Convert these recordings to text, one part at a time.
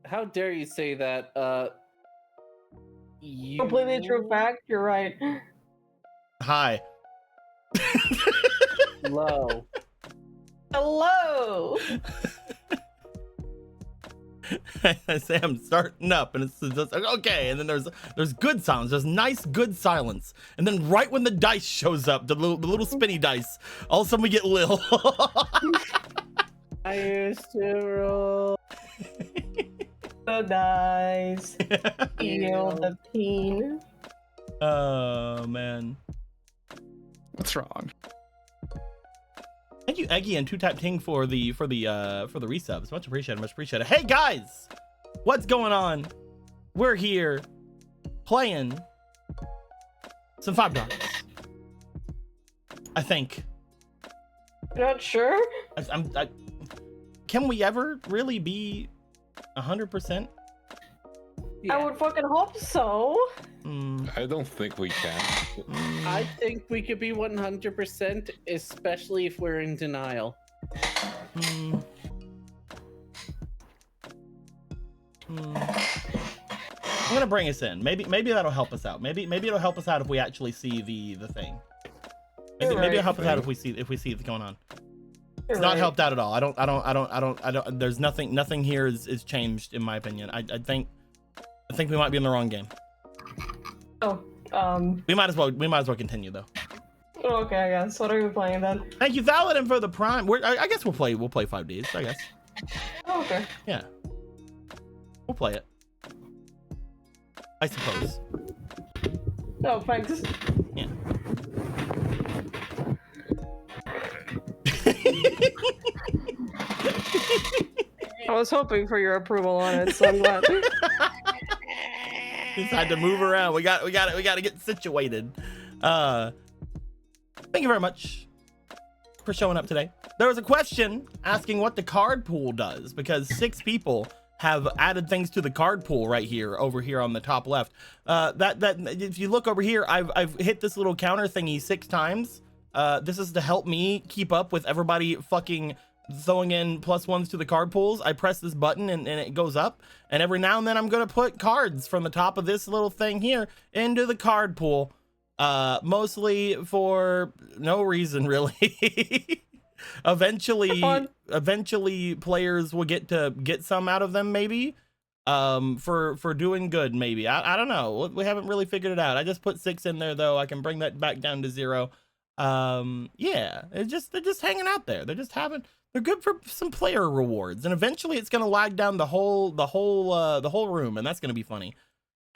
How dare you say that? You... Completely true fact. You're right. Hi. Low. Hello. I say I'm starting up, and it's just okay. And then there's good silence. There's nice, good silence. And then right when the dice shows up, the little spinny dice, all of a sudden we get Lil. I used to roll The dice. Feel the pain. Oh man. What's wrong? Thank you, Eggy and 2Tap-Ting for the resubs. Much appreciated, much appreciated. Hey guys, what's going on? We're here playing some 5Darps. I think. You're not sure? Can we ever really be 100%? Yeah. I would fucking hope so. I don't think we can. I think we could be 100%, especially if we're in denial. I'm gonna bring us in. Maybe that'll help us out. Maybe it'll help us out if we actually see the thing. Maybe it'll help us out if we see what's going on. It's not helped out at all. I don't. There's nothing here is changed in my opinion. I think we might be in the wrong game. Oh, We might as well continue though. okay, I guess. What are we playing then? Thank you, Thaladin, for the prime. I guess we'll play 5Ds. I guess. Oh, okay. Yeah. We'll play it. I suppose. Oh, thanks. Yeah. I was hoping for your approval on it, so I'm glad. Just had to move around. We got to get situated. Thank you very much for showing up today. There was a question asking what the card pool does because 6 people have added things to the card pool right here over here on the top left. That if you look over here, I've hit this little counter thingy 6 times. This is to help me keep up with everybody fucking throwing in +1s to the card pools. I press this button and it goes up, and every now and then I'm gonna put cards from the top of this little thing here into the card pool, mostly for no reason really. eventually players will get some out of them, maybe for doing good, maybe. I don't know, we haven't really figured it out. I just put 6 in there though. I can bring that back down to 0. Yeah, they're just hanging out there. They're good for some player rewards, and eventually it's gonna lag down the whole room, and that's gonna be funny.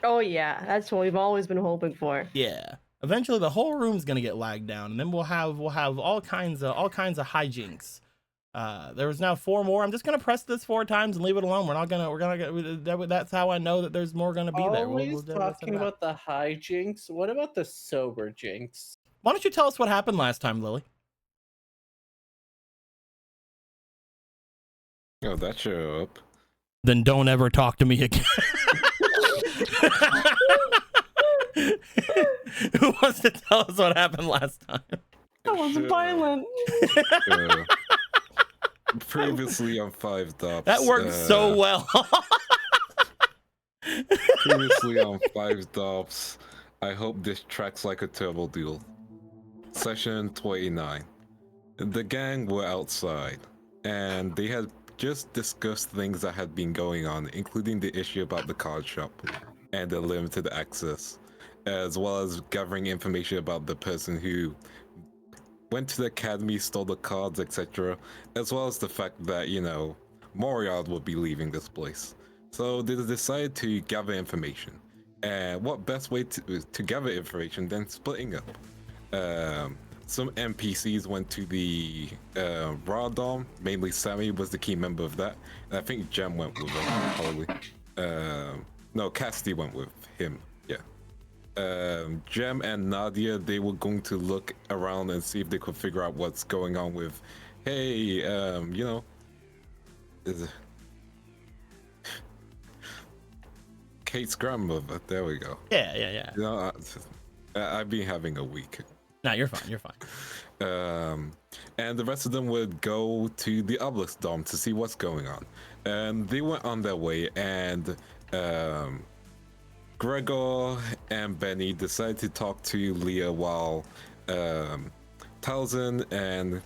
Oh yeah, that's what we've always been hoping for. Yeah, eventually the whole room's gonna get lagged down, and then we'll have all kinds of hijinks. There was now 4 more. I'm just gonna press this 4 times and leave it alone. We're gonna that's how I know that there's more gonna be there. Always talking about the hijinks. What about the sober jinx? Why don't you tell us what happened last time, Lily? Oh, that show up. Then don't ever talk to me again. Who wants to tell us what happened last time? That was violent. Previously on 5Darps. That worked so well. Previously on 5Darps. I hope this tracks like a Turbo Duel. Session 29. The gang were outside, and they had just discussed things that had been going on, including the issue about the card shop and the limited access, as well as gathering information about the person who went to the academy, stole the cards, etc., as well as the fact that, you know, Moriard would be leaving this place. So they decided to gather information. And what best way to gather information than splitting up? Some NPCs went to the Raw Dom. Mainly Sammy was the key member of that, and I think Jem went with him, probably. No, Cassidy went with him. Yeah. Jem and Nadia, they were going to look around and see if they could figure out what's going on with, hey, you know, Kate's grandmother. There we go. Yeah. You know, I've been having a week. No, you're fine. and the rest of them would go to the obelisk dome to see what's going on. And they went on their way, and Gregor and Benny decided to talk to Leah while Talzin and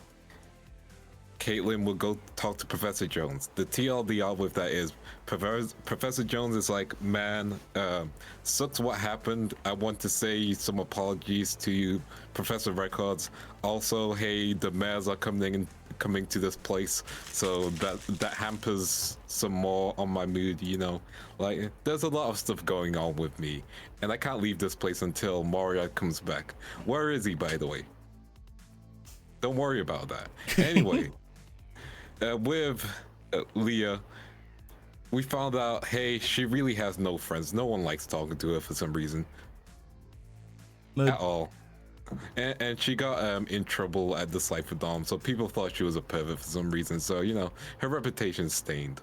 Caitlin would go talk to Professor Jones. The TLDR with that is Professor Jones is like, man, sucks what happened. I want to say some apologies to Professor Records. Also, hey, the mayors are coming to this place, so that hampers some more on my mood, you know. Like, there's a lot of stuff going on with me, and I can't leave this place until Mario comes back. Where is he, by the way? Don't worry about that. Anyway, with Leah, we found out, hey, she really has no friends. No one likes talking to her for some reason. At all. And she got in trouble at the Cypher Dome, so people thought she was a pervert for some reason. So, you know, her reputation stained.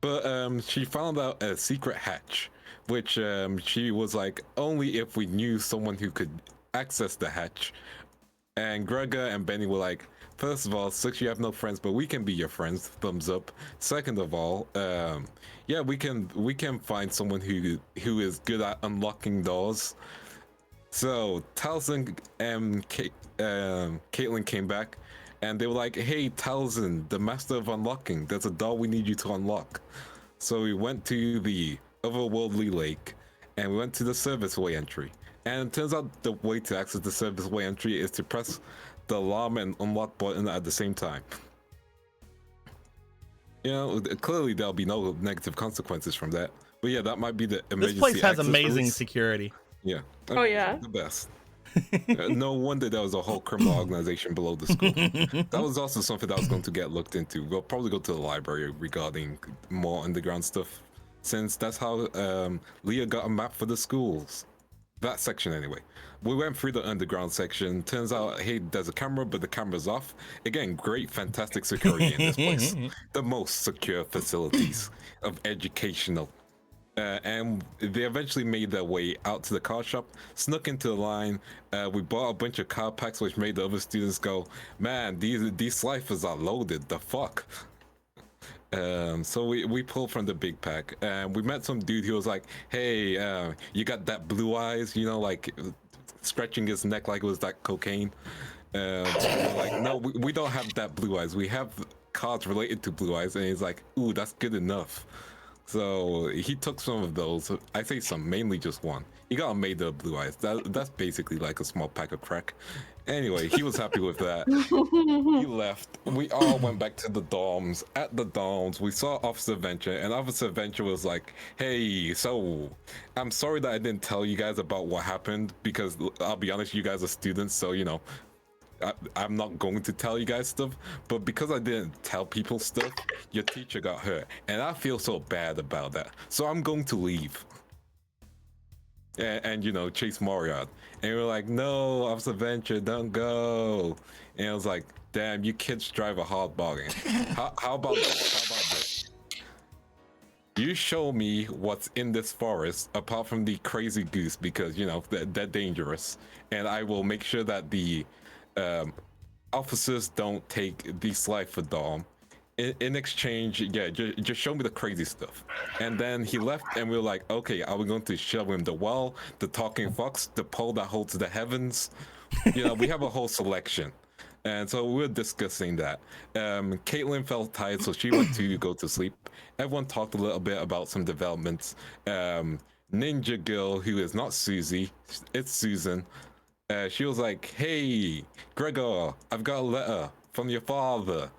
But she found out a secret hatch, which she was like, only if we knew someone who could access the hatch. And Gregor and Benny were like, first of all, Six, you have no friends, but we can be your friends. Thumbs up. Second of all, yeah, we can find someone who is good at unlocking doors. So Talzin and Caitlin came back, and they were like, hey, Talzin, the master of unlocking, there's a door we need you to unlock. So we went to the otherworldly lake, and we went to the serviceway entry. And it turns out the way to access the serviceway entry is to press the alarm and unlock button at the same time. You know, clearly there'll be no negative consequences from that. But yeah, that might be the emergency. This place has access amazing routes. security. Yeah. Oh, yeah. The best. No wonder there was a whole criminal organization below the school. That was also something that was going to get looked into. We'll probably go to the library regarding more underground stuff, since that's how Leah got a map for the schools. That section anyway. We went through the underground section. Turns out, hey, there's a camera, but the camera's off. Again, great, fantastic security in this place. The most secure facilities of educational. And they eventually made their way out to the car shop, snuck into the line. We bought a bunch of car packs, which made the other students go, man, these ciphers are loaded, the fuck? So we pulled from the big pack, and we met some dude who was like, hey, you got that blue eyes, you know, like stretching his neck like it was that cocaine. We're like, no, we don't have that blue eyes. We have cards related to blue eyes. And he's like, ooh, that's good enough. So he took some of those. I say some, mainly just one. He got made of blue eyes. That's basically like a small pack of crack. Anyway, he was happy with that. He left. We all went back to the dorms. At the dorms, we saw Officer Venture, and Officer Venture was like, hey, so I'm sorry that I didn't tell you guys about what happened, because I'll be honest, you guys are students, so, you know, I'm not going to tell you guys stuff, but because I didn't tell people stuff, your teacher got hurt, and I feel so bad about that. So I'm going to leave. And you know, chase Mario. And we were like, no, Officer Venture, don't go. And I was like, damn, you kids drive a hard bargain. How about this? You show me what's in this forest, apart from the crazy goose, because, you know, they're dangerous. And I will make sure that the officers don't take the slide for Dom. In exchange, yeah, just show me the crazy stuff. And then he left, and we were like, okay, are we going to show him the well, the talking fox, the pole that holds the heavens? You know, we have a whole selection. And so we were discussing that. Caitlin felt tired, so she went to go to sleep. Everyone talked a little bit about some developments. Ninja Girl, who is not Susie, it's Susan. She was like, hey, Gregor, I've got a letter from your father.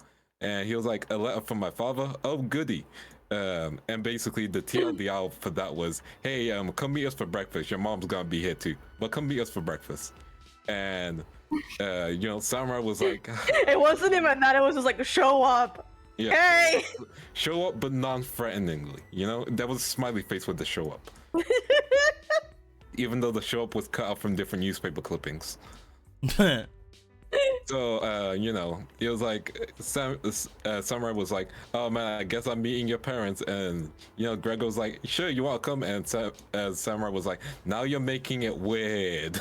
And he was like, a letter from my father? Oh, goody. And basically the TLDR for that was, hey, come meet us for breakfast. Your mom's gonna be here too, but come meet us for breakfast. And, you know, Samurai was like... It wasn't even that, it was just like, show up. Yeah, Hey! Show up, but non-threateningly, you know? There was a smiley face with the show up. Even though the show up was cut out from different newspaper clippings. So, you know, it was like, Samurai was like, oh man, I guess I'm meeting your parents. And, you know, Greg was like, sure, you want to come? And Samurai was like, now you're making it weird.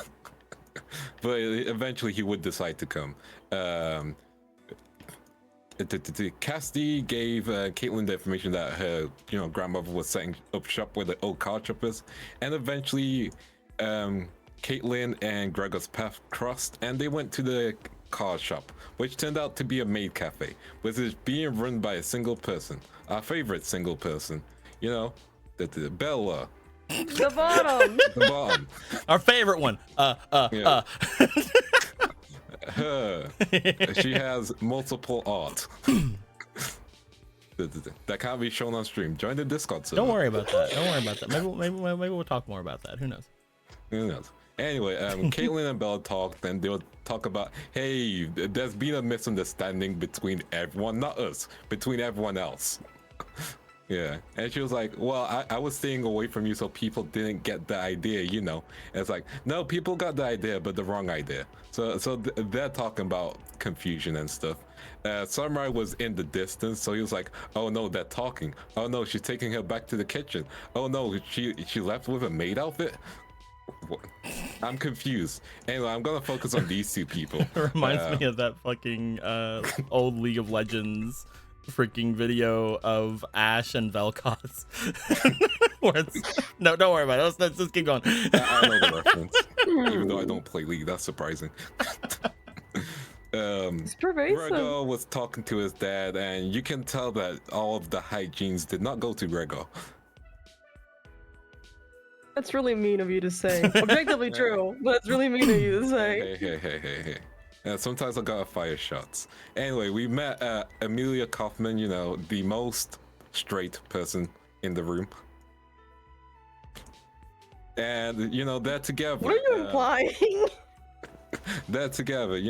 but eventually he would decide to come. Cassidy gave Caitlin the information that her, grandmother was setting up shop where the old card shop is, and eventually, Caitlin and Gregor's path crossed, and they went to the card shop, which turned out to be a maid cafe, which is being run by a single person, our favorite single person, the Bella. The bottom. The bottom. Our favorite one. Yeah. Her. She has multiple art that can't be shown on stream. Join the Discord server. Don't worry about that. Maybe we'll talk more about that. Who knows? Anyway, Caitlin and Bella talked, and they would talk about, hey, there's been a misunderstanding between everyone, not us, between everyone else. Yeah, and she was like, well, I was staying away from you so people didn't get the idea, And it's like, no, people got the idea, but the wrong idea. So they're talking about confusion and stuff. Samurai was in the distance, so he was like, oh no, they're talking. Oh no, she's taking her back to the kitchen. Oh no, she left with a maid outfit? What? I'm confused. Anyway, I'm gonna focus on these two people. It reminds me of that fucking old League of Legends freaking video of Ash and Vel'Koz. No, don't worry about it. Let's just keep going. I know the reference, even though I don't play League. That's surprising. It's pervasive. Gregor was talking to his dad, and you can tell that all of the hygienes did not go to Gregor. That's really mean of you to say. Objectively true, but it's really mean of you to say. Hey. Sometimes I gotta fire shots. Anyway, we met Amelia Kaufman, the most straight person in the room. And, they're together. What are you implying? They're together,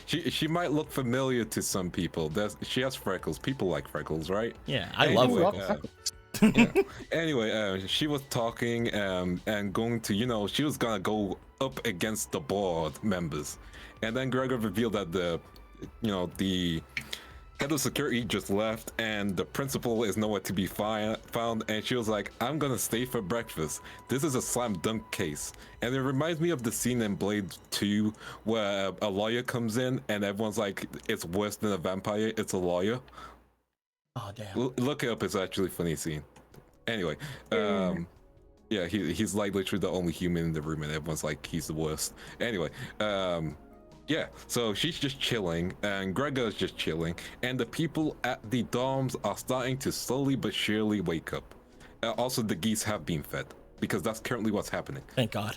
She might look familiar to some people. She has freckles. People like freckles, right? Yeah, I love freckles. Anyway, she was talking and going to, she was gonna go up against the board members. And then Gregor revealed that the head of security just left and the principal is nowhere to be found. And she was like, I'm gonna stay for breakfast. This is a slam dunk case. And it reminds me of the scene in Blade 2 where a lawyer comes in and everyone's like, it's worse than a vampire, it's a lawyer. Oh, damn. Look it up, it's actually a funny scene. Anyway, yeah, he's like literally the only human in the room and everyone's like, he's the worst. Anyway, yeah, so she's just chilling and Gregor's just chilling and the people at the dorms are starting to slowly but surely wake up. Also, the geese have been fed because that's currently what's happening. Thank God.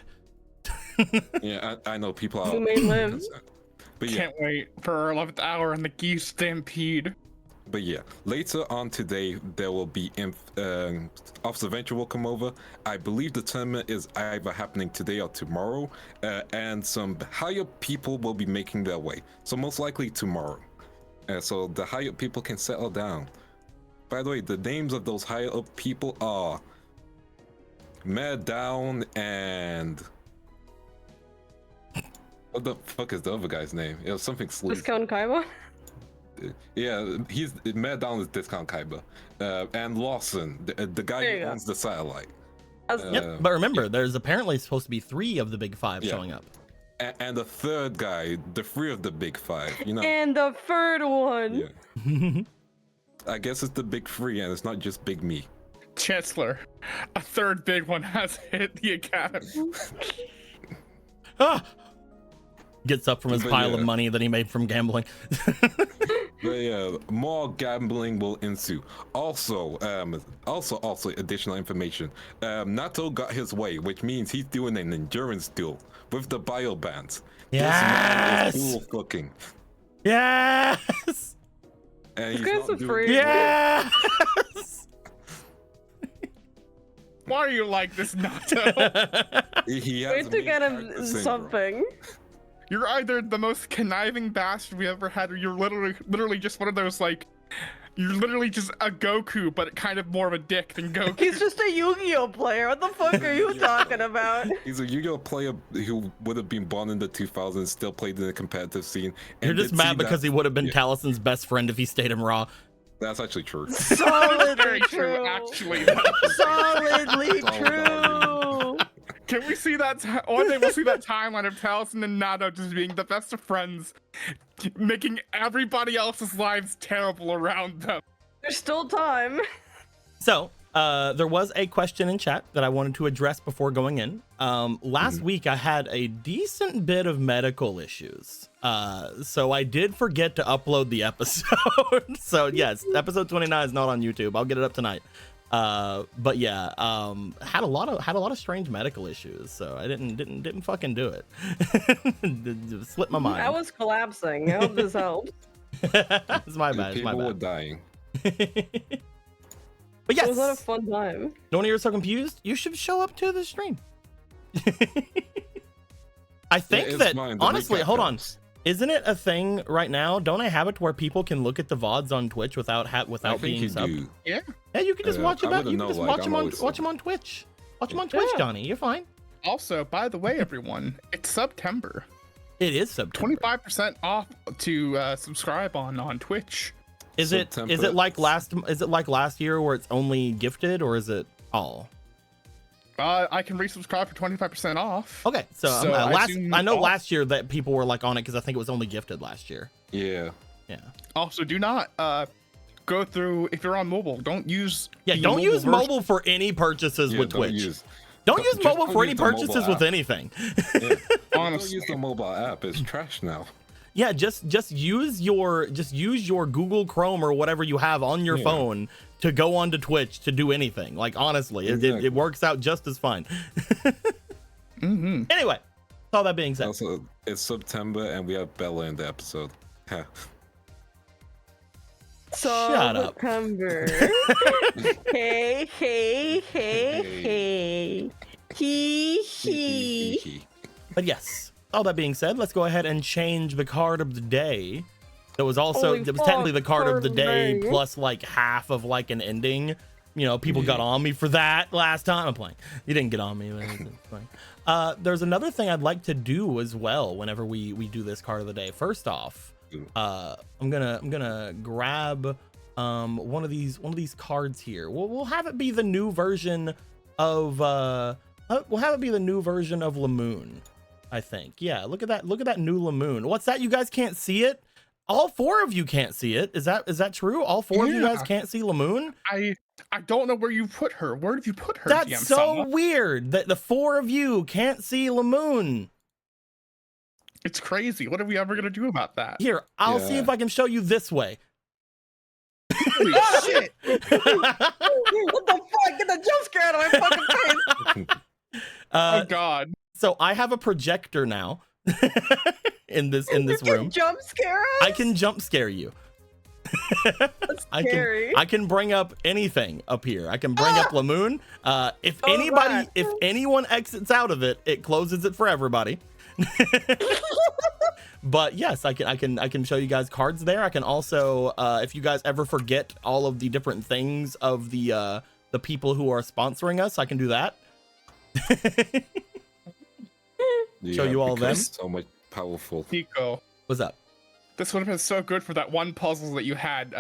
Yeah, I know people are. Who may live. But yeah. Can't wait for our 11th hour and the geese stampede. But yeah, later on today, there will be, Officer Venture will come over. I believe the tournament is either happening today or tomorrow, and some higher people will be making their way. So most likely tomorrow. So the higher people can settle down. By the way, the names of those higher up people are Mayor Down and... What the fuck is the other guy's name? It was something sleazy. Discount Kaiba? Yeah, he's Mayor Down is Discount Kaiba, and Lawson, the guy who owns the satellite. Yep, but remember, there's apparently supposed to be 3 of the big 5 showing up. And the third guy, the 3 of the big 5, you know. And the third one. Yeah. I guess it's the big 3, and it's not just Big Me. Chancellor, a third big one has hit the academy. Ah! Gets up from his pile of money that he made from gambling. But yeah, more gambling will ensue. Also, additional information. Nato got his way, which means he's doing an endurance duel with the bio bands. Yes! This man is cool looking. Yes! And he's This not guy's a freak. Yes! Why are you like this, Nato? He has Wait to get him something. You're either the most conniving bastard we ever had, or you're literally just one of those, like, you're literally just a Goku, but kind of more of a dick than Goku. He's just a Yu-Gi-Oh player. What the fuck are you talking about? He's a Yu-Gi-Oh player who would have been born in the 2000s, still played in the competitive scene. You're just mad because he would have been Taliesin's best friend if he stayed in Raw. That's actually true. Solidly Very true. actually. Solidly true. Can we see that? One day we'll see that timeline of Taliesin and Nado just being the best of friends, making everybody else's lives terrible around them. There's still time. So, there was a question in chat that I wanted to address before going in. Last week I had a decent bit of medical issues. So I did forget to upload the episode. So yes, episode 29 is not on YouTube. I'll get it up tonight. But yeah, had a lot of strange medical issues, so I didn't fucking do it. It slipped my mind. I was collapsing. I hope this helps. It's my bad. It's my People were bad. dying. But yes, It was not a fun time. don't you're so confused? You should show up to the stream. I think it's that fine, the honestly, recap hold on. helps. Isn't it a thing right now? Don't I have it to where people can look at the VODs on Twitch without I without think being you subbed? do. Yeah. Yeah, you can just watch I them. wouldn't You can know, just like, watch I'm them on always watch them subbed. on Twitch. Watch them on Twitch, Yeah. Johnny. You're fine. Also, by the way, everyone, it's September. It is September. 25% off to subscribe on Twitch. Is it September. like last year where it's only gifted, or is it all? I can resubscribe for 25% off. Okay, so, So I assume I know all- last year that people were like on it because I think it was only gifted last year. Yeah. Yeah. Also, do not go through if you're on mobile. Don't use Yeah, the don't use version. mobile for any purchases Yeah, with don't Twitch. use- Don't use just mobile don't for use any the mobile purchases with app. anything. Yeah. Don't Honestly. use the mobile app. It's trash now. Yeah, just use your Google Chrome or whatever you have on your Yeah. phone to go onto Twitch to do anything. Like honestly, Exactly. it works out just as fine. Mm-hmm. Anyway, all that being said, Also, it's September and we have Bella in the episode. Ha. Shut up. September. Hey, hey, hey, hey. Hee. but yes, all that being said, let's go ahead and change the card of the day. It was also Holy it was fuck, technically the card of the card day day. plus like half of like an ending. You know, people got on me for that last time. I'm playing. You didn't get on me. But it's fine. There's another thing I'd like to do as well whenever we do this card of the day. First off, I'm gonna grab one of these cards here. We'll have it be the new version of we'll have it be the new version of Lamoon, I think. Yeah, look at that new Lamoon. What's that? You guys can't see it? All four of you can't see it. Is that true? All four of you guys Yeah. can't see Lamoon? I don't know where you put her. Where did you put her? That's DM so Sama? weird that the four of you can't see Lamoon. It's crazy. What are we ever gonna do about that? Here, I'll see Yeah. if I can show you this way. Holy shit! What the fuck? Get the jump scare out of my fucking face. Oh god. So I have a projector now in this You can room. jump scare us? I can jump scare you. That's scary. I can bring up anything up here. I can bring up Lamoon. If Oh, anybody, God. if anyone exits out of it, it closes it for everybody. But yes, I can show you guys cards there. I can also, if you guys ever forget all of the different things of the people who are sponsoring us, I can do that. Show you all them? because So much powerful. Nico, What's up? this would have been so good for that one puzzle that you had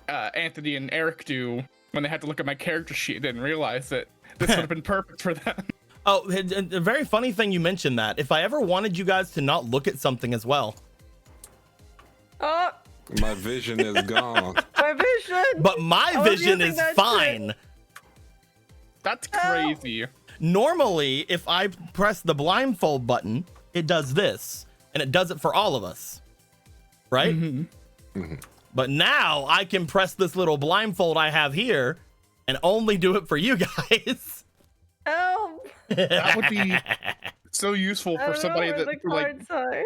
Anthony and Eric do when they had to look at my character sheet and didn't realize it. This would have been perfect for them. Oh, a very funny thing you mentioned that. If I ever wanted you guys to not look at something as well, Oh, My vision is gone. my vision. but my I was vision using is that shit. fine. That's crazy. Normally, if I press the blindfold button, it does this, and it does it for all of us, right? Mhm. But now I can press this little blindfold I have here and only do it for you guys. Help. That would be so useful I for don't somebody know where that the like cards are.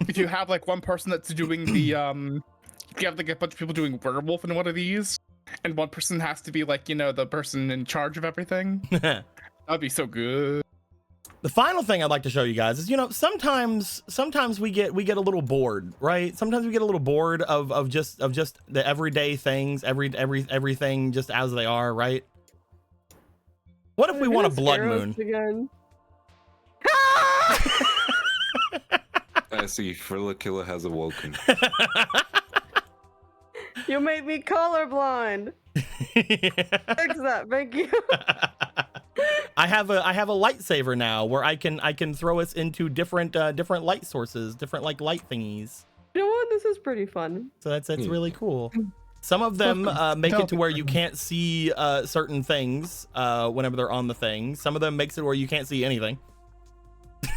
if you have like one person that's doing the if you have like a bunch of people doing werewolf in one of these and one person has to be like, you know, the person in charge of everything, that'd be so good. The final thing I'd like to show you guys is, you know, sometimes we get a little bored, right? Sometimes we get a little bored of just the everyday things, everything just as they are, right? What if we want a blood moon? Again. I see. Thriller Killer has awoken. You made me colorblind. Fix that, thank you. I have a lightsaber now where I can throw us into different light sources, different like light thingies. You know what? This is pretty fun. So that's really cool. Some of them make it to where you can't see certain things whenever they're on the thing. Some of them makes it where you can't see anything.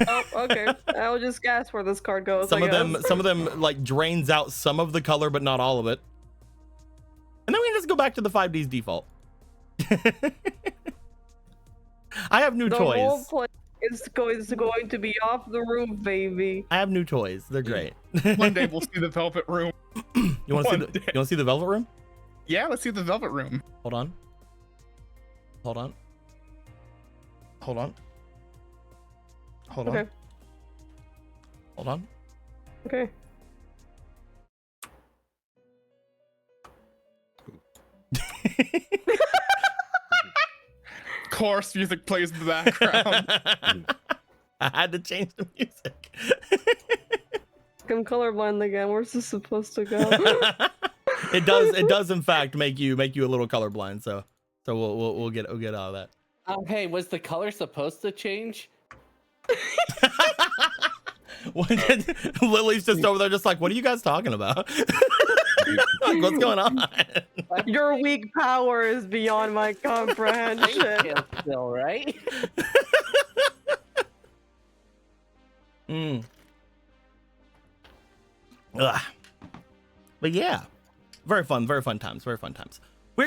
Oh, okay. I'll just guess where this card goes. Some of them like drains out some of the color, but not all of it. And then we can just go back to the 5D's default. I have new toys. The whole place is going to be off the roof, baby. I have new toys. They're great. One day we'll see the velvet room. You want to see the velvet room? Yeah, let's see the velvet room. Hold on. Hold on. Hold on. Hold on. Okay. Hold on. Okay. Chorus music plays in the background. I had to change the music. I'm colorblind again. Where's this supposed to go? It does in fact make you a little colorblind. So we'll get out of that. Hey, was the color supposed to change? Lily's just over there, just like, what are you guys talking about? Like, what's going on? Your weak power is beyond my comprehension. Still, right? Ugh. But yeah, very fun times. We're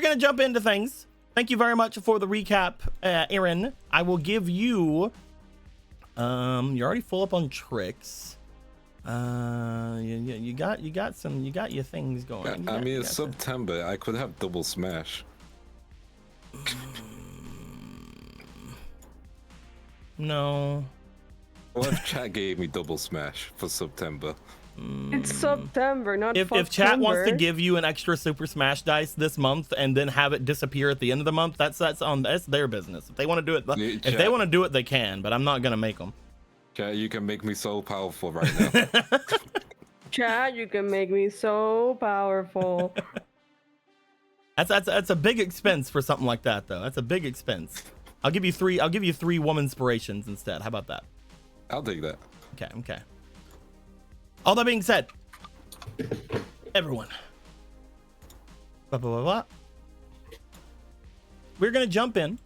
gonna jump into things. Thank you very much for the recap, Aaron. I will give you. You're already full up on tricks. You got your things going. I mean, it's September. I could have double smash. No. What if chat gave me double smash for September? It's September, not if chat wants to give you an extra Super Smash dice this month and then have it disappear at the end of the month, that's their business. If they want to do it, if they want to do it, they can. But I'm not gonna make them. Chat, you can make me so powerful right now. Chat, you can make me so powerful. That's a big expense for something like that, though. That's a big expense. I'll give you three woman inspirations instead. How about that? I'll take that. Okay. All that being said, everyone, we're gonna jump in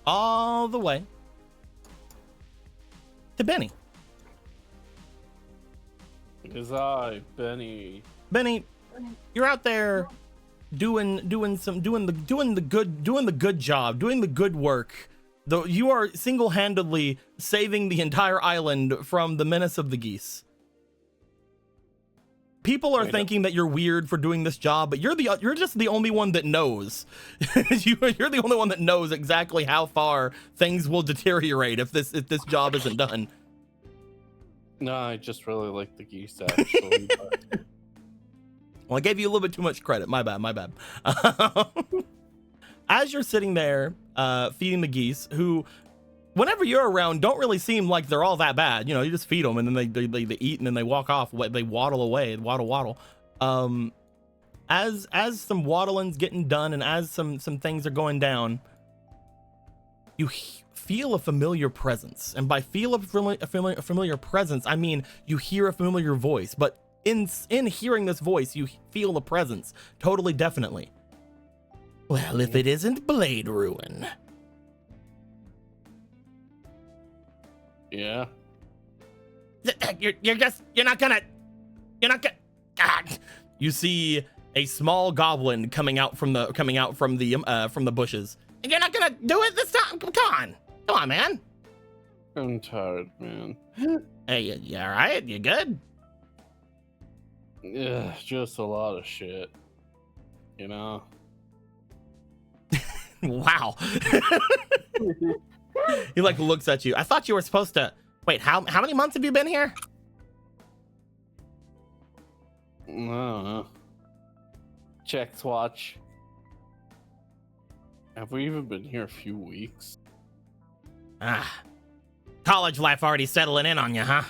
all the way to Benny. It is I, Benny. Benny, you're out there doing the good job, doing the good work. Though you are single-handedly saving the entire island from the menace of the geese. People are thinking that you're weird for doing this job, but you're just the only one that knows. You're the only one that knows exactly how far things will deteriorate if this job isn't done. No, I just really like the geese, actually. Well, I gave you a little bit too much credit. My bad. As you're sitting there feeding the geese, who, whenever you're around, don't really seem like they're all that bad. You know, you just feed them and then they eat and then they walk off. They waddle away, waddle. As some waddling's getting done and as some things are going down, you feel a familiar presence. And by feel a familiar presence, I mean you hear a familiar voice. But in hearing this voice, you feel a presence, totally, definitely. Well, if it isn't Blade Ruin. Yeah. You're not gonna. God. You see a small goblin coming out from the bushes. You're not gonna do it this time. Come on, man. I'm tired, man. Hey, you all right? You good? Yeah, just a lot of shit. You know. Wow. He like looks at you. I thought you were supposed to wait. How many months have you been here? I don't know. Checks watch. Have we even been here a few weeks? College life already settling in on you, huh?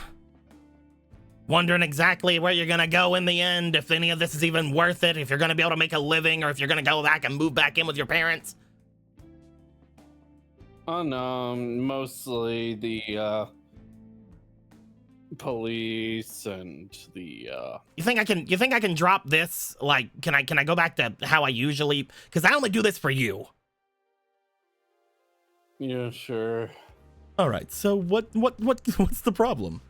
Wondering exactly where you're gonna go in the end, if any of this is even worth it, if you're gonna be able to make a living, or if you're gonna go back and move back in with your parents. Oh no, mostly the police and the You think I can drop this? Like, can I go back to how I usually? Because I only do this for you. yeah, sure. All right. So what's the problem?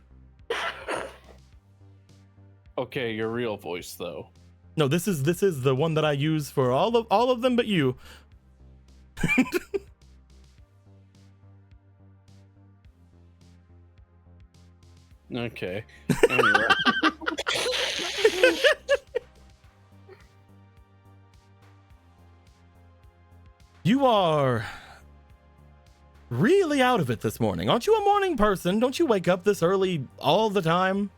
Okay, your real voice though. No, this is the one that I use for all of them but you. Okay. Anyway. You are really out of it this morning. Aren't you a morning person? Don't you wake up this early all the time?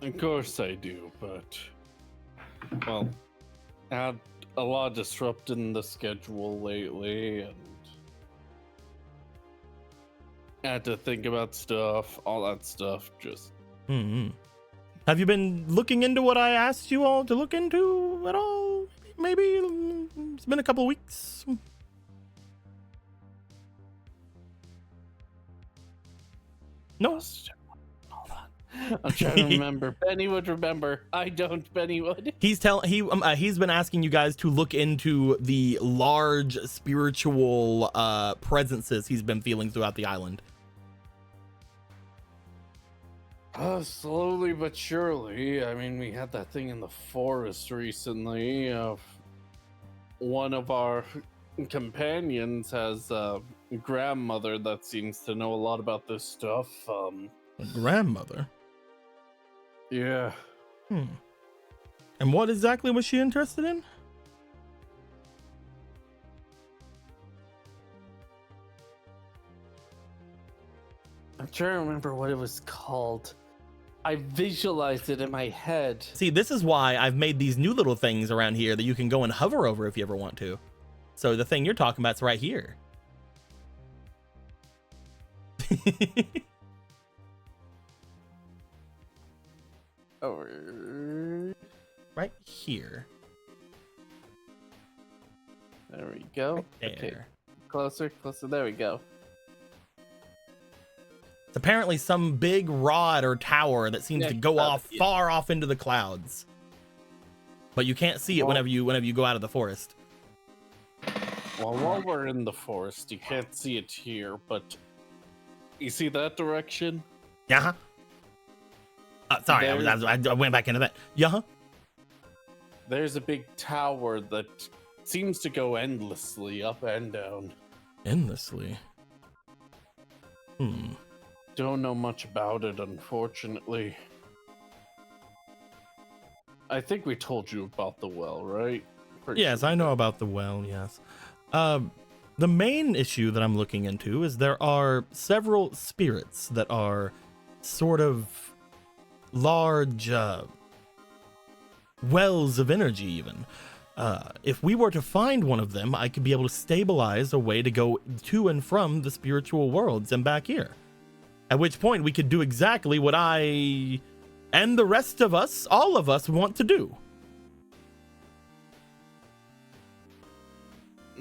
Of course I do, but well, I had a lot disrupting the schedule lately, and I had to think about stuff, all that stuff. Just Have you been looking into what I asked you all to look into at all? Maybe it's been a couple weeks. No. Hold on. I'm trying to remember. Benny would remember. I don't. Benny would. He's been asking you guys to look into the large spiritual presences he's been feeling throughout the island. Slowly but surely. I mean, we had that thing in the forest recently. One of our companions has a grandmother that seems to know a lot about this stuff. A grandmother? Yeah. And what exactly was she interested in? I'm trying to remember what it was called. I visualized it in my head. See, this is why I've made these new little things around here that you can go and hover over if you ever want to. So the thing you're talking about is right here. Right here. There we go. Right there. Okay. Closer, closer. There we go. It's apparently some big rod or tower that seems to go off far off into the clouds. But you can't see it whenever you go out of the forest. Well, while we're in the forest, you can't see it here, but you see that direction? Yeah. Sorry, I went back into that. Yeah. There's a big tower that seems to go endlessly up and down. Endlessly. Don't know much about it, unfortunately. I think we told you about the well, right? Yes, I know about the well, yes. The main issue that I'm looking into is there are several spirits that are sort of large wells of energy even. If we were to find one of them, I could be able to stabilize a way to go to and from the spiritual worlds and back here. At which point we could do exactly what I and the rest of us, all of us, want to do.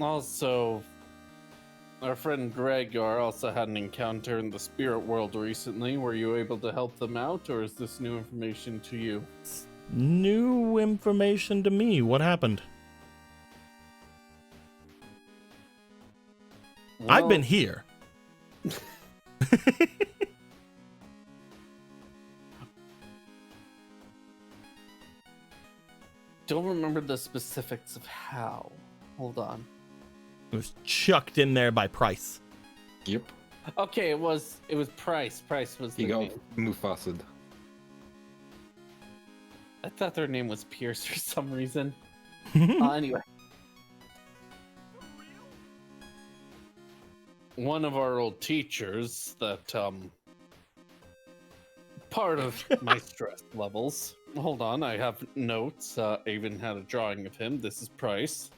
Also, our friend Gregor also had an encounter in the spirit world recently. Were you able to help them out, or is this new information to you? It's new information to me. What happened? Well, I've been here. don't remember the specifics of how. Hold on. It was chucked in there by Price. Yep. Okay, it was Price. Price was the You got name. Mufasa. I thought their name was Pierce for some reason. Anyway. One of our old teachers that, part of my stress levels. Hold on, I have notes. I even had a drawing of him. This is Price.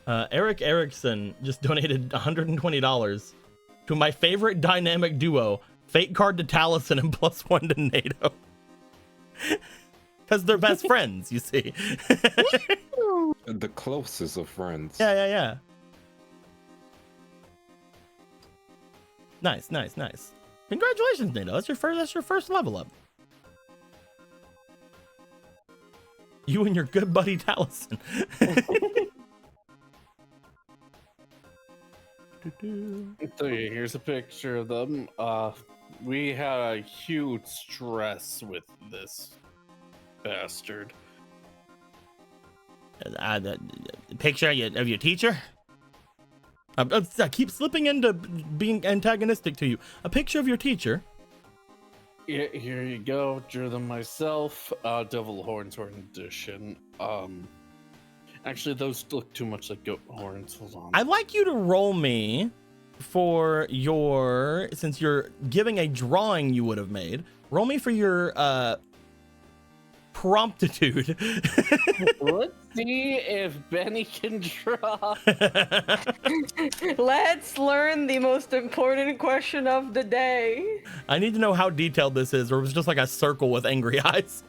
Eric Erickson just donated $120 to my favorite dynamic duo, Fate card to Taliesin and +1 to NATO. Because they're best friends, you see. The closest of friends. Yeah. Nice. Congratulations, Nado. That's your first level up. You and your good buddy Taliesin. So here's a picture of them. We had a huge stress with this bastard. The picture of your teacher? I keep slipping into being antagonistic to you. A picture of your teacher? Yeah, here you go. Drew them myself. Devil horns were an addition. Actually, those look too much like goat horns. Hold on. I'd like you to roll me for your, since you're giving a drawing you would have made, roll me for your promptitude. Let's see if Benny can draw. Let's learn the most important question of the day. I need to know how detailed this is, or it was just like a circle with angry eyes.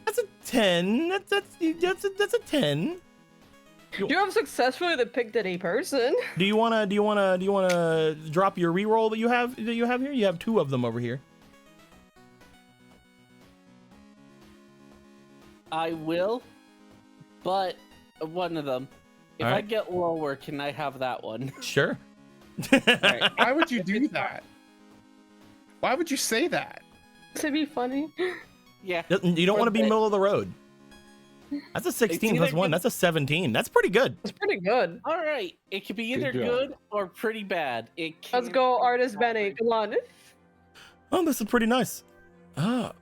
That's a 10. That's a 10. You have successfully depicted a person. Do you wanna drop your reroll that you have here? You have 2 of them over here. I will, but one of them. If I get lower, can I have that one? Sure. Right. Why would you do that? Why would you say that? To be funny. Yeah. You don't want to be middle of the road. That's a 16 plus 1. That's a 17. That's pretty good. It's pretty good. All right. It could be either Good job. good or pretty bad. Let's go, artist Benny. Come on. Oh, this is pretty nice. No,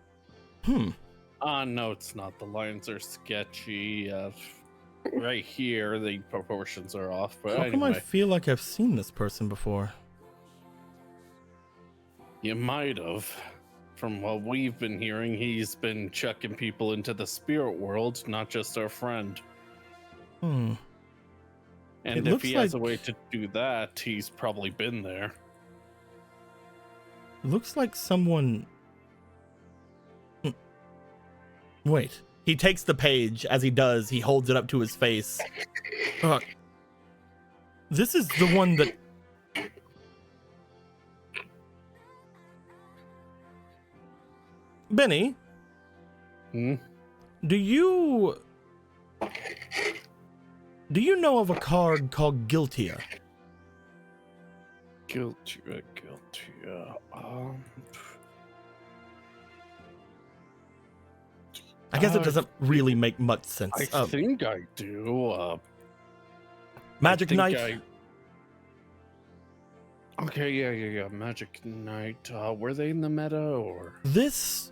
it's not. The lines are sketchy. Right here, the proportions are off. But how come I anyway, feel like I've seen this person before? you might have. From what we've been hearing, he's been chucking people into the spirit world, not just our friend. Hmm. And It if looks he has a like- way to do that, he's probably been there. Looks like someone. Wait. He takes the page. As he does, he holds it up to his face. This is the one that. Benny, Hmm? do you know of a card called Guiltia? Guilty. I guess it I doesn't really make much sense. I think I do. Magic I think Knight. Okay, yeah. Magic Knight. Were they in the meta or? This,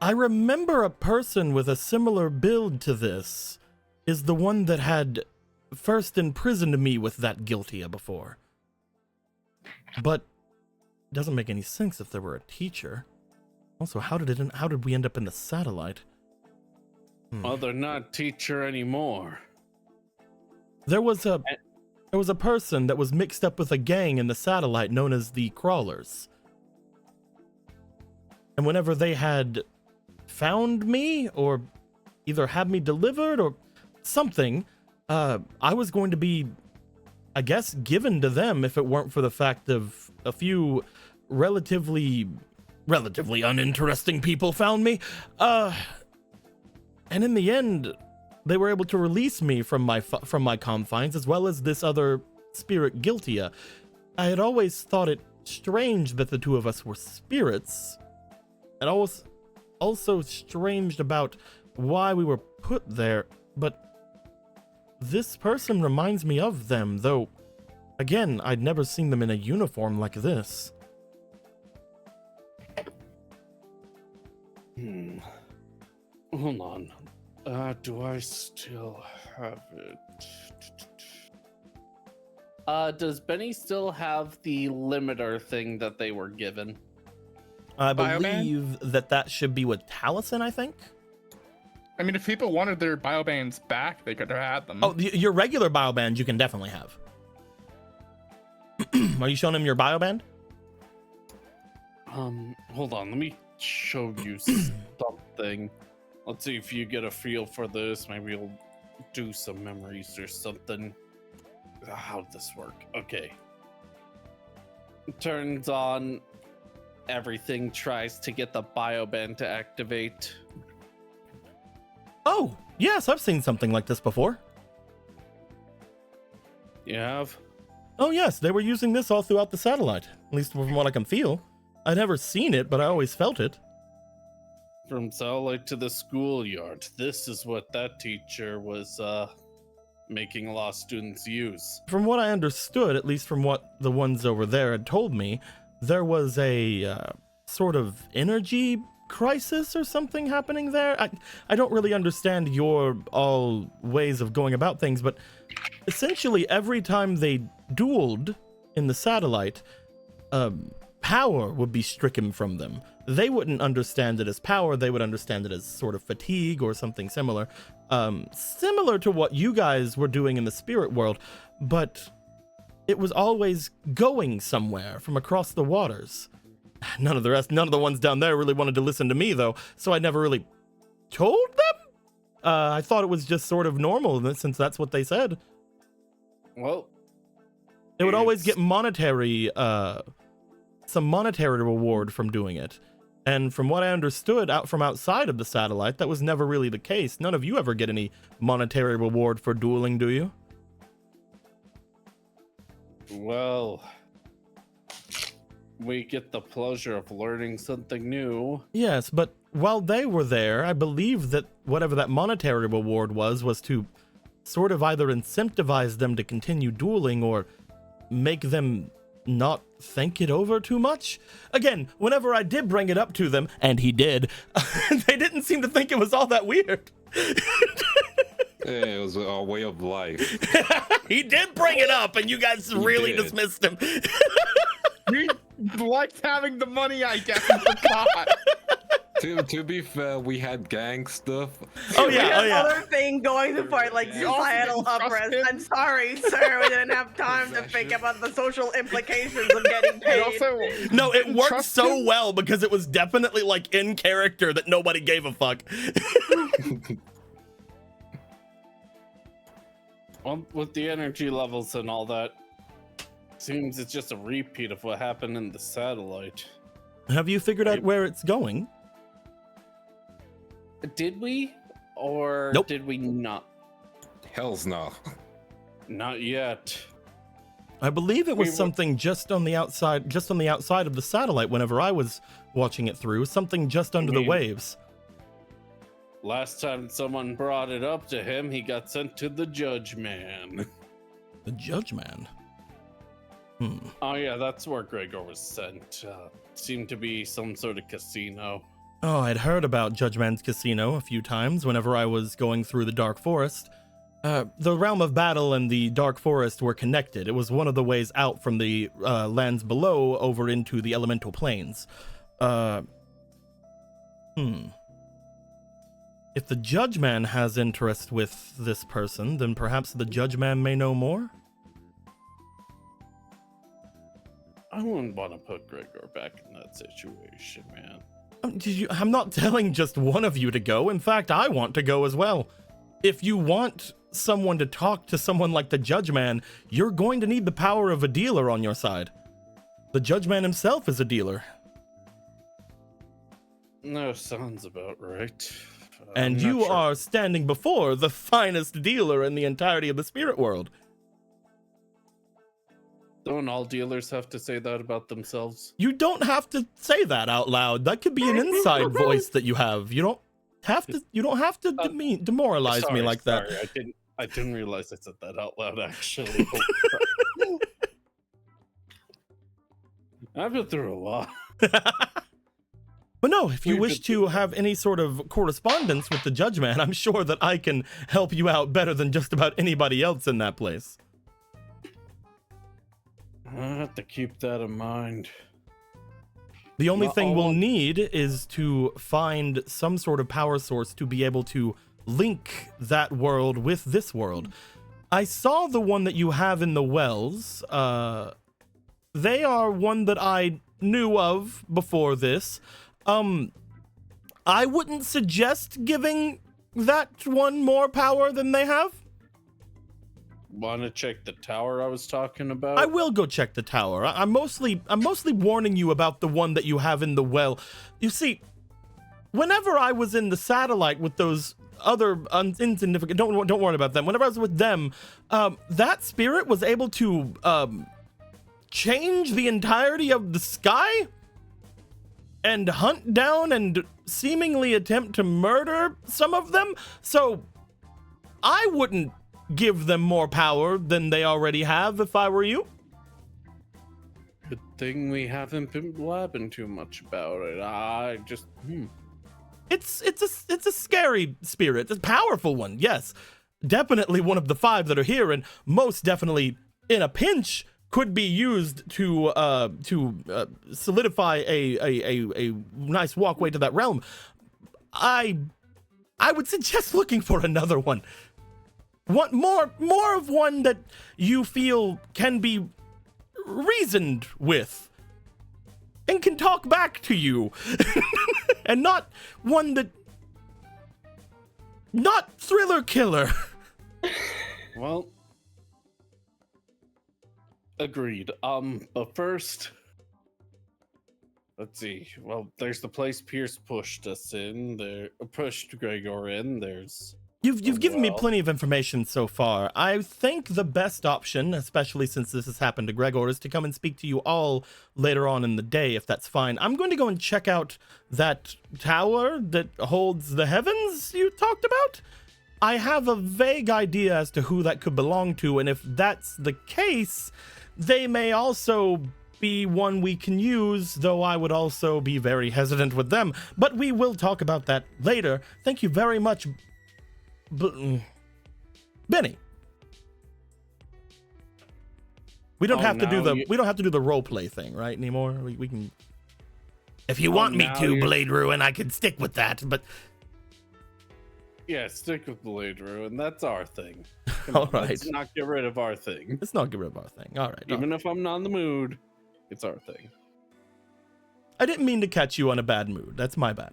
I remember a person with a similar build to this is the one that had first imprisoned me with that Guiltia before. But it doesn't make any sense if there were a teacher. Also, how did we end up in the satellite? Well, they're not teacher anymore. There was a person that was mixed up with a gang in the satellite known as the Crawlers. And whenever they had found me, or either had me delivered or something, I was going to be, I guess, given to them if it weren't for the fact of a few relatively uninteresting people found me. And in the end, they were able to release me from my confines, as well as this other spirit Guiltia. I had always thought it strange that the two of us were spirits, and also strange about why we were put there, but this person reminds me of them, though, again, I'd never seen them in a uniform like this. Hold on. Do I still have it? Does Benny still have the limiter thing that they were given? I Bioman? believe that should be with Taliesin, I think. I mean, if people wanted their biobands back, they could have had them. Oh, your regular bioband you can definitely have. Are you showing him your bioband? Hold on, let me show you something. Let's see if you get a feel for this. Maybe you'll do some memories or something. how'd this work? Okay. Turns on everything, tries to get the bioband to activate. Oh, yes, I've seen something like this before. You have? Oh, yes, they were using this all throughout the satellite, at least from what I can feel. I'd never seen it, but I always felt it. From satellite to the schoolyard. This is what that teacher was making law students use. From what I understood, at least from what the ones over there had told me, there was a sort of energy crisis or something happening there. I don't really understand your all ways of going about things, but essentially every time they dueled in the satellite, power would be stricken from them. They wouldn't understand it as power, they would understand it as sort of fatigue or something similar. Similar to what you guys were doing in the spirit world, but it was always going somewhere from across the waters. None of the ones down there really wanted to listen to me though, so I never really told them. I thought it was just sort of normal since that's what they said. Well, They would always get monetary, some monetary reward from doing it. And from what I understood out from outside of the satellite, that was never really the case. None of you ever get any monetary reward for dueling, do you? well, we get the pleasure of learning something new. Yes, but while they were there, I believe that whatever that monetary reward was to sort of either incentivize them to continue dueling or make them not think it over too much. Again, whenever I did bring it up to them, and he did, they didn't seem to think it was all that weird. It was a way of life. He did bring it up, and you guys really did. dismissed him. We liked having the money, I guess, and forgot. To be fair, we had gang stuff. Oh We yeah, had oh yeah. other thing going for it, like Yeah. societal You also didn't trust uprest. him? I'm sorry, sir. We didn't have time to think about the social implications of getting And paid. also, No, it worked trust so him? well because it was definitely like in character that nobody gave a fuck. Well, with the energy levels and all that, seems it's just a repeat of what happened in the satellite. Have you figured out where it's going? Did we? Or Nope. did we not? Hell's no. Not yet. I believe it was We were- something just on the outside of the satellite whenever I was watching it through, something just under the mean- waves. Last time someone brought it up to him, he got sent to the judge man. The Judge Man. Oh yeah, that's where Gregor was sent. Seemed to be some sort of casino. Oh, I'd heard about Judge Man's Casino a few times whenever I was going through the Dark Forest. The Realm of Battle and the Dark Forest were connected. It was one of the ways out from the lands below over into the elemental planes. If the Judge Man has interest with this person, then perhaps the Judge Man may know more? I wouldn't want to put Gregor back in that situation, man. I'm not telling just one of you to go. In fact, I want to go as well. If you want someone to talk to someone like the Judge Man, you're going to need the power of a dealer on your side. The Judge Man himself is a dealer. No, sounds about right. And I'm you not sure. are standing before the finest dealer in the entirety of the spirit world. Don't all dealers have to say that about themselves? You don't have to say that out loud. That could be an inside voice that you have. You don't have to demoralize me Sorry, like that. sorry, I didn't realize I said that out loud, actually. I've been through a lot. But no, if you We've wish been to have any sort of correspondence with the Judge Man, I'm sure that I can help you out better than just about anybody else in that place. I have to keep that in mind. The only Not thing we'll all- need is to find some sort of power source to be able to link that world with this world. I saw the one that you have in the wells. They are one that I knew of before this. I wouldn't suggest giving that one more power than they have. want to check the tower I was talking about? I will go check the tower. I'm mostly warning you about the one that you have in the well. You see, whenever I was in the satellite with those other insignificant, don't worry about them. Whenever I was with them, that spirit was able to change the entirety of the sky and hunt down and seemingly attempt to murder some of them. So I wouldn't give them more power than they already have if I were you. Good thing we haven't been blabbing too much about it. I just It's a scary spirit. It's a powerful one, yes. Definitely one of the 5 that are here, and most definitely in a pinch could be used to solidify a nice walkway to that realm. I would suggest looking for another one. One more of one that you feel can be reasoned with and can talk back to you. And not one that not thriller killer. well, agreed. But first, let's see. Well, there's the place Pierce pushed us in. There pushed Gregor in. There's You've given me plenty of information so far. I think the best option, especially since this has happened to Gregor, is to come and speak to you all later on in the day, if that's fine. I'm going to go and check out that tower that holds the heavens you talked about. I have a vague idea as to who that could belong to, and if that's the case, they may also be one we can use, though I would also be very hesitant with them. But we will talk about that later. Thank you very much, Benny. We don't have to do the role play thing, right, anymore. We can, if you want me to, Blade Ruin, I can stick with that. But yeah, stick with Blade Ruin. That's our thing. All right, let's not get rid of our thing. Let's not get rid of our thing. All right. Even if I'm not in the mood, it's our thing. I didn't mean to catch you on a bad mood. That's my bad.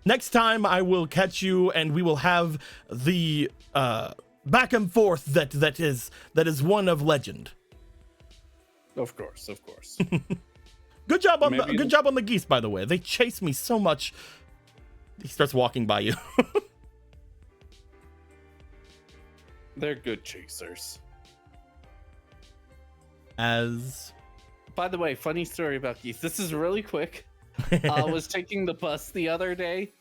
Next time I will catch you and we will have the back and forth that is one of legend. Of course. Good job on the geese, by the way. They chase me so much. He starts walking by you. They're good chasers. By the way, funny story about geese. This is really quick. I was taking the bus the other day,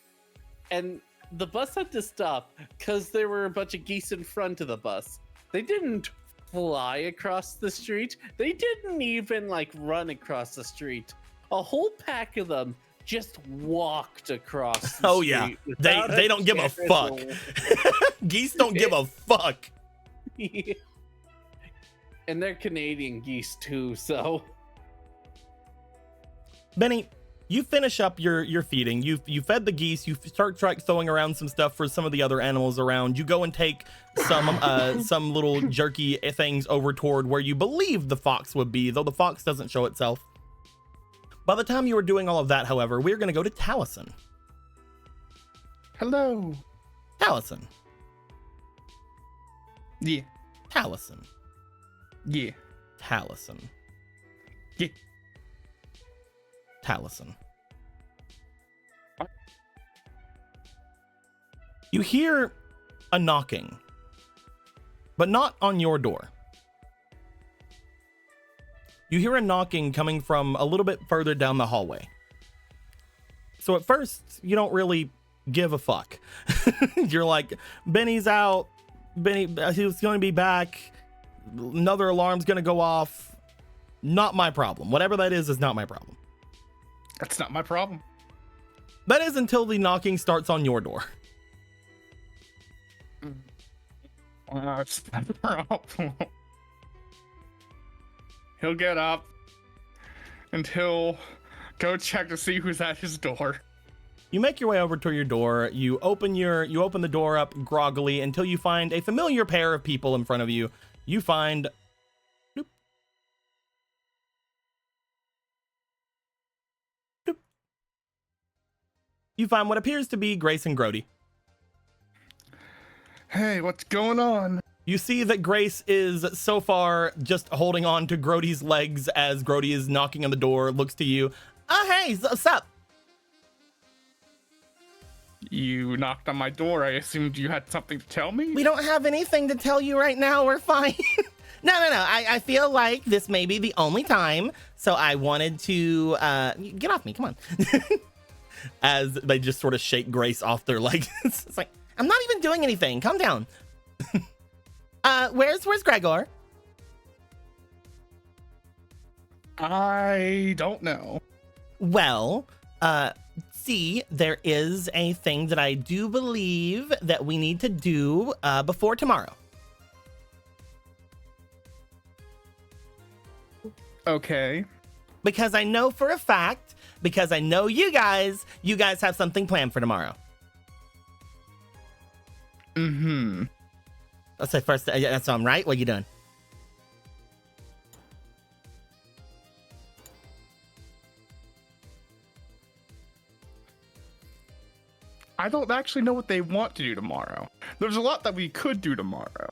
and the bus had to stop because there were a bunch of geese in front of the bus. They didn't fly across the street. They didn't even run across the street. A whole pack of them just walked across the street. Yeah, they don't give a fuck. Geese don't give a fuck. And they're Canadian geese too, so. Benny, you finish up your feeding. You fed the geese. You start throwing around some stuff for some of the other animals around. You go and take some little jerky things over toward where you believe the fox would be, though the fox doesn't show itself. By the time you were doing all of that, however, we're going to go to Taliesin. Hello. Taliesin. Yeah. Taliesin. Yeah. Taliesin. Yeah. Taliesin. You hear a knocking, but not on your door. You hear a knocking coming from a little bit further down the hallway. So at first, you don't really give a fuck. You're like, Benny's out. Benny, he's going to be back. Another alarm's going to go off. Not my problem. Whatever that is not my problem. That's not my problem. That is until the knocking starts on your door. It's my problem. He'll get up and he'll go check to see who's at his door. You make your way over to your door. You open the door up groggily until you find a familiar pair of people in front of you. You find You find what appears to be Grace and Grody. Hey, what's going on? You see that Grace is so far just holding on to Grody's legs as Grody is knocking on the door, looks to you. Oh, hey, what's up? You knocked on my door. I assumed you had something to tell me. We don't have anything to tell you right now. We're fine. No. I feel like this may be the only time. So I wanted to get off me. Come on. As they just sort of shake Grace off their legs. It's like, I'm not even doing anything. Calm down. Where's Gregor? I don't know. Well, see, there is a thing that I do believe that we need to do before tomorrow. Okay. Because I know for a fact, because I know you guys have something planned for tomorrow. Mm-hmm. Let's say first, that's so I'm right. What are you doing? I don't actually know what they want to do tomorrow. There's a lot that we could do tomorrow.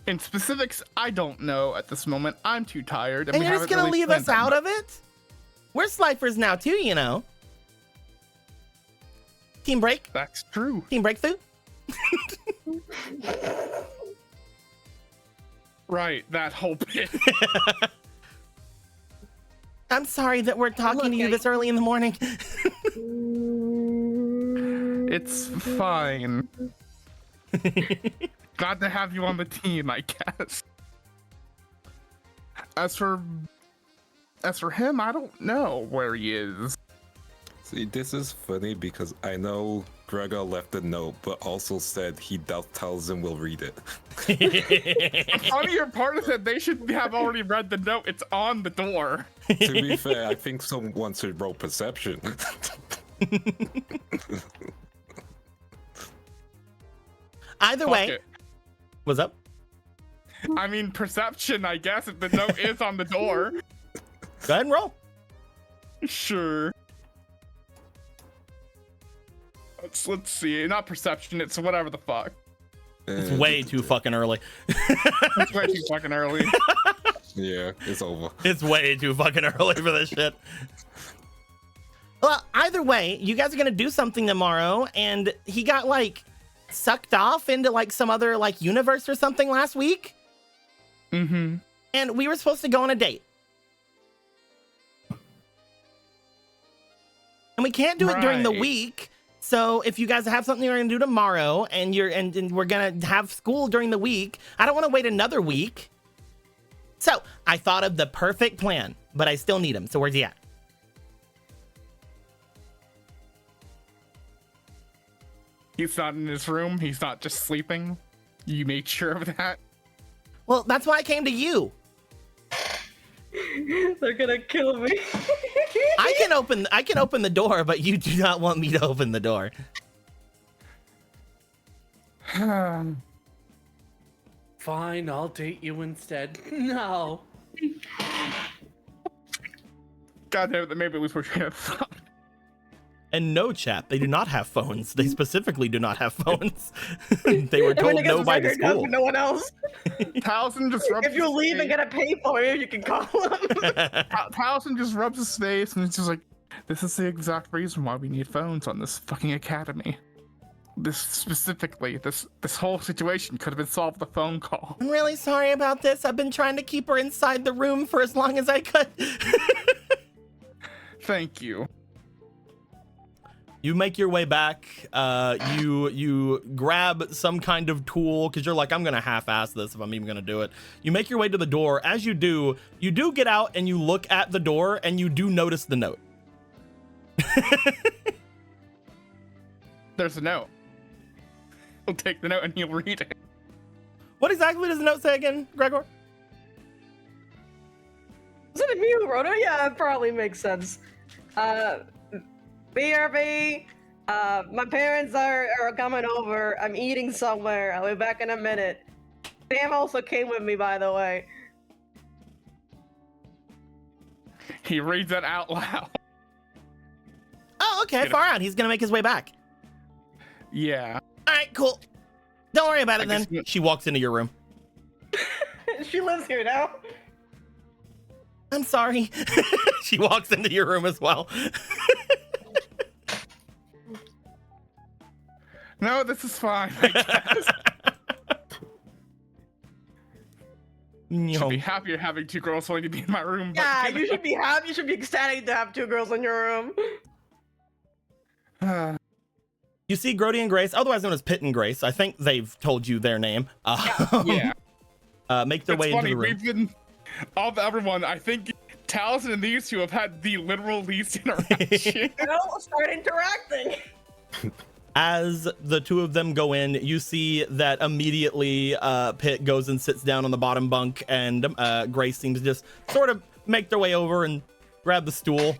In specifics, I don't know at this moment. I'm too tired. And you're just gonna leave us out of it? We're Slifers now too, you know. Team break? That's true. Team breakthrough? Right, that whole bit. I'm sorry that we're talking to you this early in the morning. It's fine. Glad to have you on the team, I guess. As for him, I don't know where he is. See, this is funny because I know Gregor left a note, but also said he tells him we'll read it. The funnier part is that they should have already read the note. It's on the door. To be fair, I think someone should roll perception. Either Fuck way, it. what's up? I mean, perception, I guess, if the note is on the door. Go ahead and roll. Sure. Let's see. Not perception, it's whatever the fuck. It's way too fucking early. It's way too fucking early. Yeah, it's over. It's way too fucking early for this shit. Well, either way, you guys are gonna do something tomorrow, and he got like sucked off into like some other like universe or something last week. Mm-hmm. And we were supposed to go on a date. And we can't do it during the Right. week. So if you guys have something you're gonna do tomorrow and and we're gonna have school during the week, I don't want to wait another week. So I thought of the perfect plan, but I still need him. So where's he at? He's not in his room. He's not just sleeping. You made sure of that. Well, that's why I came to you. They're gonna kill me. I can open the door, but you do not want me to open the door. Fine, I'll date you instead. No. God damn it, maybe we were gonna thought. And no, chat, they do not have phones. They specifically do not have phones. They were told no by the school. No one else. Towson just rubs If you his leave and face. get a pay for you, you can call them. Towson just rubs his face and it's just like, this is the exact reason why we need phones on this fucking academy. This specifically, this whole situation could have been solved with a phone call. I'm really sorry about this. I've been trying to keep her inside the room for as long as I could. Thank you. You make your way back. You grab some kind of tool because you're like, I'm gonna half-ass this if I'm even gonna do it. You make your way to the door. As you do get out and you look at the door and you do notice the note. There's a note. He'll take the note and he'll read it. What exactly does the note say again, Gregor? Was it me who wrote it? Yeah, it probably makes sense. BRB, my parents are coming over. I'm eating somewhere. I'll be back in a minute. Sam also came with me, by the way. He reads that out loud. Oh, okay, far out. He's gonna make his way back. Yeah. All right, cool. Don't worry about it I then. guess- She walks into your room. She lives here now. I'm sorry. She walks into your room as well. No, this is fine. I guess. Should be happier having two girls wanting to be in my room. But, Yeah, you should be happy. You should be ecstatic to have two girls in your room. You see Grody and Grace, otherwise known as Pitt and Grace. I think they've told you their name. Yeah. Make their It's way funny, into the room. we've been of everyone, I think Taliesin and these two have had the literal least interaction. Start interacting. As the two of them go in, you see that immediately Pitt goes and sits down on the bottom bunk, and Grace seems to just sort of make their way over and grab the stool.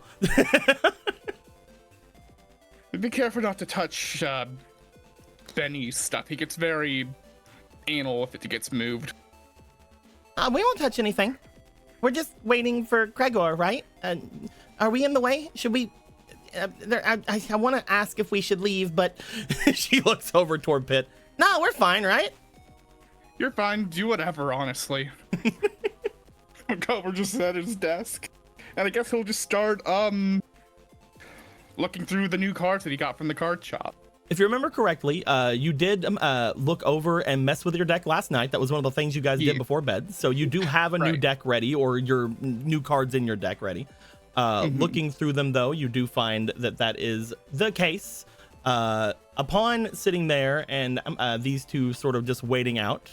Be careful not to touch Benny's stuff. He gets very anal if it gets moved. We won't touch anything. We're just waiting for Gregor, right? Are we in the way? Should we... I want to ask if we should leave, but she looks over toward Pitt. No, we're fine, right? You're fine. Do whatever, honestly. Gulliver just at his desk. And I guess he'll just start, looking through the new cards that he got from the card shop. If you remember correctly, you did look over and mess with your deck last night. That was one of the things you guys did before bed. So you do have a new deck ready, or your new cards in your deck ready. Looking through them, though, you do find that that is the case. Upon sitting there and these two sort of just waiting out,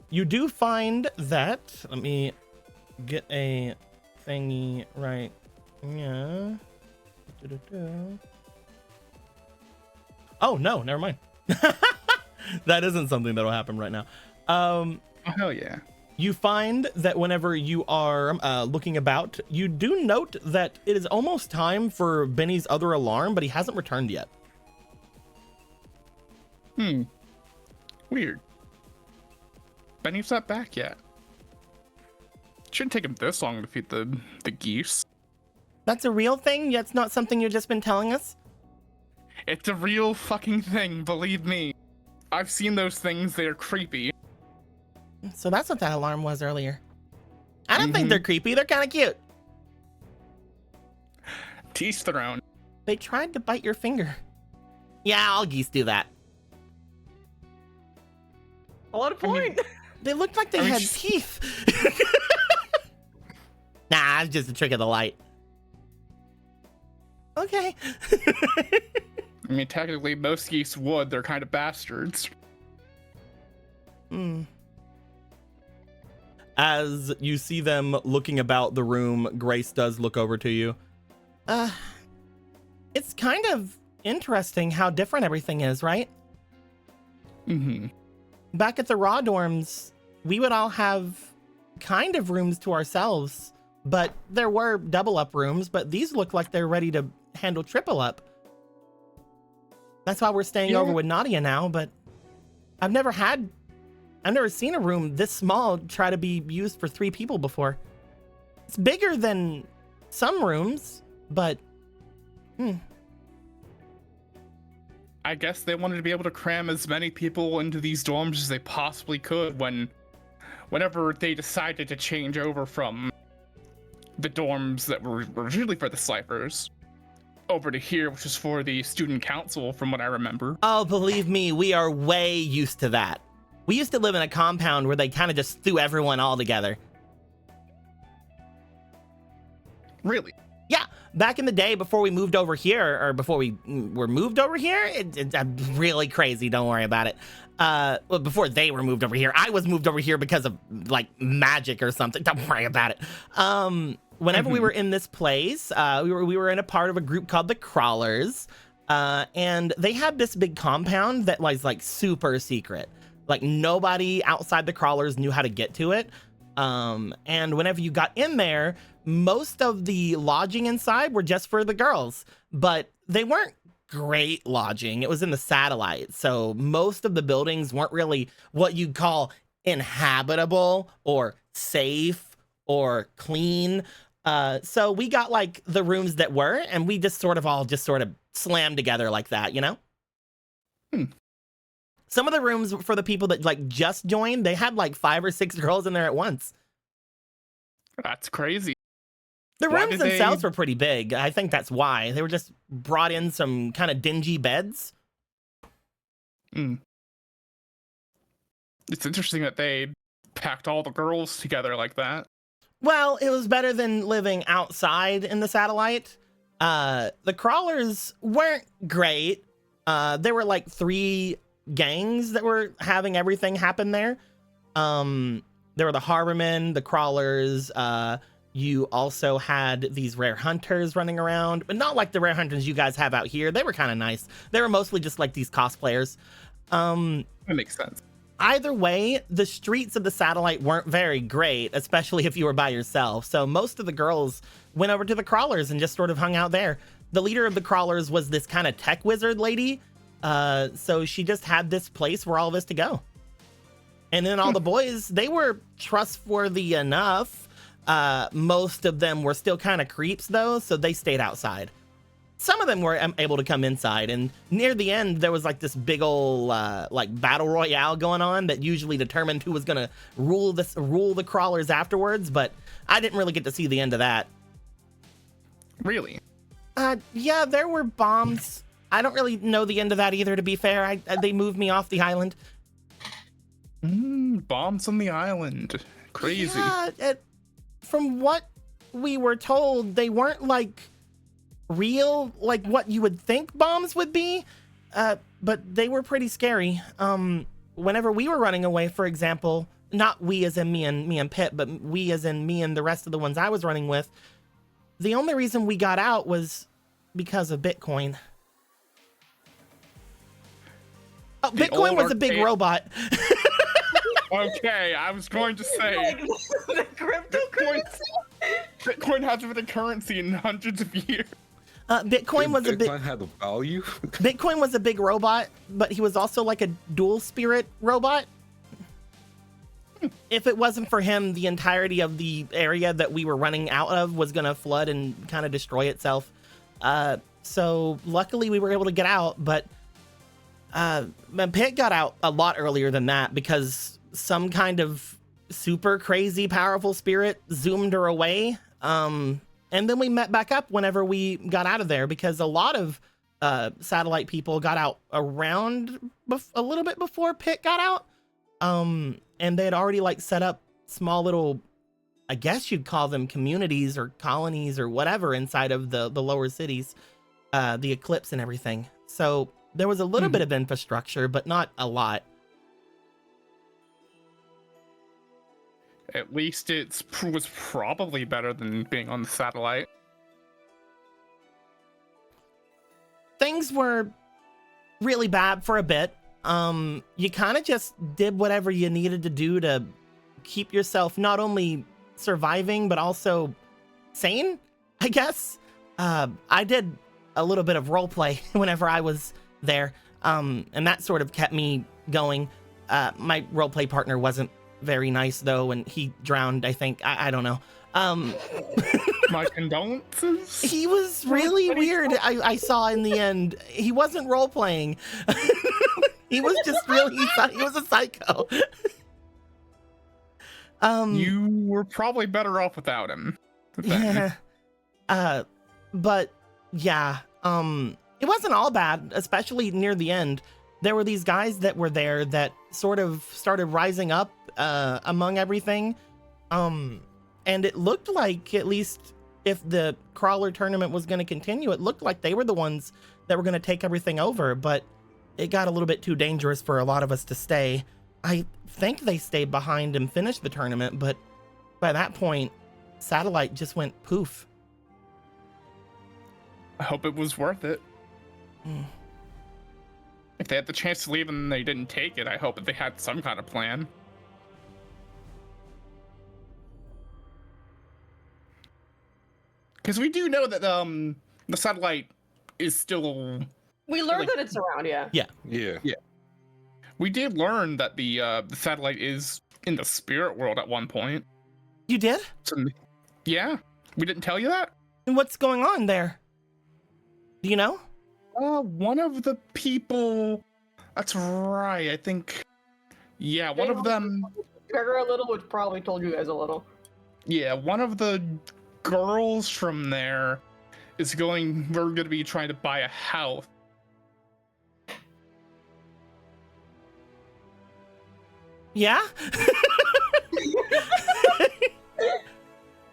you do find that... Let me get a thingy right. Yeah. Oh, no, never mind. That isn't something that'll happen right now. Oh, hell yeah. You find that whenever you are looking about, you do note that it is almost time for Benny's other alarm, but he hasn't returned yet. Weird. Benny's not back yet. Shouldn't take him this long to feed the geese. That's a real thing? That's not something you've just been telling us? It's a real fucking thing, believe me. I've seen those things, they're creepy. So that's what that alarm was earlier. I don't think they're creepy. They're kind of cute. Teeth thrown. They tried to bite your finger. Yeah, all geese do that. A lot of point. They looked like they had teeth. Nah, it's just a trick of the light. Okay. I mean, technically, most geese would. They're kind of bastards. As you see them looking about the room, Grace does look over to you. It's kind of interesting how different everything is, right? Back at the Raw dorms, we would all have kind of rooms to ourselves, but there were double up rooms, but these look like they're ready to handle triple up. That's why we're staying over with Nadia now, but I've never seen a room this small try to be used for 3 people before. It's bigger than some rooms, but I guess they wanted to be able to cram as many people into these dorms as they possibly could whenever they decided to change over from the dorms that were originally for the Slippers over to here, which is for the student council, from what I remember. Oh, believe me, we are way used to that. We used to live in a compound where they kind of just threw everyone all together. Really? Yeah, back in the day before we moved over here, or before we were moved over here, it's really crazy, don't worry about it. Well, before they were moved over here, I was moved over here because of, like, magic or something, don't worry about it. Whenever we were in this place, we were in a part of a group called the Crawlers, and they had this big compound that was, like, super secret. Like, nobody outside the Crawlers knew how to get to it. And whenever you got in there, most of the lodging inside were just for the girls, but they weren't great lodging. It was in the satellite, so most of the buildings weren't really what you'd call inhabitable or safe or clean. So we got, like, the rooms that were, and we just sort of slammed together like that, you know? Some of the rooms for the people that like just joined, they had like 5 or 6 girls in there at once. That's crazy. The Why rooms did they- themselves were pretty big. I think that's why. They were just brought in some kind of dingy beds. It's interesting that they packed all the girls together like that. Well, it was better than living outside in the satellite. The crawlers weren't great. There were like 3 gangs that were having everything happen there. There were the Harbormen, the crawlers. You also had these rare hunters running around, but not like the rare hunters you guys have out here. They were kind of nice. They were mostly just like these cosplayers. That makes sense. Either way, the streets of the satellite weren't very great, especially if you were by yourself. So most of the girls went over to the crawlers and just sort of hung out there. The leader of the crawlers was this kind of tech wizard lady. So she just had this place where all of us to go. And then all the boys, they were trustworthy enough. Most of them were still kind of creeps though, so they stayed outside. Some of them were able to come inside, and near the end there was like this big old like battle royale going on that usually determined who was gonna rule the crawlers afterwards, but I didn't really get to see the end of that. Really? Yeah, there were bombs. I don't really know the end of that either, to be fair. They moved me off the island. Bombs on the island. Crazy. Yeah, from what we were told, they weren't like real, like what you would think bombs would be, but they were pretty scary. Whenever we were running away, for example, not we as in me and Pip, but we as in me and the rest of the ones I was running with, the only reason we got out was because of Bitcoin. Oh, The Bitcoin old was a big arcade- robot. Okay, I was going to say Like the cryptocurrency. Bitcoin hasn't been a currency in hundreds of years. Bitcoin was a big Bitcoin had a value. Bitcoin was a big robot, but he was also like a dual spirit robot. If it wasn't for him, the entirety of the area that we were running out of was gonna flood and kind of destroy itself. So luckily we were able to get out, but Pit got out a lot earlier than that because some kind of super crazy powerful spirit zoomed her away. And then we met back up whenever we got out of there because a lot of satellite people got out around a little bit before Pit got out. And they had already like set up small little, I guess you'd call them communities or colonies or whatever inside of the lower cities, the Eclipse and everything. So there was a little bit of infrastructure, but not a lot. At least it was probably better than being on the satellite. Things were really bad for a bit. You kind of just did whatever you needed to do to keep yourself not only surviving, but also sane, I guess. I did a little bit of role play whenever I was there, and that sort of kept me going. My role play partner wasn't very nice though, and he drowned, I think. I don't know. My condolences. He was really weird. I saw in the end. He wasn't role playing. He was just really. He was a psycho. You were probably better off without him. Yeah. But yeah. It wasn't all bad, especially near the end. There were these guys that were there that sort of started rising up among everything. And it looked like, at least if the crawler tournament was going to continue, it looked like they were the ones that were going to take everything over, but it got a little bit too dangerous for a lot of us to stay. I think they stayed behind and finished the tournament, but by that point, Satellite just went poof. I hope it was worth it. If they had the chance to leave and they didn't take it, I hope that they had some kind of plan. Because we do know that the satellite is still. We learned Like- that it's around, yeah. Yeah. We did learn that the satellite is in the spirit world at one point. You did? So, yeah, we didn't tell you that. And what's going on there? Do you know? One of the people That's right. I think. Yeah, one of them. Trigger a little, which probably told you guys a little. Yeah, one of the girls from there is going. We're going to be trying to buy a house. Yeah?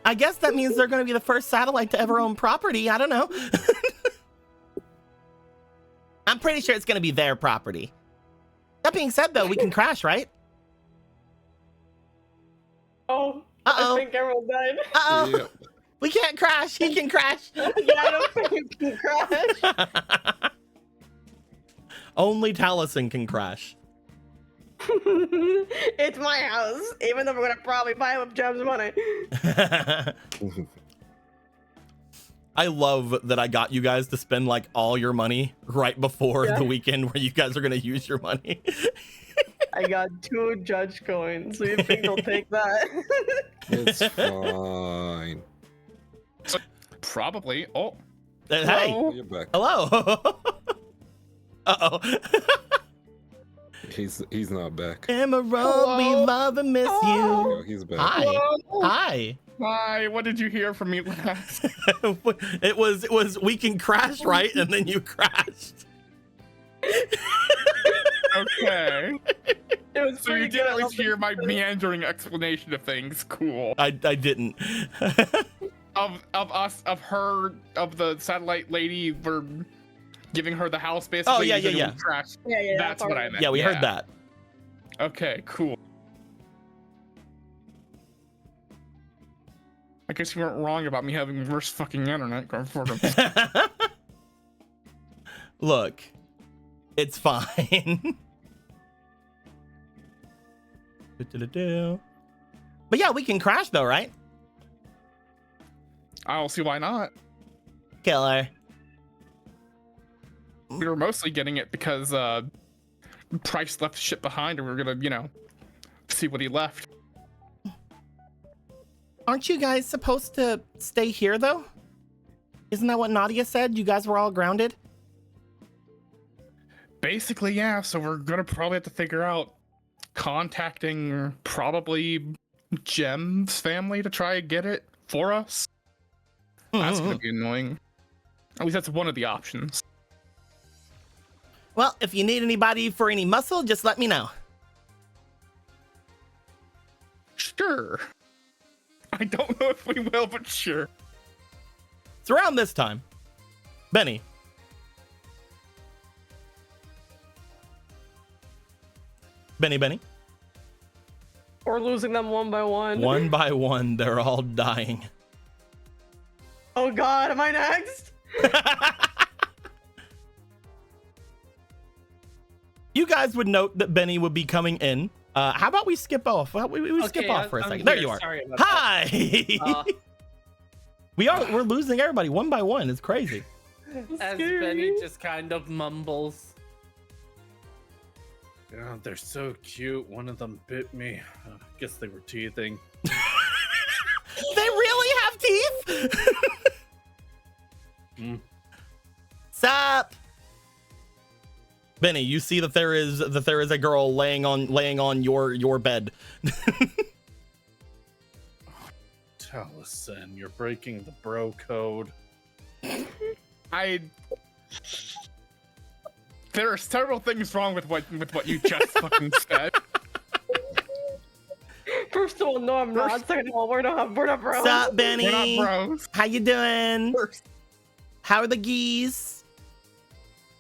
I guess that means they're going to be the first satellite to ever own property. I don't know. I'm pretty sure it's going to be their property. That being said, though, we can crash, right? Oh, Uh-oh. I think everyone died. Uh-oh. Yep. We can't crash. He can crash. Yeah, I don't think you can crash. Only Taliesin can crash. It's my house, even though we're gonna probably buy it with Jem's money. I love that I got you guys to spend like all your money right before the weekend where you guys are gonna use your money. I got 2 judge coins, so you think they'll take that? It's fine. Probably. Oh. Hey, You're back. hello. Uh-oh. He's not back. Emerald, we Hello? love and miss Yo, he's back. Hi. Hello? Hi. Hi. What did you hear from me last? It was we can crash, right? And then you crashed. Okay. It was So you pretty did at good. least hear my meandering explanation of things. Cool. I didn't. Of the satellite lady, we're giving her the house basically. Oh, yeah, so yeah, yeah. we Crash. Yeah, That's what I meant. Yeah, we heard that. Okay, cool. I guess you weren't wrong about me having worse fucking internet going forward. Look, it's fine. But yeah, we can crash though, right? I don't see why not. Killer. We were mostly getting it because Price left shit behind, and we were gonna, see what he left. Aren't you guys supposed to stay here though? Isn't that what Nadia said? You guys were all grounded? Basically, yeah. So we're gonna probably have to figure out contacting probably Jem's family to try and get it for us. That's gonna be annoying. At least that's one of the options. Well, if you need anybody for any muscle, just let me know. Sure. I don't know if we will, but sure. It's around this time. Benny. Benny. We're losing them one by one. One by one, they're all dying. Oh god, am I next? You guys would note that Benny would be coming in. How about we skip off? We skip off for a second. There you are. Sorry about Hi. We're losing everybody one by one. It's crazy. As Benny just kind of mumbles. God, they're so cute. One of them bit me. I guess they were teething. They really have teeth? Sup? Benny, you see that there is a girl laying on your bed. Taliesin, you're breaking the bro code. There are several things wrong with what you just fucking said. First of all, no, I'm not. Second of all, we're not bros. Sup, Benny? We're not bros. How you doing? First. How are the geese?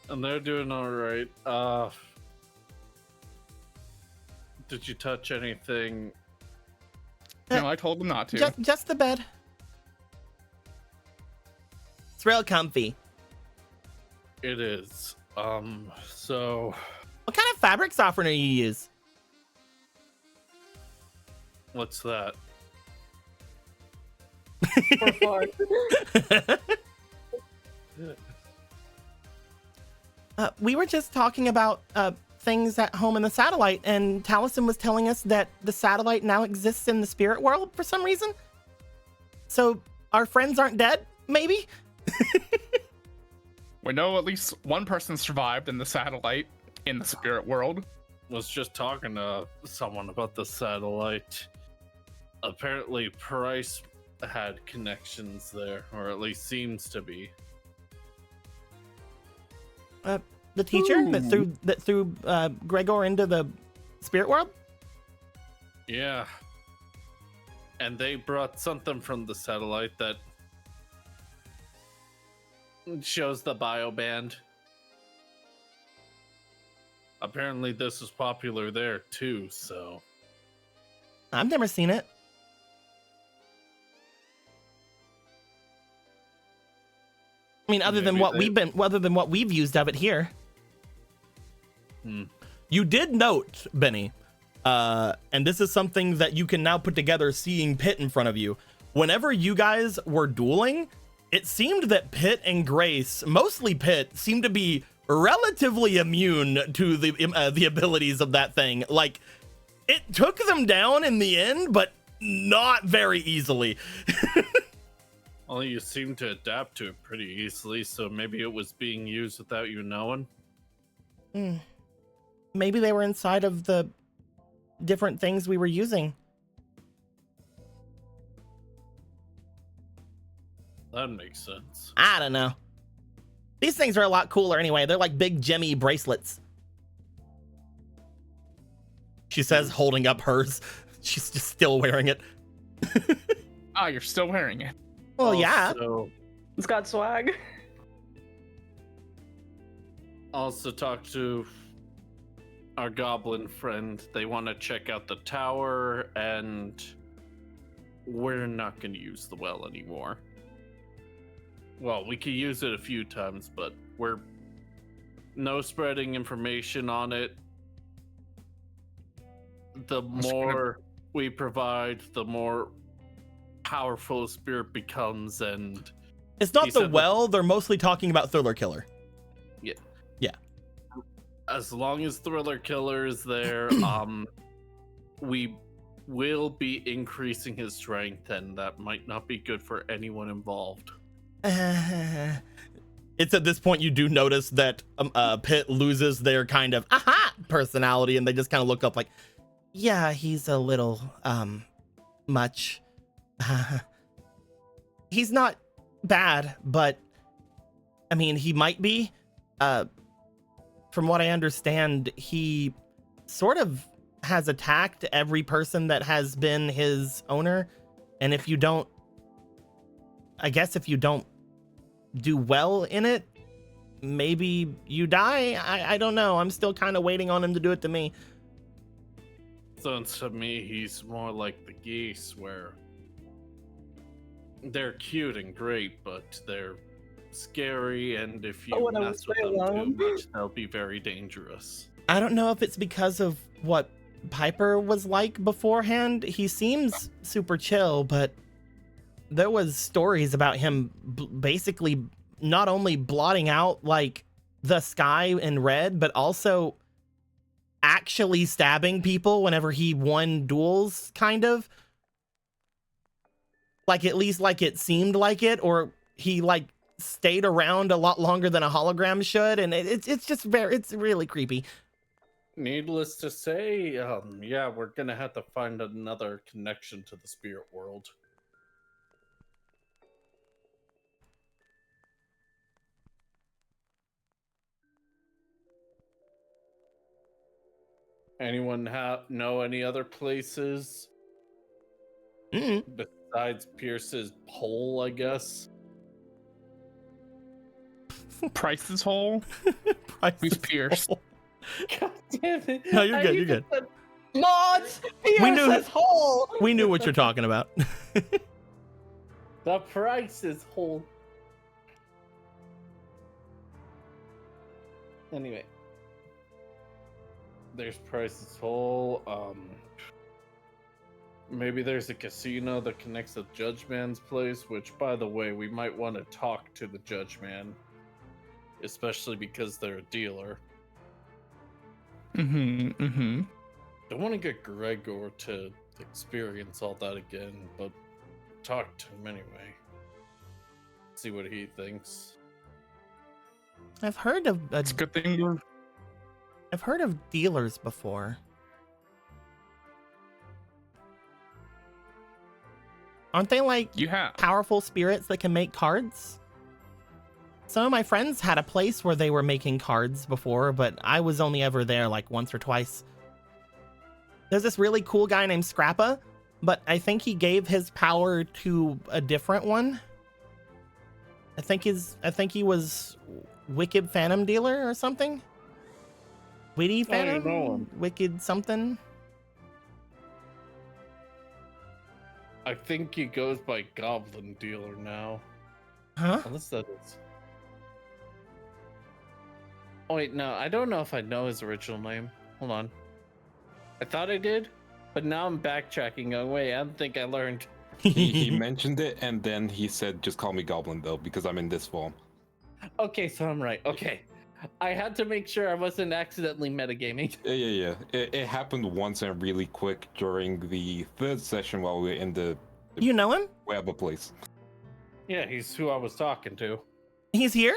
And they're doing all right. Did you touch anything? No, I told them not to. Just the bed. It's real comfy. It is. So What kind of fabric softener you use? what's that? For fun. We were just talking about things at home in the satellite, and Taliesin was telling us that the satellite now exists in the spirit world for some reason. So our friends aren't dead, maybe? We know at least one person survived in the satellite, in the spirit world. Was just talking to someone about the satellite. Apparently, Price had connections there, or at least seems to be. The teacher that threw Gregor into the spirit world? Yeah. And they brought something from the satellite that shows the bioband. Apparently this is popular there too, so I've never seen it. I mean, other than what we've used of it here. You did note, Benny, and this is something that you can now put together seeing Pitt in front of you. Whenever you guys were dueling, it seemed that Pitt and Grace, mostly Pitt, seemed to be relatively immune to the abilities of that thing. Like, it took them down in the end, but not very easily. well, you seem to adapt to it pretty easily, so maybe it was being used without you knowing. Maybe they were inside of the different things we were using. That makes sense. I don't know. These things are a lot cooler anyway. They're like big gemmy bracelets. She says, holding up hers. She's just still wearing it. You're still wearing it. Well, yeah. It's got swag. Also talked to our goblin friend. They want to check out the tower, and we're not going to use the well anymore. Well, we could use it a few times, but we're no spreading information on it. The more we provide, the more powerful a spirit becomes, and it's not the well. They're mostly talking about Thriller Killer. Yeah. Yeah. As long as Thriller Killer is there, we will be increasing his strength, and that might not be good for anyone involved. It's at this point you do notice that Pitt loses their kind of personality, and they just kind of look up like, yeah, he's a little much. He's not bad, but I mean, he might be. From what I understand, he sort of has attacked every person that has been his owner, and if you don't do well in it, maybe you die. I don't know. I'm still kind of waiting on him to do it to me. Sounds to me he's more like the geese, where they're cute and great, but they're scary, and if you mess with them too much, they'll be very dangerous. I don't know if it's because of what Piper was like beforehand. He seems super chill, but there was stories about him basically not only blotting out like the sky in red, but also actually stabbing people whenever he won duels, kind of. Like, at least like it seemed like it, or he like stayed around a lot longer than a hologram should, and it's really creepy. Needless to say, yeah, we're gonna have to find another connection to the spirit world. Anyone know any other places besides Pierce's hole, I guess? Price's hole? Who's Pierce? God damn it. No, you're good. You're good. Mods! Pierce's hole! We knew what you're talking about. The Price's hole. Anyway. There's Price's hole. Maybe there's a casino that connects to Judge Man's place, which, by the way, we might want to talk to the Judge Man, especially because they're a dealer. Don't want to get Gregor to experience all that again, but talk to him anyway. See what he thinks. I've heard of It's a good thing I've heard of dealers before. Aren't they like You have. powerful spirits that can make cards? Some of my friends had a place where they were making cards before, but I was only ever there like once or twice. There's this really cool guy named Scrappa, but I think he gave his power to a different one. I think he was Wicked Phantom Dealer or something. Witty Phantom? know him. Wicked something? I think he goes by Goblin Dealer now. Huh? Unless that is. Oh wait, no, I don't know if I know his original name. Hold on. I thought I did, but now I'm backtracking. Oh wait, I don't think I learned. He mentioned it, and then he said, "Just call me Goblin, though, because I'm in this form." Okay, so I'm right. Okay, I had to make sure I wasn't accidentally metagaming. Yeah. It happened once and really quick during the third session while we were in the You know him? whatever place. Yeah, he's who I was talking to. He's here?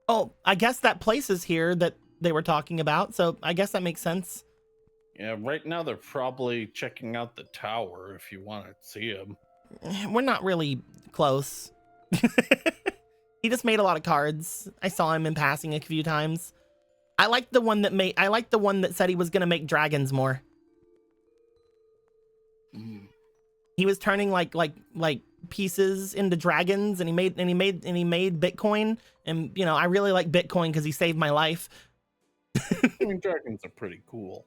Oh, I guess that place is here that they were talking about, so I guess that makes sense. Yeah, right now they're probably checking out the tower if you want to see him. We're not really close. He just made a lot of cards. I saw him in passing a few times. I like the one that said he was gonna make dragons more. He was turning like pieces into dragons, and he made Bitcoin. And you know, I really like Bitcoin because he saved my life. I mean, dragons are pretty cool.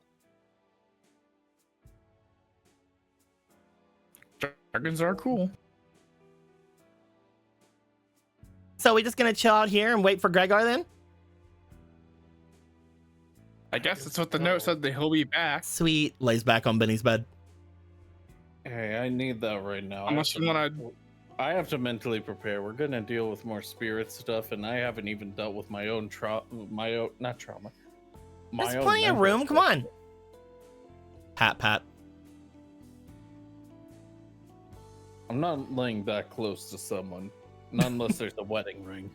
Dragons are cool. So we just gonna chill out here and wait for Gregor then? I guess that's what the note said, that he'll be back. Sweet. Lays back on Benny's bed. Hey, I need that right now. Unless you want I have to mentally prepare. We're gonna deal with more spirit stuff, and I haven't even dealt with my own not trauma. There's plenty of room. Come on. Pat. I'm not laying that close to someone, not unless there's a wedding ring.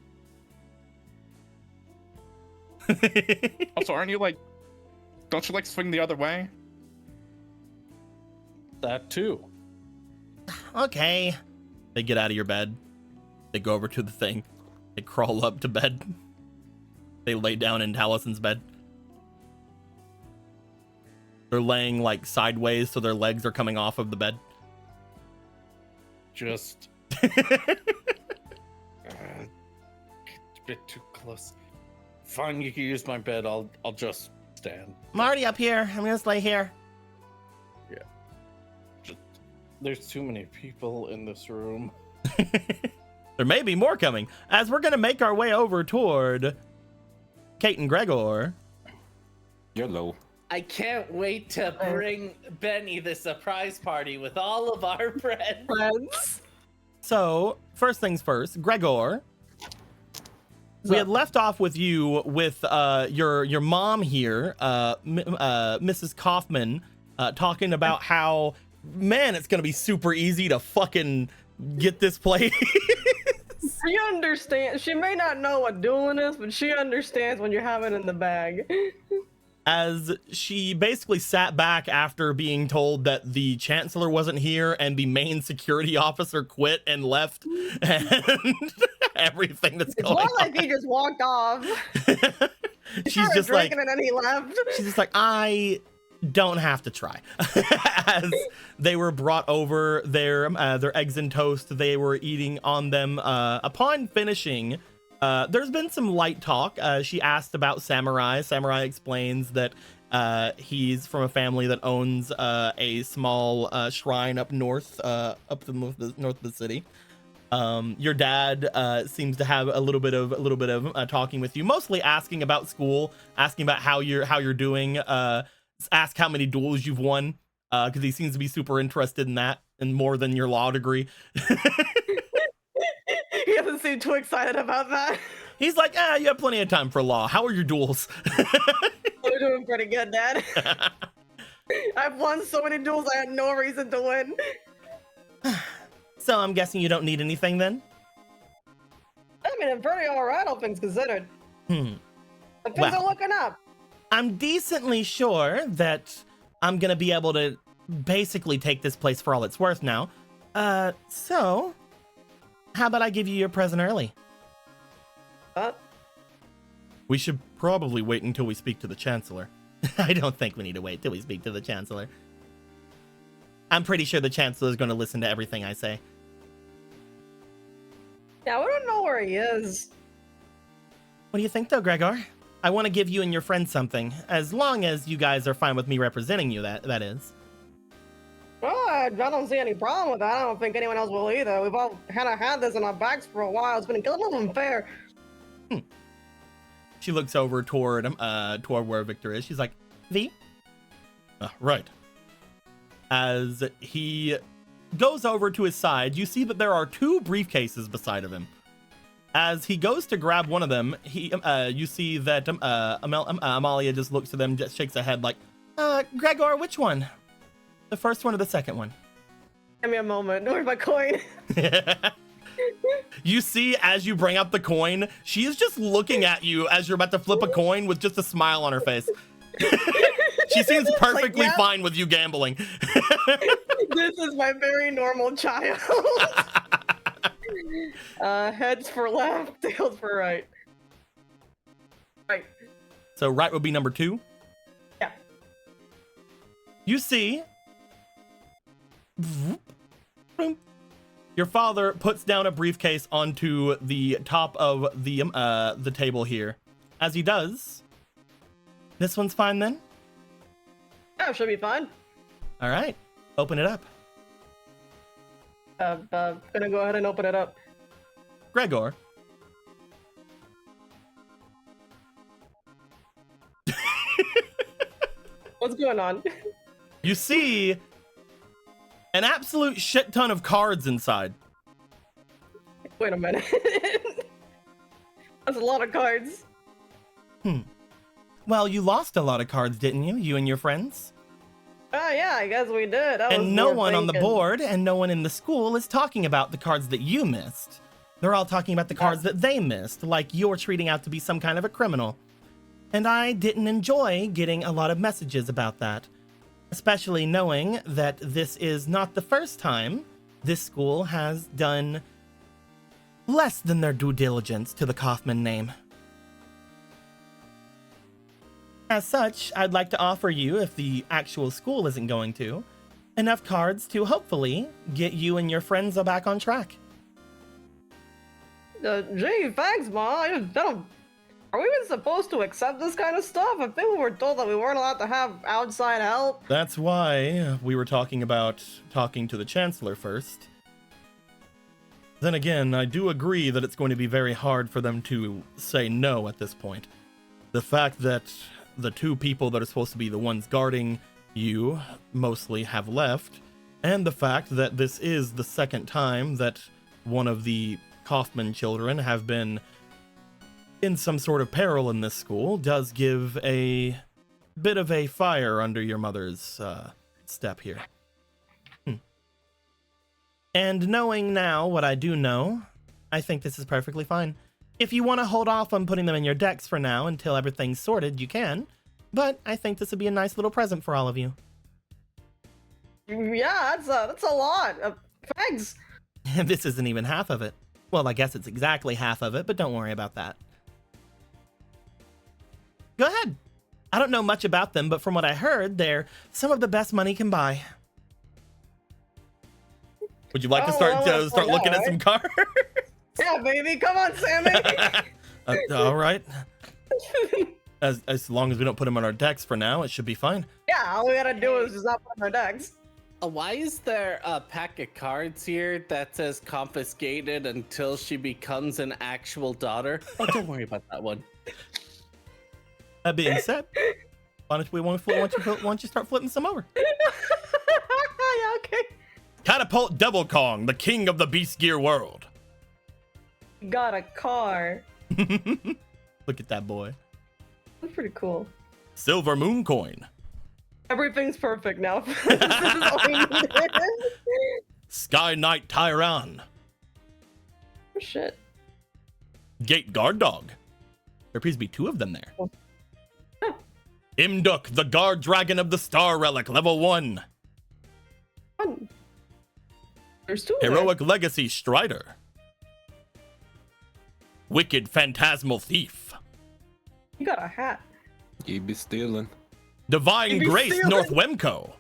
Also, aren't you like... Don't you like swing the other way? That too. Okay. They get out of your bed. They go over to the thing. They crawl up to bed. They lay down in Talison's bed. They're laying like sideways, so their legs are coming off of the bed. Just a bit too close. Fine, you can use my bed. I'll just stand. I'm already up here. I'm gonna just lay here. There's too many people in this room. There may be more coming, as we're gonna make our way over toward Kate and Gregor. You're low. I can't wait to bring Benny the surprise party with all of our friends. So, first things first, Gregor. We had left off with you with your mom here, Mrs. Kaufman, talking about how, man, it's gonna be super easy to fucking get this place. She understands. She may not know what dueling is, but she understands when you have it in the bag. As she basically sat back after being told that the chancellor wasn't here and the main security officer quit and left, and everything that's It's going more on. like he just walked off. She's just like, drinking, and then he left. she's just like, I don't have to try. As they were brought over their eggs and toast, they were eating on them. Upon finishing, there's been some light talk. She asked about Samurai. Samurai explains that he's from a family that owns a small shrine up north, up the north of the city. Your dad seems to have a little bit of talking with you, mostly asking about school, asking about how you're doing. Ask how many duels you've won, because he seems to be super interested in that, and more than your law degree. He doesn't seem too excited about that. He's like, you have plenty of time for law. How are your duels? You're doing pretty good, Dad. I've won so many duels I had no reason to win. So I'm guessing you don't need anything then? I mean, I'm pretty alright, all things considered. And things Wow. are looking up. I'm decently sure that I'm gonna be able to basically take this place for all it's worth now. So how about I give you your present early? We should probably wait until we speak to the Chancellor. I don't think we need to wait till we speak to the Chancellor. I'm pretty sure the Chancellor is going to listen to everything I say. Yeah, we don't know where he is. What do you think, though, Gregor? I want to give you and your friend something, as long as you guys are fine with me representing you, that is. Well, I don't see any problem with that. I don't think anyone else will either. We've all kind of had this in our backs for a while. It's been a little unfair. She looks over toward where Victor is. She's like, V? Right. As he goes over to his side, you see that there are 2 briefcases beside of him. As he goes to grab one of them, you see that Amalia just looks at them, just shakes her head like, Gregor, which one? The first one or the second one? Give me a moment. Where's my coin? You see, as you bring up the coin, she is just looking at you as you're about to flip a coin with just a smile on her face. She seems perfectly fine with you gambling. This is my very normal child. Heads for left, tails for right. Right. So right would be number 2? Yeah. You see... Your father puts down a briefcase onto the top of the table here. As he does, this one's fine then? Yeah, should be fine. All right, open it up. Gonna go ahead and open it up. Gregor. What's going on? You see an absolute shit ton of cards inside. Wait a minute. That's a lot of cards. Well, you lost a lot of cards, didn't you? You and your friends? Yeah, I guess we did. And no one on the board and no one in the school is talking about the cards that you missed. They're all talking about the cards that they missed, like you're treating out to be some kind of a criminal. And I didn't enjoy getting a lot of messages about that. Especially knowing that this is not the first time this school has done less than their due diligence to the Kaufman name. As such, I'd like to offer you, if the actual school isn't going to, enough cards to hopefully get you and your friends back on track. Gee, thanks, Ma. Are we even supposed to accept this kind of stuff? I think we were told that we weren't allowed to have outside help. That's why we were talking about talking to the Chancellor first. Then again, I do agree that it's going to be very hard for them to say no at this point. The fact that the 2 people that are supposed to be the ones guarding you mostly have left, and the fact that this is the second time that one of the Kaufman children have been in some sort of peril in this school does give a bit of a fire under your mother's step here. And knowing now what I do know, I think this is perfectly fine. If you want to hold off on putting them in your decks for now until everything's sorted, you can. But I think this would be a nice little present for all of you. Yeah, that's a lot. Thanks. This isn't even half of it. Well, I guess it's exactly half of it, but don't worry about that. Go ahead. I don't know much about them, but from what I heard, they're some of the best money can buy. Would you like to start looking at some cards? Yeah, baby. Come on, Sammy. All right. As long as we don't put them on our decks for now, it should be fine. Yeah, all we gotta do is just not put them on our decks. Why is there a pack of cards here that says confiscated until she becomes an actual daughter? Oh, don't worry about that one. That being said, why don't you start flipping some over? Yeah, okay. Catapult Devil Kong, the king of the beast gear world. Got a car. Look at that boy. That's pretty cool. Silver Moon Coin. Everything's perfect now. This is all we needed. Sky Knight Tyran. Oh, shit. Gate Guard Dog. There appears to be 2 of them there. Imduk, the guard dragon of the star relic, level 1. Fun. There's 2 there. Heroic legacy strider. Wicked phantasmal thief. You got a hat. You be stealing. Divine You be grace stealing. North Wemco.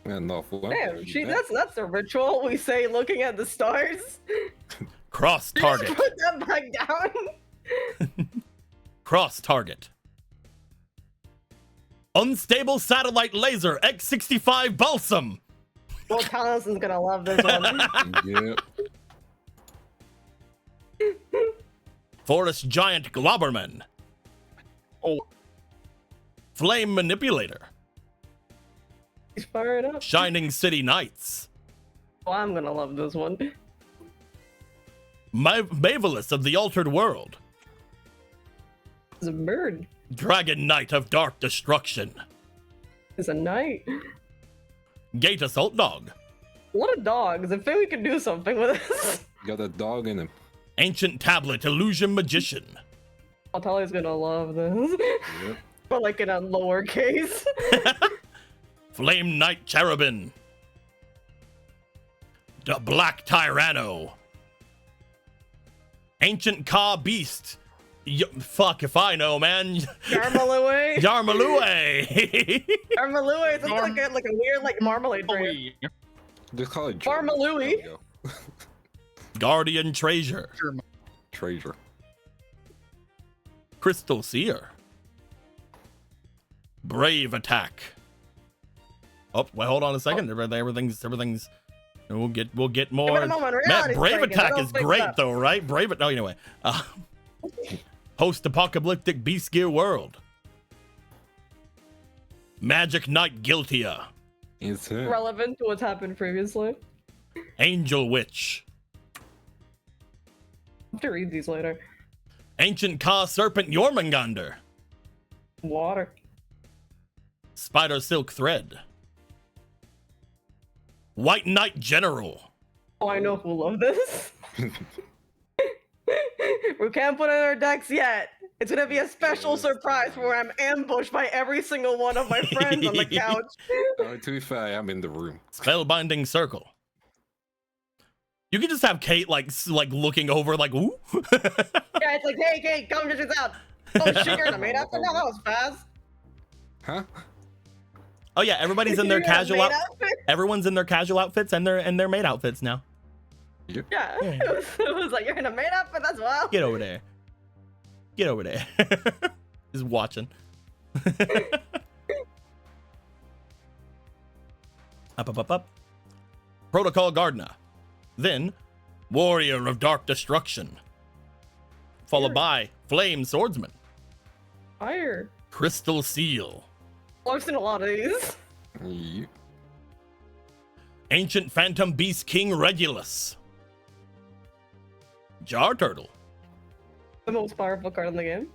And no, Damn, that's a ritual we say looking at the stars. Cross target. Just put that back down. Cross target. Unstable satellite laser X65 balsam. Well, Talison's gonna love this one. Yeah. Forest giant Globberman. Oh. Flame manipulator. He's fired up. Shining City Knights. Oh, I'm gonna love this one. Mavelus of the Altered World. It's a bird. Dragon Knight of Dark Destruction. It's a knight. Gate Assault Dog. What a dog. I think we can do something with this. Got a dog in him. Ancient Tablet Illusion Magician. Tali's gonna love this. Yep. But like in a lowercase. Flame Knight Cherubin. The Black Tyranno. Ancient Ka Beast. Fuck if I know, man. Yarmalue. Yarmalue. Yarmalue. It's like a weird like marmalade drink. Just call it Barmalui. There we go. Guardian Treasure. Treasure. Crystal Seer. Brave Attack. Oh, well, hold on a second. Everything's. We'll get more. Give it a moment. Man, Reality's Brave breaking. Attack It'll is fix great up. though, right? No, anyway. Post-apocalyptic Beast Gear World. Magic Knight Guiltia. It's him. Relevant to what's happened previously. Angel Witch. I have to read these later. Ancient Ka Serpent Jormungandr. Water. Spider Silk Thread. White Knight General. Oh, I know who'll love this. We can't put it in our decks yet. It's gonna be a special surprise where I'm ambushed by every single one of my friends on the couch. To be fair, I'm in the room. Spellbinding Circle. You can just have Kate like looking over like, ooh. Yeah, it's like, hey, Kate, come check this out. Oh, shit, you're in a made outfit now? That was fast. Huh? Oh yeah, everybody's in their You're in a casual maid outfit? Everyone's in their casual outfits and their maid outfits now. Yep. Yeah, Yeah. it was like, you're in a maid outfit? That's wild. Get over there. Get over there. Just watching. Up. Protocol Gardener. Then, Warrior of Dark Destruction. Followed by Flame Swordsman. Fire. Crystal Seal. Oh, I've seen a lot of these. Yep. Ancient Phantom Beast King Regulus. Jar Turtle. The most powerful card in the game.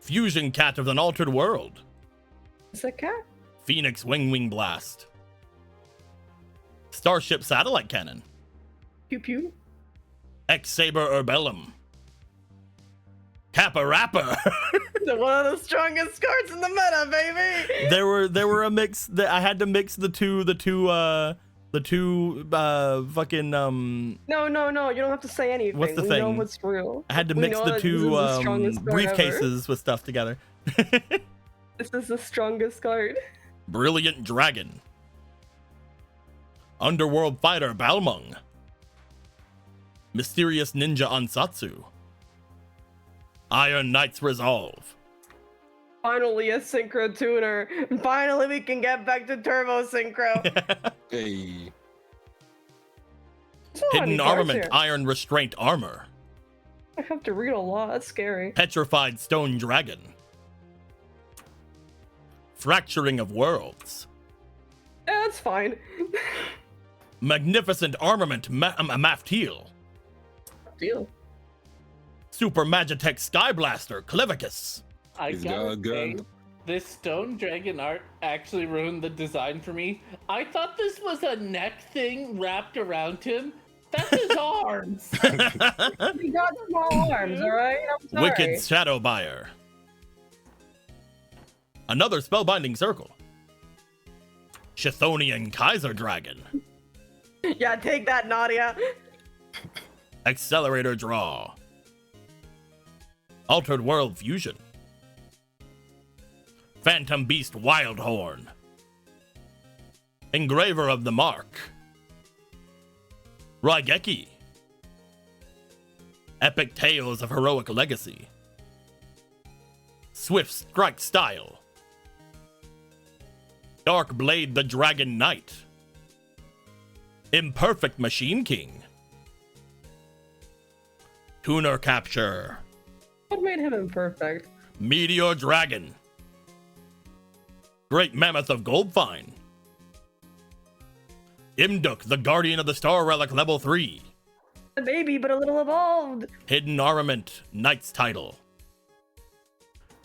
Fusion Cat of an Altered World. Is that cat? Phoenix Wing Blast. Starship Satellite Cannon. Pew pew. X-Saber Urbellum. Kappa Rapper. One of the strongest cards in the meta, baby. there were a mix that I had to mix the two fucking No, you don't have to say anything. What's the we thing? know what's real. I had to We mix know the that two this is the strongest card ever. briefcases with stuff together. This is the strongest card. Brilliant Dragon. Underworld Fighter Balmung. Mysterious Ninja Ansatsu. Iron Knight's Resolve. Finally a synchro tuner. Finally we can get back to turbo synchro. Hey. There's a lot of new Hidden cards Armament here. Iron Restraint Armor. I have to read a lot. That's scary. Petrified Stone Dragon. Fracturing of Worlds. Yeah, that's fine. Magnificent Armament Maftil. Deal. Super Magitech Skyblaster Clevicus. I He's got gotta a gun. say, this stone dragon art actually ruined the design for me. I thought this was a neck thing wrapped around him. That's his arms. You got small arms, alright? I'm sorry. Wicked Shadow Buyer. Another spellbinding circle. Chthonian Kaiser Dragon. Yeah, take that, Nadia. Accelerator Draw. Altered World Fusion. Phantom Beast Wildhorn. Engraver of the Mark. Raigeki. Epic Tales of Heroic Legacy. Swift Strike Style. Dark Blade the Dragon Knight. Imperfect Machine King. Tuner Capture. What made him imperfect? Meteor Dragon. Great Mammoth of Goldfine. Imduk, the Guardian of the Star Relic, level 3. A baby, but a little evolved. Hidden Armament, Knight's Title.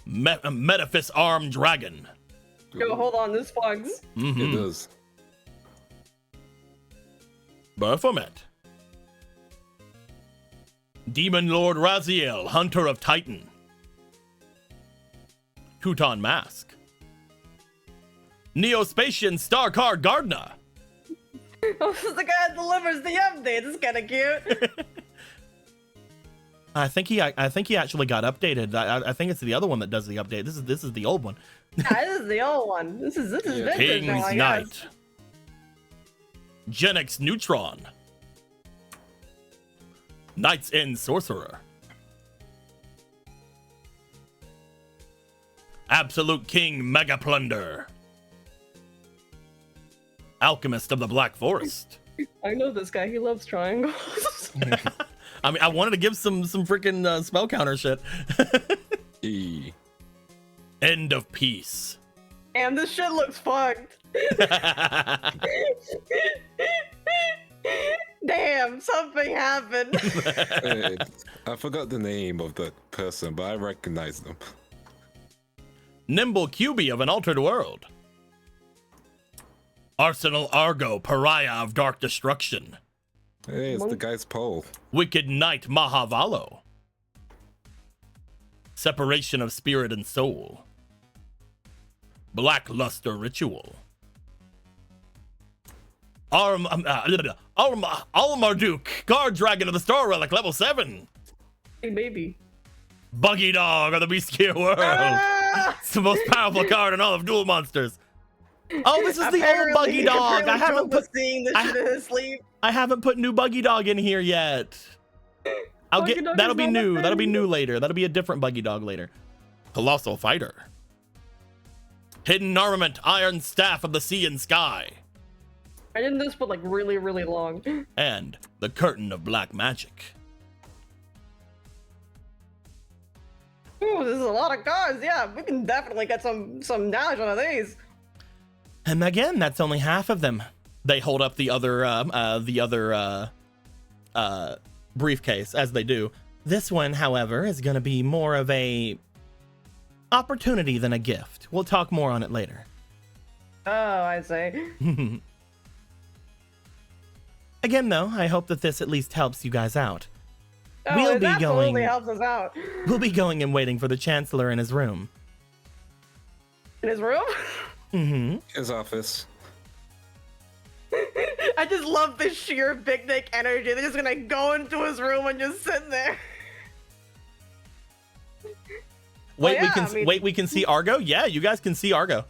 Metaphys Arm Dragon. Yo, hold on, this fucks. It does. Baphomet. Demon Lord Raziel, Hunter of Titan. Teuton Mask. Neospatian Starcar Gardner. Oh, this is the guy that delivers the update. This is kind of cute. I think he actually got updated. I think it's the other one that does the update. This is the old one. This is the old one. This is vintage King's now, I Knight. guess. Genix Neutron. Knight's End Sorcerer. Absolute King Mega Plunder. Alchemist of the Black Forest. I know this guy. He loves triangles. I mean, I wanted to give some freaking spell counter shit. E. End of Peace. And this shit looks fucked. Damn, something happened. Hey, I forgot the name of the person, but I recognize them. Nimble QB of an Altered World. Arsenal Argo, Pariah of Dark Destruction. Hey, it's the guy's pole. Wicked Knight Mahavalo. Separation of Spirit and Soul. Black Luster Ritual. Almarduk, Guard Dragon of the Star Relic, level 7. Hey, baby. Buggy Dog of the Beastgear World. Ah! It's the most powerful card in all of Duel Monsters. Oh, this is the old Apparently, Buggy Dog. I haven't put seeing this shit in his sleep. I haven't put new Buggy Dog in here yet. Buggy Dog That'll is be not new. that That'll be bad. new later. That'll be a different Buggy Dog later. Colossal Fighter. Hidden Armament, Iron Staff of the Sea and Sky. I did this for like really, really long. And the Curtain of Black Magic. Ooh, this is a lot of cards. Yeah, we can definitely get some knowledge on these. And again, that's only half of them. They hold up the other briefcase as they do. This one, however, is going to be more of a opportunity than a gift. We'll talk more on it later. Oh, I see. Again, though, I hope that this at least helps you guys out. Oh, We'll it be absolutely going- helps us out. We'll be going and waiting for the Chancellor in his room. In his room? Mm-hmm. His office. I just love the sheer picnic energy. They're just gonna go into his room and just sit there. Wait, yeah, we can see Argo? Yeah, you guys can see Argo.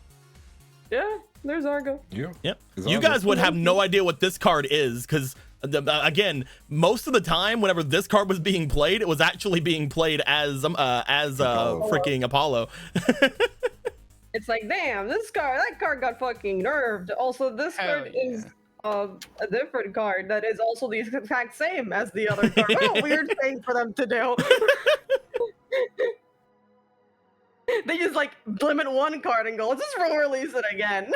Yeah, there's Argo. Yeah. Yep. His You office. guys would have no idea what this card is, because again, most of the time, whenever this card was being played, it was actually being played as freaking Apollo. It's like, damn, that card got fucking nerfed. Also, this Hell card yeah. is a different card that is also the exact same as the other card. What a weird thing for them to do. They just like limit one card and go, let's just release it again.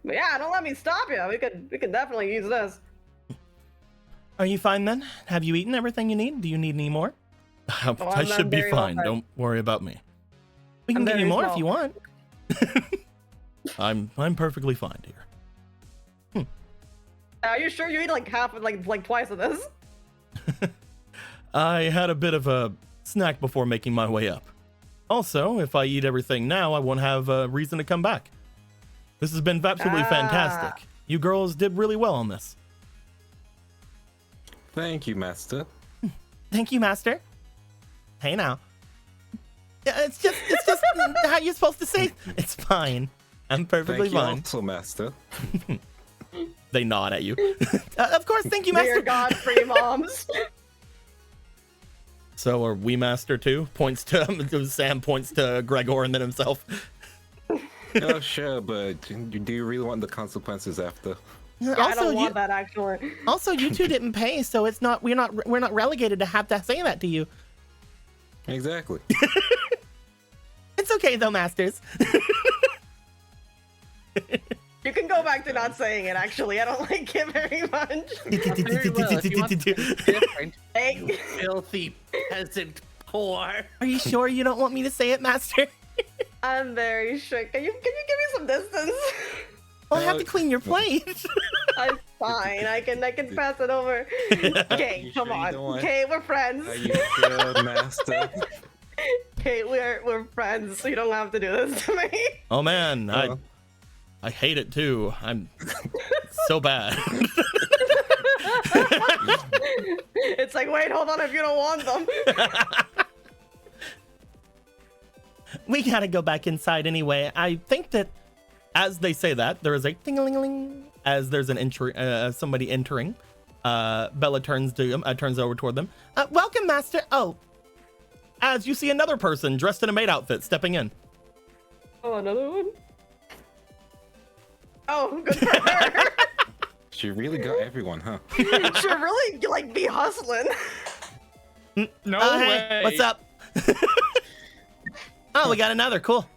But yeah, don't let me stop you. We can definitely use this. Are you fine then? Have you eaten everything you need? Do you need any more? I I'm should be very well fine. fed. Don't worry about me. We can I'm give you very more if small. you want. I'm perfectly fine, dear. Are you sure you eat like half of like twice of this? I had a bit of a snack before making my way up. Also, if I eat everything now, I won't have a reason to come back. This has been absolutely fantastic. You girls did really well on this. Thank you, Master. Thank you, Master. Hey now. It's just how you're supposed to say. It's fine. I'm perfectly Thank you fine. also, Master. They nod at you. Of course, thank you, Master. Dear God, free moms. So are we Master too? Points to Sam, points to Gregor, and then himself. Oh, sure, but do you really want the consequences after? Yeah, I don't want that actually. Also, you two didn't pay, so it's not we're not relegated to have to say that to you. Exactly. It's okay though, Masters. You can go back to not saying it. Actually, I don't like it very much. Very well, if you want something different, Hey. you filthy peasant whore. Are you sure you don't want me to say it, Master? I'm very sure. Can you give me some distance? Well, I have to clean your plate. I'm fine. I can pass it over. Okay, You come sure you on. don't want- Okay, we're friends. Are you sure, Master? Okay, we're friends. So you don't have to do this to me. Oh man, I hate it too. I'm so bad. It's like, wait, hold on. If you don't want them. We gotta go back inside anyway. I think that as they say that, there is a ding-a-ling-a-ling as there's an entry, somebody entering. Bella turns over toward them. Welcome, Master. Oh, as you see another person dressed in a maid outfit stepping in. Oh, another one. Oh, good for her. She really got everyone, huh? Should really like be hustling. No Hey, way. what's up? Oh, we got another. Cool.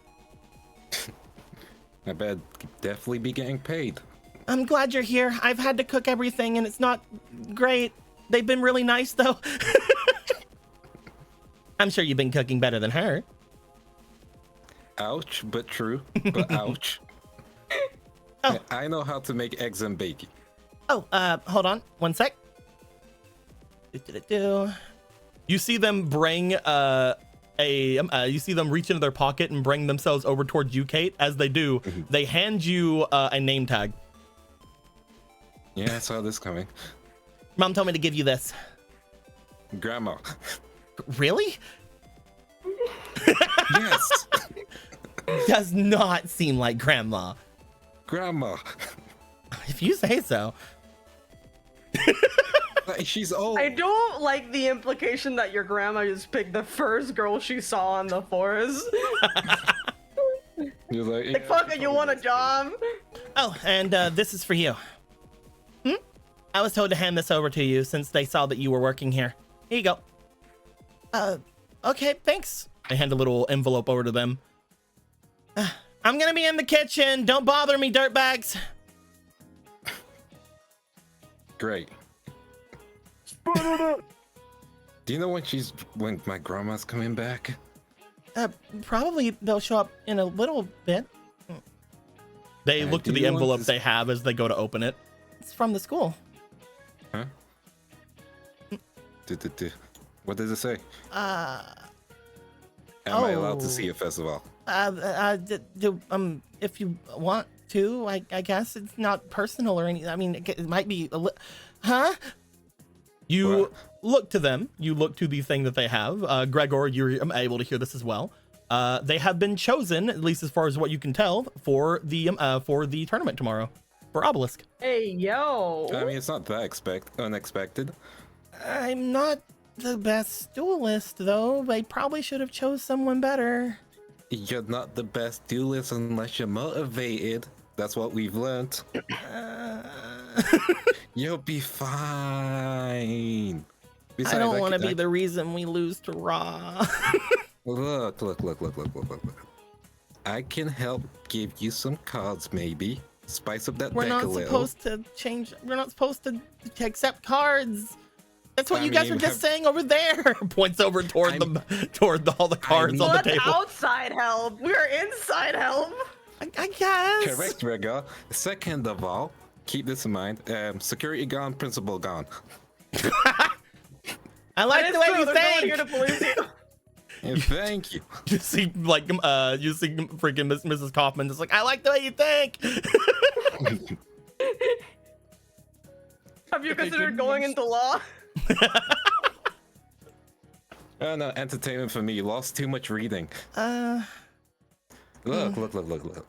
I bet definitely be getting paid. I'm glad you're here. I've had to cook everything and it's not great. They've been really nice though. I'm sure you've been cooking better than her. Ouch, but true. But ouch. Oh. I know how to make eggs and bacon. Oh, hold on 1 sec. You see them bring you see them reach into their pocket and bring themselves over towards you, Kate. As they do, they hand you a name tag. Yeah, I saw this coming. Mom told me to give you this. Grandma. Really? Yes. Does not seem like Grandma. Grandma. If you say so. She's old. I don't like the implication that your grandma just picked the first girl she saw in the forest. You're like, Like, fuck it, you want a job? Oh, and this is for you. I was told to hand this over to you since they saw that you were working here. Here you go. Okay, thanks. I hand a little envelope over to them. I'm gonna be in the kitchen. Don't bother me, dirtbags. Great. Do you know when my grandma's coming back? Probably they'll show up in a little bit. They look to do the you want envelope this- they have as they go to open it. It's from the school. Huh? What does it say? Am I allowed to see it first of all? If you want to, I guess it's not personal or anything. I mean, it might be a huh? You What? look to them. You look to the thing that they have. Gregor, you're able to hear this as well. They have been chosen, at least as far as what you can tell, for the tournament tomorrow for Obelisk. Hey, yo. I mean, it's not that unexpected. I'm not the best duelist, though. They probably should have chose someone better. You're not the best duelist unless you're motivated. That's what we've learned. You'll be fine. Besides, I don't want to be the reason we lose to Raw. Look. I can help give you some cards, maybe. Spice up that We're deck not a little. supposed to change. We're not supposed to accept cards. That's what I you guys mean, were just saying over there. Points over toward all the cards mean- on Well, the that's table. outside help. We're inside help. I guess. Correct, Rega. Second of all, keep this in mind. Security gone, principal gone. I like That the is way true. you There's no one here think. to police you. Thank you. You see, like, you see freaking Mrs. Kaufman just like, I like the way you think. Have you considered going into law? Oh no, entertainment for me. Lost too much reading. Look.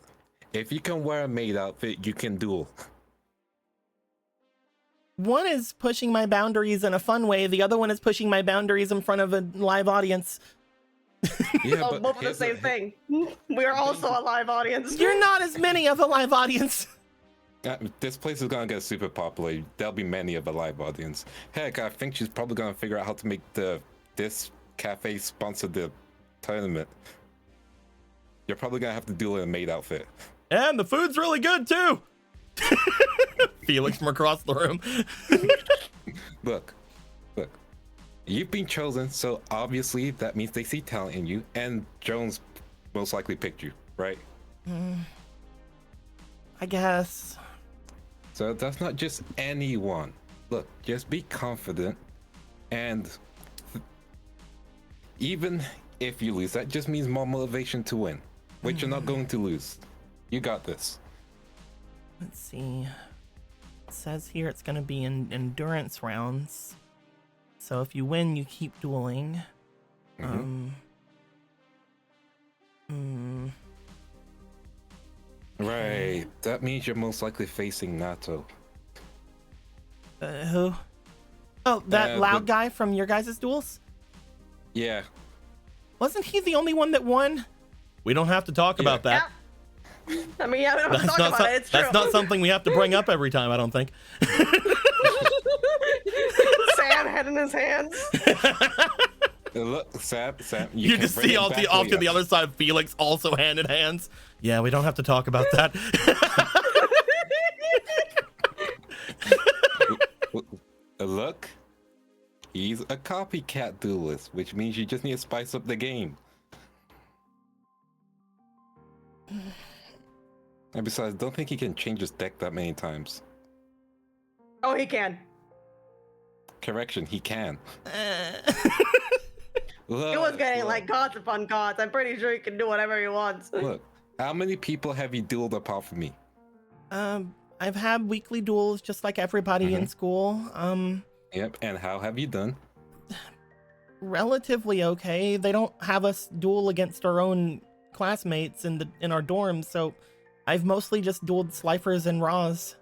If you can wear a maid outfit, you can duel. One is pushing my boundaries in a fun way. The other one is pushing my boundaries in front of a live audience. Yeah, Oh, but both are the here's same thing. We are also a live audience. You're not as many of a live audience. This place is gonna get super popular. There'll be many of a live audience. Heck, I think she's probably gonna figure out how to make this cafe sponsor the tournament. You're probably gonna have to do it in a maid outfit. And the food's really good too. Felix from across the room. Look. You've been chosen, so obviously that means they see talent in you, and Jones most likely picked you, right? I guess. So that's not just anyone. Look, just be confident, and even if you lose, that just means more motivation to win, which you're not going to lose. You got this. Let's see. It says here it's going to be in endurance rounds. So if you win, you keep dueling. Right. That means you're most likely facing Nato. Who? Oh, that loud guy from your guys' duels? Yeah. Wasn't he the only one that won? We don't have to talk about that. Yeah. I mean, yeah, we don't have to talk about it. It's true. That's not something we have to bring up every time, I don't think. Sam head in his hands. Look, Sam, You just see off to the other side, Felix also hand in hands. Yeah, we don't have to talk about that. Look, he's a copycat duelist, which means you just need to spice up the game. And besides, don't think he can change his deck that many times. Oh, he can. Correction, he can. He was getting like gods upon gods. I'm pretty sure he can do whatever he wants. Look, how many people have you dueled apart from me? I've had weekly duels just like everybody in school. Yep, and how have you done? Relatively okay. They don't have us duel against our own classmates in our dorms, so I've mostly just dueled Slifers and Raws.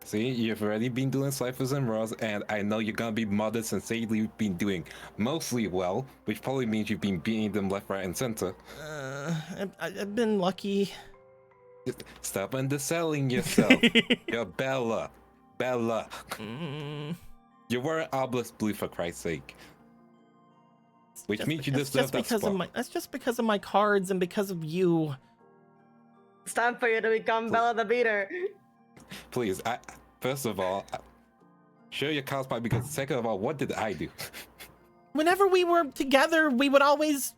See, you've already been doing Cyphers and Raws, and I know you're gonna be modest and say you've been doing mostly well, which probably means you've been beating them left, right, and center. I've been lucky. Stop underselling yourself. You're Bella. You were Obelisk Blue, for Christ's sake. Which means you deserve that spot. That's just because of my cards and because of you. It's time for you to become Bella the Beater. Please, first of all, show your cards back, because second of all, what did I do? Whenever we were together, we would always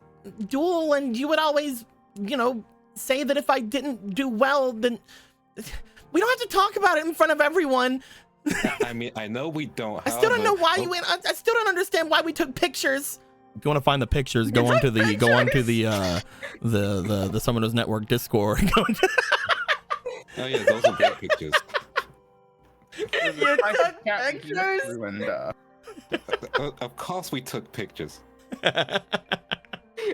duel, and you would always, say that if I didn't do well, then we don't have to talk about it in front of everyone. I mean, I know we don't. I still don't know why I still don't understand why we took pictures. If you want to find the pictures, go on to the Summoners Network Discord. Oh yeah, those are great pictures. You took pictures? And, of course we took pictures.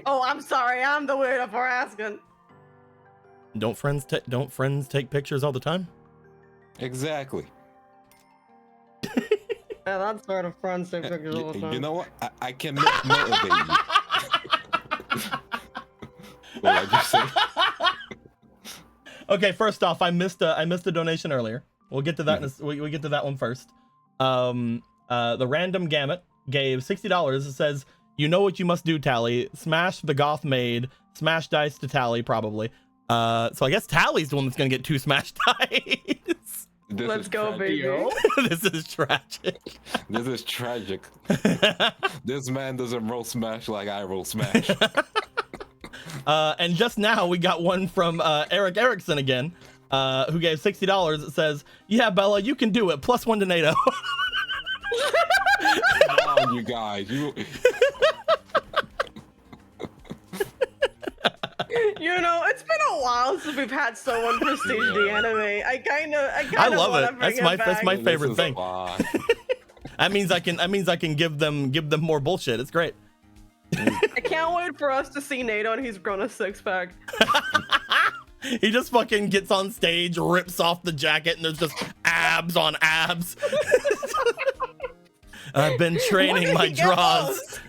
Oh, I'm sorry. I'm the weirdo for asking. Don't friends take pictures all the time? Exactly. Yeah, that's sort of friends take pictures all the time. You know what? I can motivate you. What did I just say? Okay, first off, I missed a donation earlier. We'll get to that. We get to that one first. The Random Gamut gave $60. It says, "You know what you must do, Tally. Smash the Goth Maid. Smash dice to Tally, probably." So I guess Tally's the one that's gonna get 2 smash dice. Let's go, baby. This is tragic. This is tragic. This man doesn't roll smash like I roll smash. And just now we got one from Eric Erickson again, who gave $60. It says, "Yeah, Bella, you can do it. +1 to NATO." Come on, you guys. a while since we've had someone prestige the anime. I kind of I love it. That's my back. favorite thing. Fine. That means I can give them more bullshit. It's great. I can't wait for us to see Nato and he's grown a 6-pack. He just fucking gets on stage, rips off the jacket, and there's just abs on abs. I've been training my draws.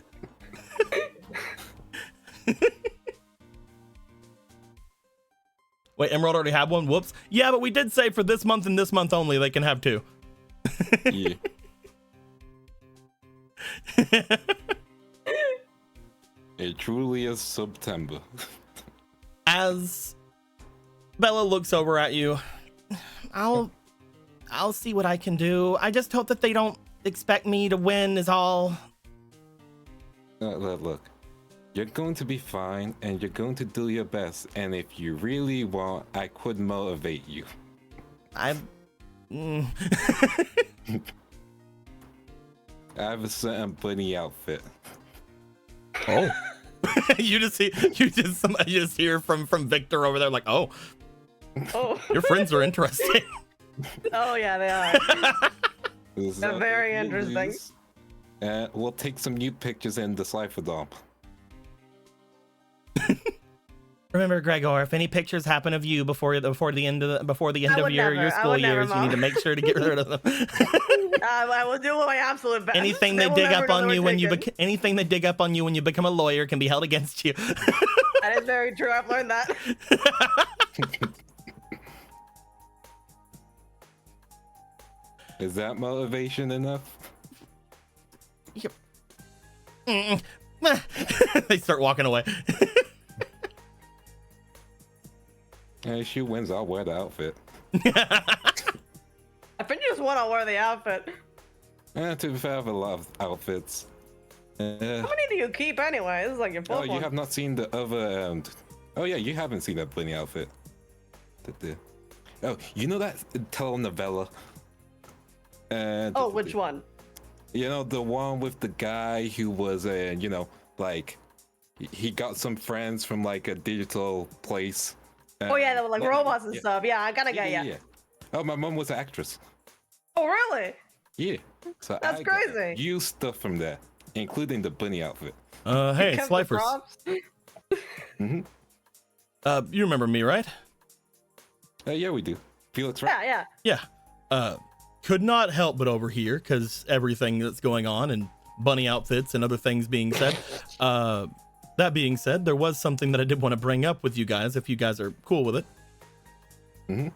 Wait, Emerald already had one? Whoops. Yeah, but we did say for this month and this month only, they can have 2. Yeah. It truly is September. As Bella looks over at you, I'll see what I can do. I just hope that they don't expect me to win is all. Look, you're going to be fine and you're going to do your best. And if you really want, I could motivate you. I have a certain bunny outfit. Oh. you just hear from Victor over there like, oh, your friends are interesting. Oh yeah, they are. They're very interesting. We'll take some new pictures in the SeafootGames. Remember, Gregor, if any pictures happen of you before the end of your school years, you need to make sure to get rid of them. I will do my absolute best. Anything they dig up on you when you become a lawyer can be held against you. That is very true. I've learned that. Is that motivation enough? Yep. They start walking away. If she wins, I'll wear the outfit. I think you just want to wear the outfit. To be fair, I have a lot of outfits. How many do you keep anyway? This is like your fourth you one. have not seen the other. Oh yeah, you haven't seen that bunny outfit. Oh, you know that telenovela? Which one? You know, the one with the guy who was like he got some friends from like a digital place. Oh yeah, they were like robots and stuff. Yeah, I gotta get you. Yeah. Oh, my mom was an actress. Oh really? Yeah. So that's crazy. You stuff from there, including the bunny outfit. Hey, Slifers. Mm-hmm. You remember me, right? Yeah, we do. Felix, right? Yeah. Could not help but overhear, because everything that's going on and bunny outfits and other things being said. That being said, there was something that I did want to bring up with you guys, if you guys are cool with it. Mm-hmm.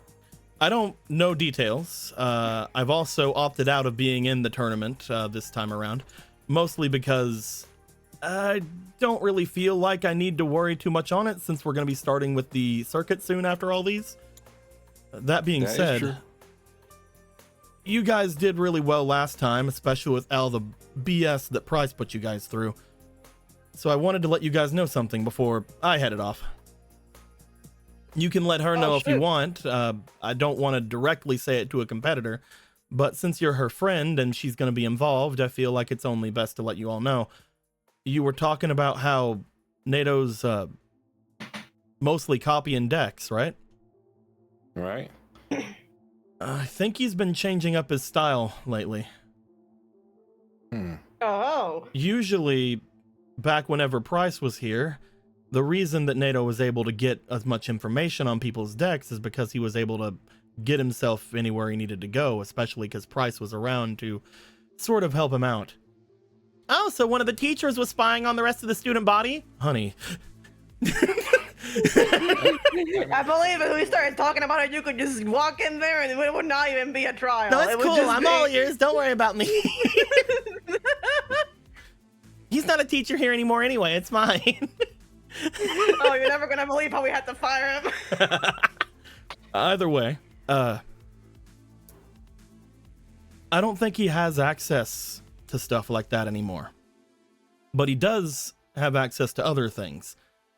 I don't know details. I've also opted out of being in the tournament this time around, mostly because I don't really feel like I need to worry too much on it, since we're going to be starting with the circuit soon after all these. That being said, you guys did really well last time, especially with all the BS that Price put you guys through. So I wanted to let you guys know something before I headed off. You can let her know if you want. I don't want to directly say it to a competitor, but since you're her friend and she's going to be involved, I feel like it's only best to let you all know. You were talking about how NATO's mostly copying decks, right? Right. I think he's been changing up his style lately. Oh. Usually, back whenever Price was here, the reason that NATO was able to get as much information on people's decks is because he was able to get himself anywhere he needed to go, especially because Price was around to sort of help him out. Oh, so one of the teachers was spying on the rest of the student body? Honey. I believe if we started talking about it, you could just walk in there and it would not even be a trial. No, it's cool. I'm all ears. Don't worry about me. He's not a teacher here anymore anyway. It's fine. Oh, you're never gonna believe how we had to fire him. Either way, I don't think he has access to stuff like that anymore. But he does have access to other things.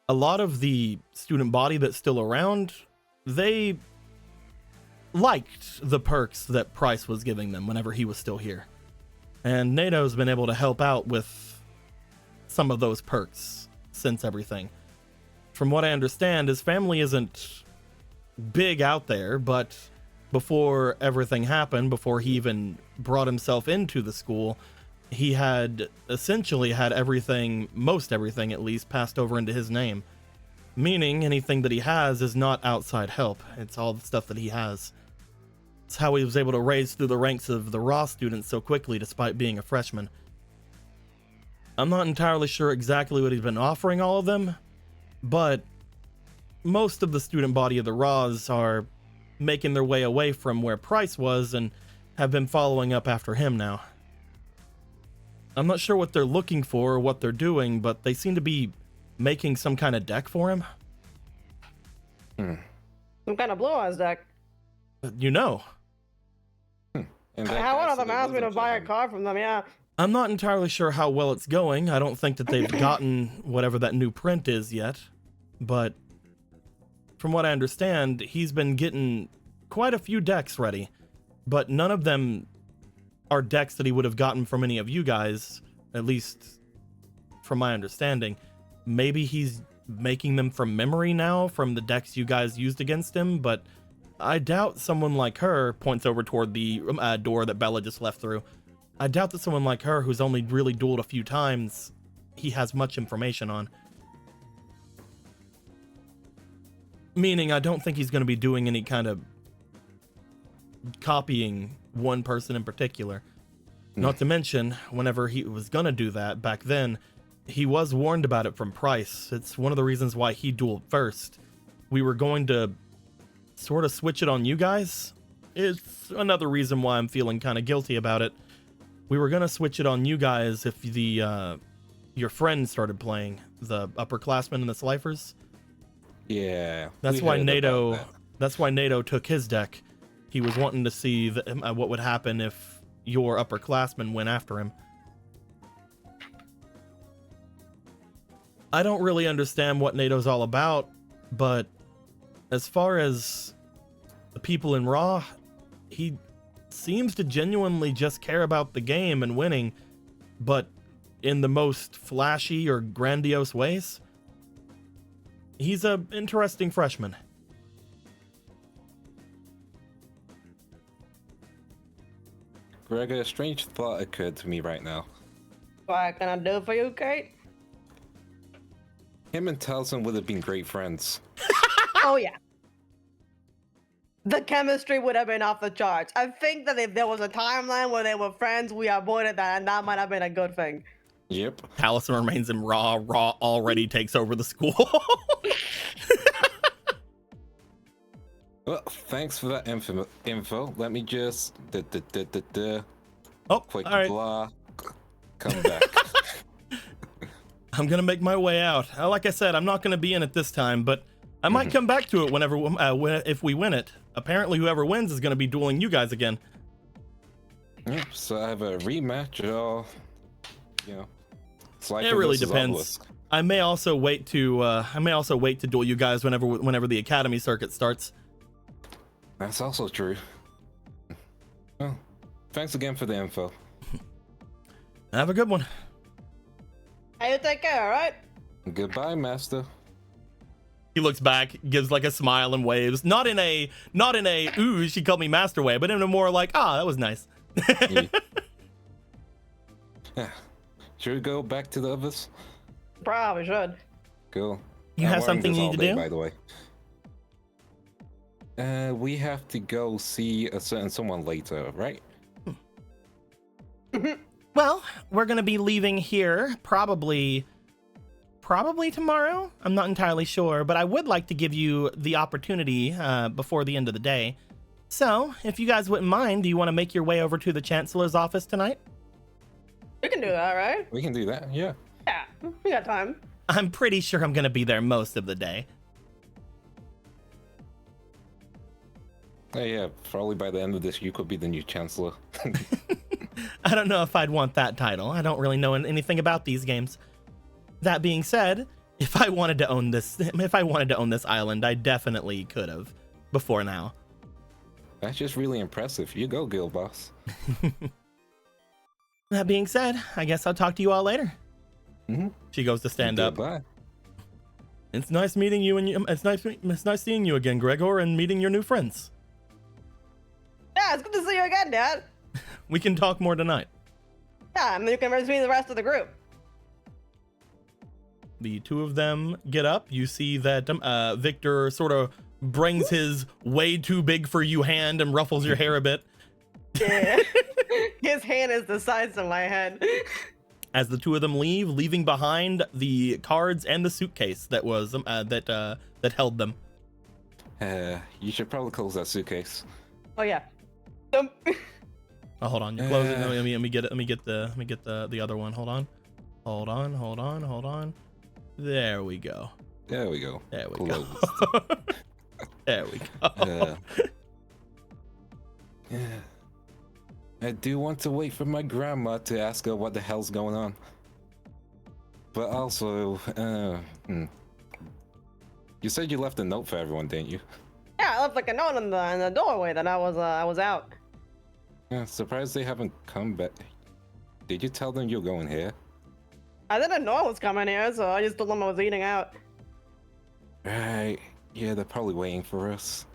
A lot of the student body that's still around, they liked the perks that Price was giving them whenever he was still here. And NATO's been able to help out with some of those perks since everything. from what I understand, his family isn't big out there, but before everything happened, before he even brought himself into the school, he had essentially had everything, most everything at least, passed over into his name. Meaning anything that he has is not outside help. It's all the stuff that he has. It's how he was able to raise through the ranks of the raw students so quickly despite being a freshman. I'm not entirely sure exactly what he's been offering all of them, but most of the student body of the raws are making their way away from where Price was and have been following up after him now. I'm not sure what they're looking for or what they're doing, but they seem to be making some kind of deck for him. Some kind of blue eyes deck. You know. And I had one of them asked me to buy a card from them, yeah. I'm not entirely sure how well it's going. I don't think that they've gotten whatever that new print is yet. But from what I understand, he's been getting quite a few decks ready. But none of them are decks that he would have gotten from any of you guys, at least from my understanding. Maybe he's making them from memory now, from the decks you guys used against him, but I doubt someone like her, points over toward the door that Bella just left through. I doubt that someone like her, who's only really dueled a few times, he has much information on. Meaning, I don't think he's going to be doing any kind of copying one person in particular. Not to mention, whenever he was going to do that back then, he was warned about it from Price. It's one of the reasons why he dueled first. We were going to sort of switch it on you guys. It's another reason why I'm feeling kind of guilty about it. We were going to switch it on you guys if the your friends started playing, the upperclassmen and the Slifers. Yeah. That's why NATO took his deck. He was wanting to see what would happen if your upperclassmen went after him. I don't really understand what NATO's all about, but as far as the people in Raw, he seems to genuinely just care about the game and winning, but in the most flashy or grandiose ways. He's an interesting freshman. Greg, a strange thought occurred to me right now. What can I do for you, Kate? Him and Towson would have been great friends. Oh, yeah. The chemistry would have been off the charts. I think that if there was a timeline where they were friends, we avoided that, and that might have been a good thing. Yep. Taliesin remains in Raw. Raw already takes over the school. Well, thanks for that info. Let me just Oh, quick all right. blah. Come back. I'm gonna make my way out. Like I said, I'm not gonna be in it this time, but I might come back to it whenever if we win it. Apparently, whoever wins is gonna be dueling you guys again. Yep. So I have a rematch, or It really depends. I may also wait to duel you guys whenever the academy circuit starts. That's also true. Well, thanks again for the info. Have a good one. Hey, you take care, all right? Goodbye, Master. He looks back, gives like a smile and waves. Not in a ooh, she called me master way, but in a more like, that was nice. Yeah. Should we go back to the others? Probably should. Cool. You have I'm wearing something this you all need to day, do? by the way. We have to go see a certain someone later, right? Well, we're gonna be leaving here probably tomorrow. I'm not entirely sure, but I would like to give you the opportunity before the end of the day. So, if you guys wouldn't mind, do you want to make your way over to the Chancellor's office tonight? We can do that, right? We can do that, yeah. Yeah, we got time. I'm pretty sure I'm gonna be there most of the day. Yeah, probably by the end of this, you could be the new Chancellor. I don't know if I'd want that title. I don't really know anything about these games. That being said, if I wanted to own this island, I definitely could have before now. That's just really impressive. You go, Guild Boss. That being said, I guess I'll talk to you all later. Mm-hmm. She goes to stand up. Goodbye. It's nice meeting you, and it's nice seeing you again, Gregor, and meeting your new friends. Yeah, it's good to see you again, Dad. We can talk more tonight. Yeah, and you can meet the rest of the group. The two of them get up. You see that Victor sort of brings his way too big for you hand and ruffles your hair a bit. Yeah. His hand is the size of my head. As the two of them leave, leaving behind the cards and the suitcase that was that held them. You should probably close that suitcase. Oh yeah. Oh, hold on. You're closing. Let me get the other one. Hold on. There we go. There we go. There we Closed. go. There we go. Yeah. I do want to wait for my grandma to ask her what the hell's going on. But also, you said you left a note for everyone, didn't you? Yeah, I left like a note in the doorway that I was out. Yeah, surprised they haven't come back. Did you tell them you're going here? I didn't know I was coming here, so I just told them I was eating out. Right. Yeah, they're probably waiting for us.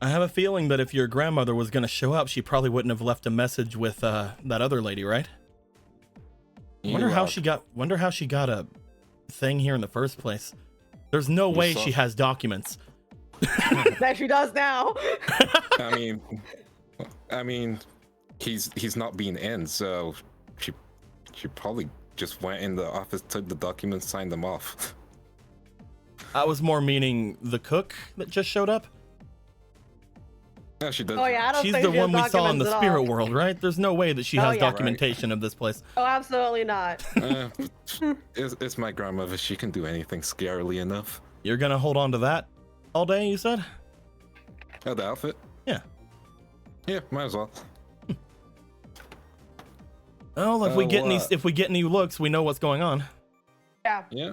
I have a feeling that if your grandmother was going to show up, she probably wouldn't have left a message with that other lady, right? Wonder how she got a thing here in the first place. There's no way she has documents. That she does now. I mean, he's not being in, so she probably just went in the office, took the documents, signed them off. I was more meaning the cook that just showed up. Yeah, she does. Oh yeah, I don't She's think the she has one we saw in the documents at spirit all. world, right? There's no way that she has yeah. documentation of this place. Oh, absolutely not. It's my grandmother. She can do anything scarily enough. You're gonna hold on to that all day, you said? Oh, the outfit? Yeah. Yeah, might as well. Well, if we get any looks, we know what's going on. Yeah. Yeah.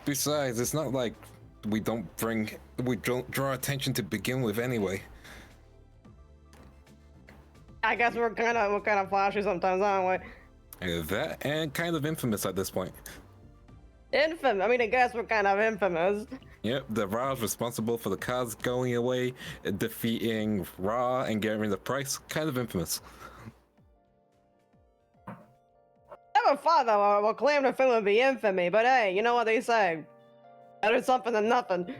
Besides, it's not like we don't draw attention to begin with anyway. I guess we're kind of flashy sometimes, aren't we? Yeah, that and kind of infamous at this point. Infamous. I guess we're kind of infamous. Yep, the Ra's responsible for the cards going away, defeating Ra and getting rid of the price. Kind of infamous. Never thought that we'll claim the film would be infamy, but hey, you know what they say. Better something than nothing.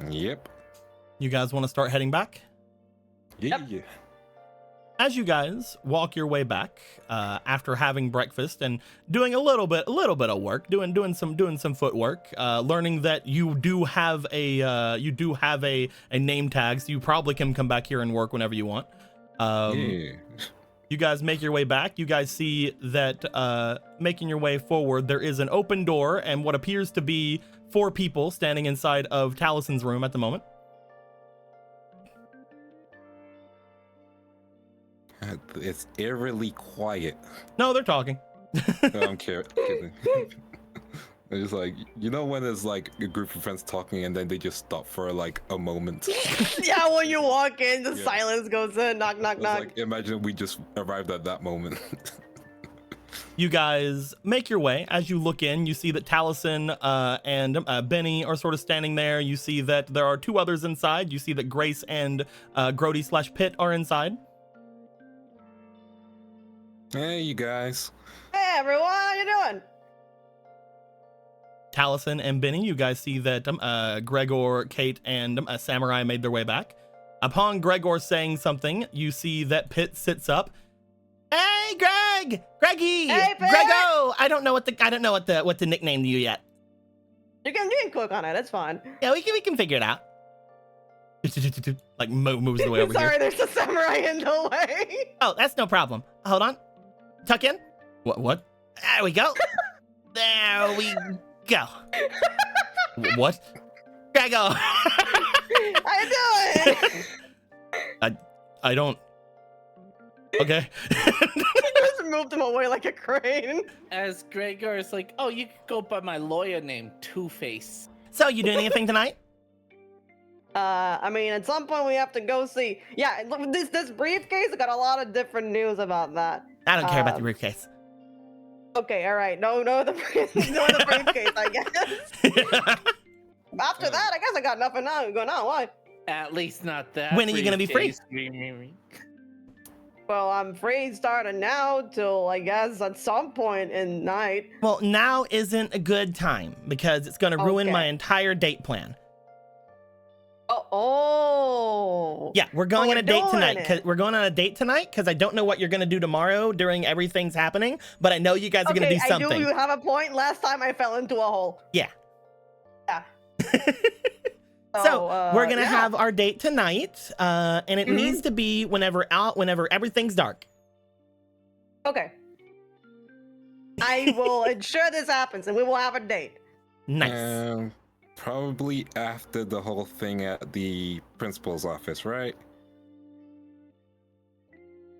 Yep. You guys want to start heading back? Yeah. Yep. As you guys walk your way back, after having breakfast and doing a little bit of work, doing some footwork, learning that you do have a name tag, so you probably can come back here and work whenever you want. Yeah. You guys make your way back. You guys see that making your way forward, there is an open door and what appears to be 4 people standing inside of Talison's room at the moment. It's eerily quiet. No, they're talking. No, I'm kidding. It's like, you know when there's like a group of friends talking and then they just stop for like a moment? Yeah, when you walk in, the Yeah. silence goes in, knock, knock, It's knock. like, imagine we just arrived at that moment. You guys make your way. As you look in, you see that Taliesin and Benny are sort of standing there. You see that there are 2 others inside. You see that Grace and Grody/Pitt are inside. Hey, you guys. Hey everyone, how you doing? Taliesin and Benny, you guys see that Gregor, Kate, and Samurai made their way back. Upon Gregor saying something, you see that Pitt sits up. Hey, Greggy, Hey, Pitt! Grego. I don't know what the nickname to you yet. You can click on it, it's fine. Yeah, we can figure it out. Like moves the way over Sorry, here. there's a samurai in the way. Oh, that's no problem. Hold on. Tuck in. What? There we go. There we go. What? Grego. How you doing? I don't. Okay. Just moved him away like a crane. As Gregor is like, oh, you could go by my lawyer name, Two-Face. So, you doing anything tonight? At some point we have to go see. Yeah, look, this briefcase got a lot of different news about that. I don't care about the briefcase. Okay, all right. No, the briefcase, I guess. after that, I guess I got nothing now going on. Why? At least not that. When are you gonna be free? Well, I'm free starting now till I guess at some point in night. Well, now isn't a good time because it's going to ruin my entire date plan. Oh. Yeah, we're going on a date tonight. It. We're going on a date tonight because I don't know what you're going to do tomorrow during everything's happening, but I know you guys are going to do something. I do have a point. Last time I fell into a hole. Yeah. Yeah. So we're going to have our date tonight, and it needs to be whenever everything's dark. Okay. I will ensure this happens, and we will have a date. Nice. Probably after the whole thing at the principal's office, right?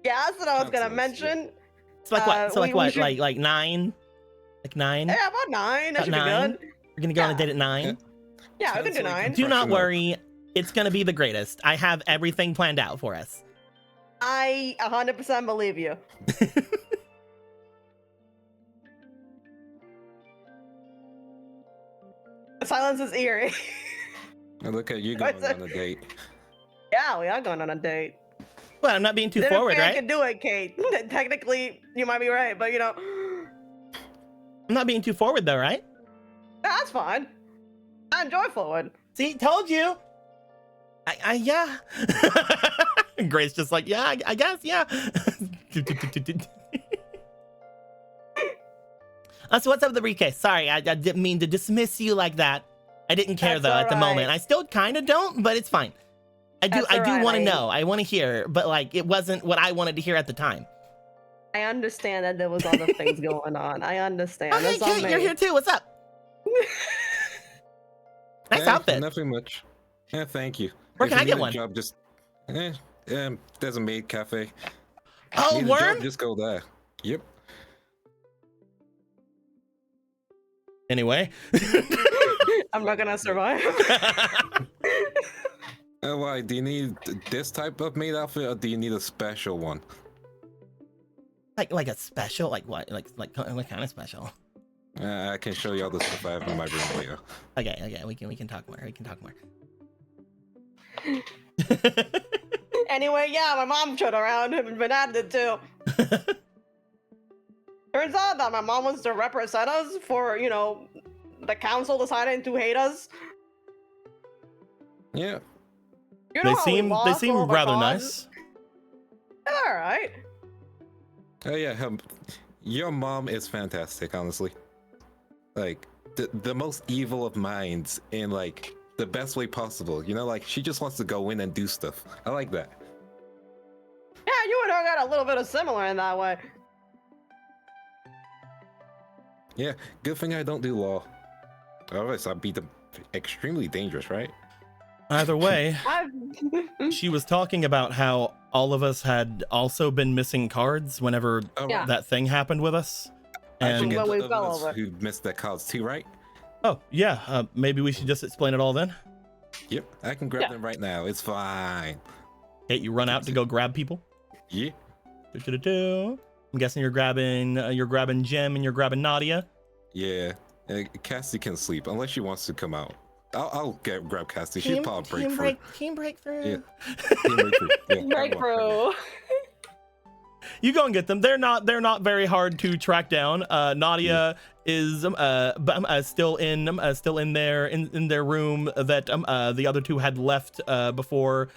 Yeah, that's what I was gonna mention. So like what? So like what? Like 9? Like 9? Yeah, about 9. That should be good. We're gonna go on a date at 9. Yeah, we can do 9. Do not worry. It's gonna be the greatest. I have everything planned out for us. I 100% believe you. The silence is eerie. Look at you going on a date. Yeah, we are going on a date. Well, I'm not being too forward, right? I can do it, Kate. Technically, you might be right, but you know. I'm not being too forward though, right? That's fine. I enjoy forward. See, told you. Yeah. Grace just like, yeah, I guess, yeah. So what's up with the briefcase? Sorry, I didn't mean to dismiss you like that. I didn't care though at the moment. I still kind of don't, but it's fine. I do want to know. I want to hear, but like it wasn't what I wanted to hear at the time. I understand that there was other things going on. I understand. Oh, hey, Kate, you're here too. What's up? Nice outfit. Nothing much. Yeah, thank you. Where can I get one? Job, just there's a maid cafe. Oh, word? Just go there. Yep. Anyway. I'm not gonna survive. Why? Do you need this type of maid outfit, or do you need a special one? Like a special? Like what? Like what kind of special? I can show you all the stuff I have in my room later. Okay. We can talk more. Anyway, yeah, my mom showed around and been at it too. Turns out that my mom wants to represent us for, you know, the council deciding to hate us. Yeah. You know they seem rather nice. All right. Oh yeah, your mom is fantastic, honestly. Like the most evil of minds in like the best way possible. You know, like she just wants to go in and do stuff. I like that. Yeah, you and her got a little bit of similar in that way. Yeah, good thing I don't do law. Otherwise, I'd be extremely dangerous, right? Either way, she was talking about how all of us had also been missing cards whenever that thing happened with us. And who missed their cards too, right? Oh, yeah. Maybe we should just explain it all then. Yep, I can grab them right now. It's fine. Hey, you run out to go grab people? Yeah. I'm guessing you're grabbing Jem and you're grabbing Nadia. Yeah. Cassie can sleep unless she wants to come out. I'll grab Cassie. She's probably breakthrough. Team breakthrough. Yeah. Team breakthrough. Yeah, breakthrough. You go and get them. They're not very hard to track down. Nadia is still in their room that the other two had left before.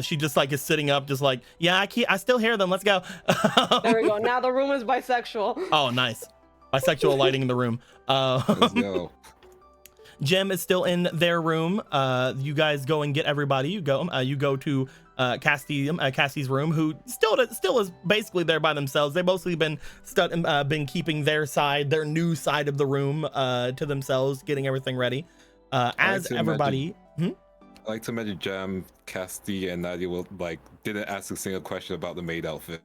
She just like is sitting up, just like, yeah, I still hear them. Let's go. There we go. Now the room is bisexual. Oh, nice. Bisexual lighting in the room. Let's go. Jem is still in their room. You guys go and get everybody. You go to Cassie's room, who still is basically there by themselves. They've mostly been keeping their new side of the room to themselves, getting everything ready. As everybody. I like to imagine Jem, Cassie, and Nadia didn't ask a single question about the maid outfit.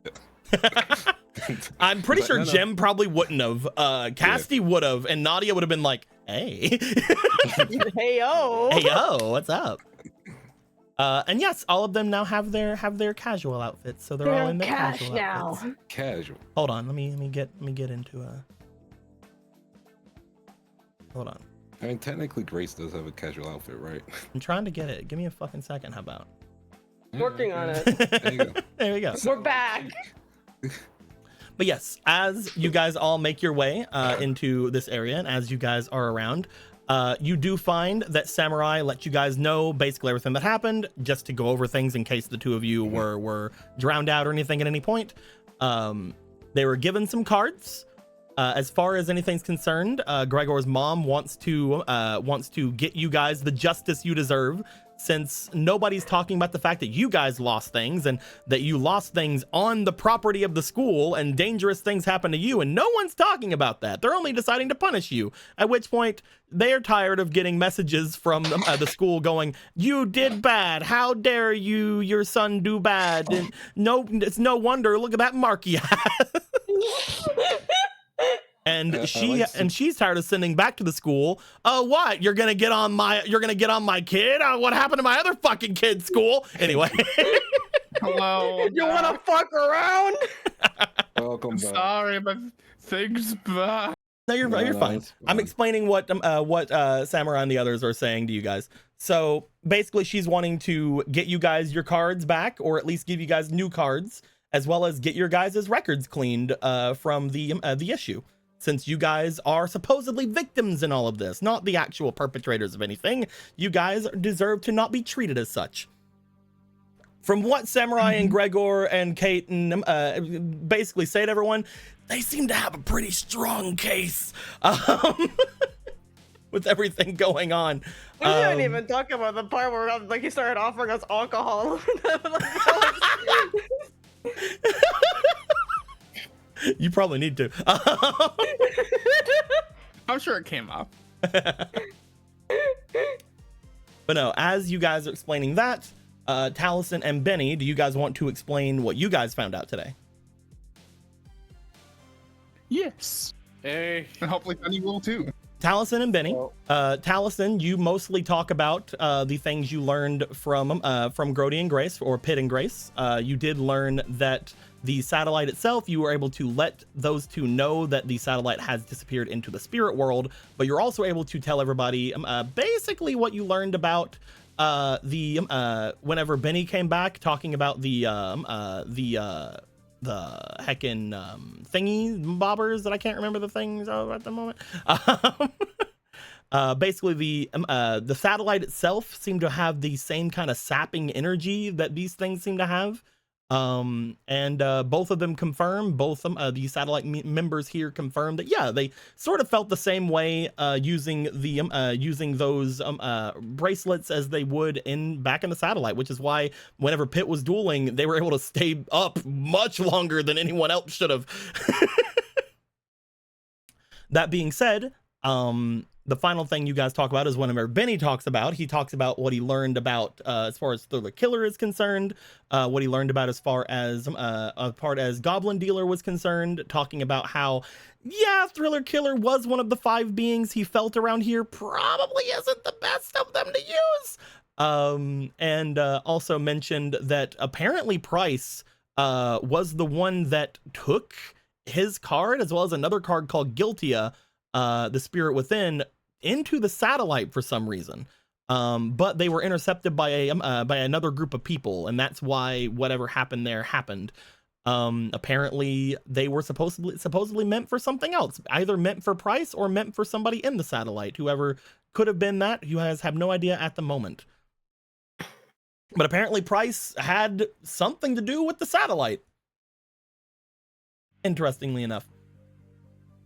I'm pretty sure Jem probably wouldn't have. Cassie would have, and Nadia would have been like, "Hey, hey yo, what's up?" And yes, all of them now have their casual outfits, so they're all in their casual outfits. Casual. Hold on, let me get into Hold on. I mean, technically, Grace does have a casual outfit, right? I'm trying to get it. Give me a fucking second. How about? Working on it. There you go. There we go. We're back. But yes, as you guys all make your way into this area, and as you guys are around, you do find that Samurai let you guys know basically everything that happened, just to go over things in case the two of you were drowned out or anything at any point. They were given some cards. As far as anything's concerned, Gregor's mom wants to get you guys the justice you deserve, since nobody's talking about the fact that you guys lost things and that you lost things on the property of the school and dangerous things happened to you, and no one's talking about that. They're only deciding to punish you, at which point they're tired of getting messages from the school going, you did bad, how dare you, your son do bad, and no, it's no wonder, look at that mark he has. And she's tired of sending back to the school. Oh, what? You're gonna get on my kid? What happened to my other fucking kid's school? Anyway. Hello. You wanna fuck around? Welcome back. Sorry, but things bad. No, you're fine. That's I'm fine. explaining what Samurai and the others are saying to you guys. So basically, she's wanting to get you guys your cards back, or at least give you guys new cards, as well as get your guys' records cleaned from the issue. Since you guys are supposedly victims in all of this, not the actual perpetrators of anything, you guys deserve to not be treated as such. From what Samurai and Gregor and Kate and basically say to everyone, they seem to have a pretty strong case with everything going on. We didn't even talk about the part where like he started offering us alcohol. You probably need to. I'm sure it came up. But no, as you guys are explaining that, Taliesin and Benny, do you guys want to explain what you guys found out today? Yes. Hey. And hopefully Benny will too. Taliesin and Benny. Taliesin, you mostly talk about the things you learned from Grody and Grace, or Pitt and Grace. You did learn that the satellite itself, you were able to let those two know that the satellite has disappeared into the spirit world, but you're also able to tell everybody basically what you learned about whenever Benny came back, talking about the heckin' thingy bobbers that I can't remember the things of at the moment. Basically the satellite itself seemed to have the same kind of sapping energy that these things seem to have. And both of them confirm, the satellite members here confirmed that, yeah, they sort of felt the same way using those bracelets as they would back in the satellite, which is why whenever Pitt was dueling, they were able to stay up much longer than anyone else should have. That being said, the final thing you guys talk about is whenever Benny talks about, he talks about what he learned about as far as Thriller Killer is concerned, what he learned about as far as Goblin Dealer was concerned, talking about how, yeah, Thriller Killer was one of the 5 beings he felt around here, probably isn't the best of them to use. And also mentioned that apparently Price was the one that took his card, as well as another card called Guiltia, the Spirit Within, into the satellite for some reason, but they were intercepted by another group of people, and that's why whatever happened there happened. Apparently they were supposedly meant for something else, either meant for Price or meant for somebody in the satellite. Whoever could have been that, you guys have no idea at the moment. But apparently Price had something to do with the satellite, interestingly enough.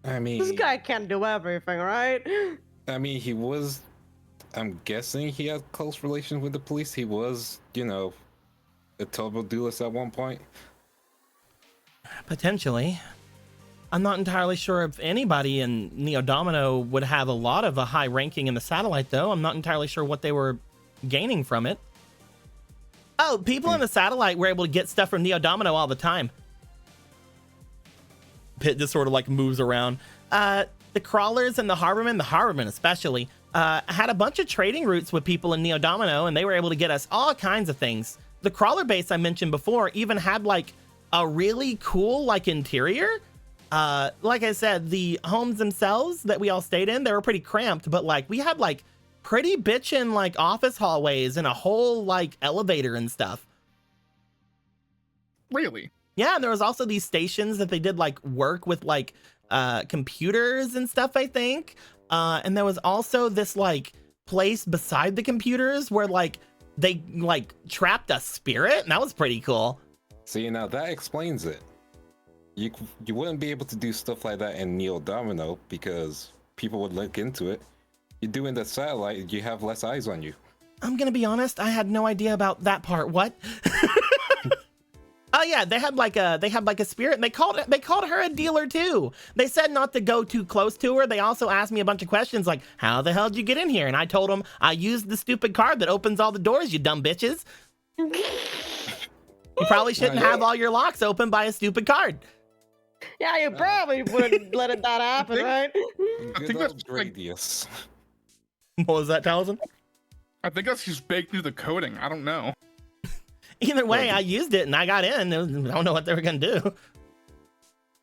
I mean, This guy can't do everything, right? I mean, I'm guessing he had close relations with the police. He was, a Turbo Duelist at one point. Potentially. I'm not entirely sure if anybody in Neo Domino would have a lot of a high ranking in the satellite, though. I'm not entirely sure what they were gaining from it. Oh, people in the satellite were able to get stuff from Neo Domino all the time. Pitt just sort of like moves around. The crawlers and the Harbormen especially, had a bunch of trading routes with people in Neo Domino, and they were able to get us all kinds of things. The crawler base I mentioned before even had like a really cool like interior. like I said, the homes themselves that we all stayed in, they were pretty cramped, but like we had like pretty bitchin' like office hallways and a whole like elevator and stuff. Really? Yeah, and there was also these stations that they did like work with like computers and stuff, I think. And there was also this like place beside the computers where like they like trapped a spirit, and that was pretty cool. See, now that explains it. You wouldn't be able to do stuff like that in Neo Domino because people would look into it. You do in the satellite, you have less eyes on you. I'm gonna be honest, I had no idea about that part. What? Oh yeah, they had like a spirit, and they called her a dealer too. They said not to go too close to her. They also asked me a bunch of questions like, how the hell did you get in here? And I told them I used the stupid card that opens all the doors, you dumb bitches. You probably shouldn't have all your locks open by a stupid card. Yeah, you probably wouldn't let that happen, right? Good old Gradius. What was that, Taliesin? I think that's just baked into the coding. I don't know. Either way, I used it and I got in. I don't know what they were gonna do.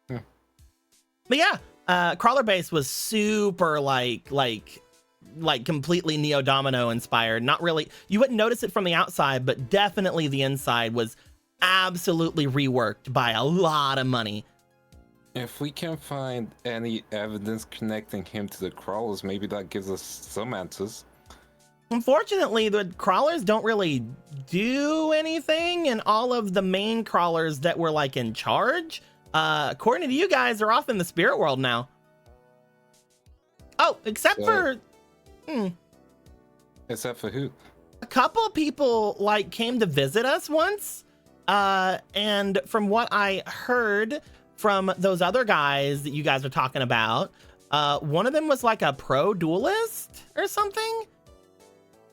Yeah. But yeah, Crawler Base was super like completely Neo Domino inspired. Not really, you wouldn't notice it from the outside, but definitely the inside was absolutely reworked by a lot of money. If we can find any evidence connecting him to the crawlers, maybe that gives us some answers. Unfortunately, the crawlers don't really do anything, and all of the main crawlers that were like in charge, according to you guys, are off in the spirit world now. Oh, except for Except for who? a couple of people like came to visit us once, and from what I heard from those other guys that you guys are talking about, one of them was like a pro duelist or something.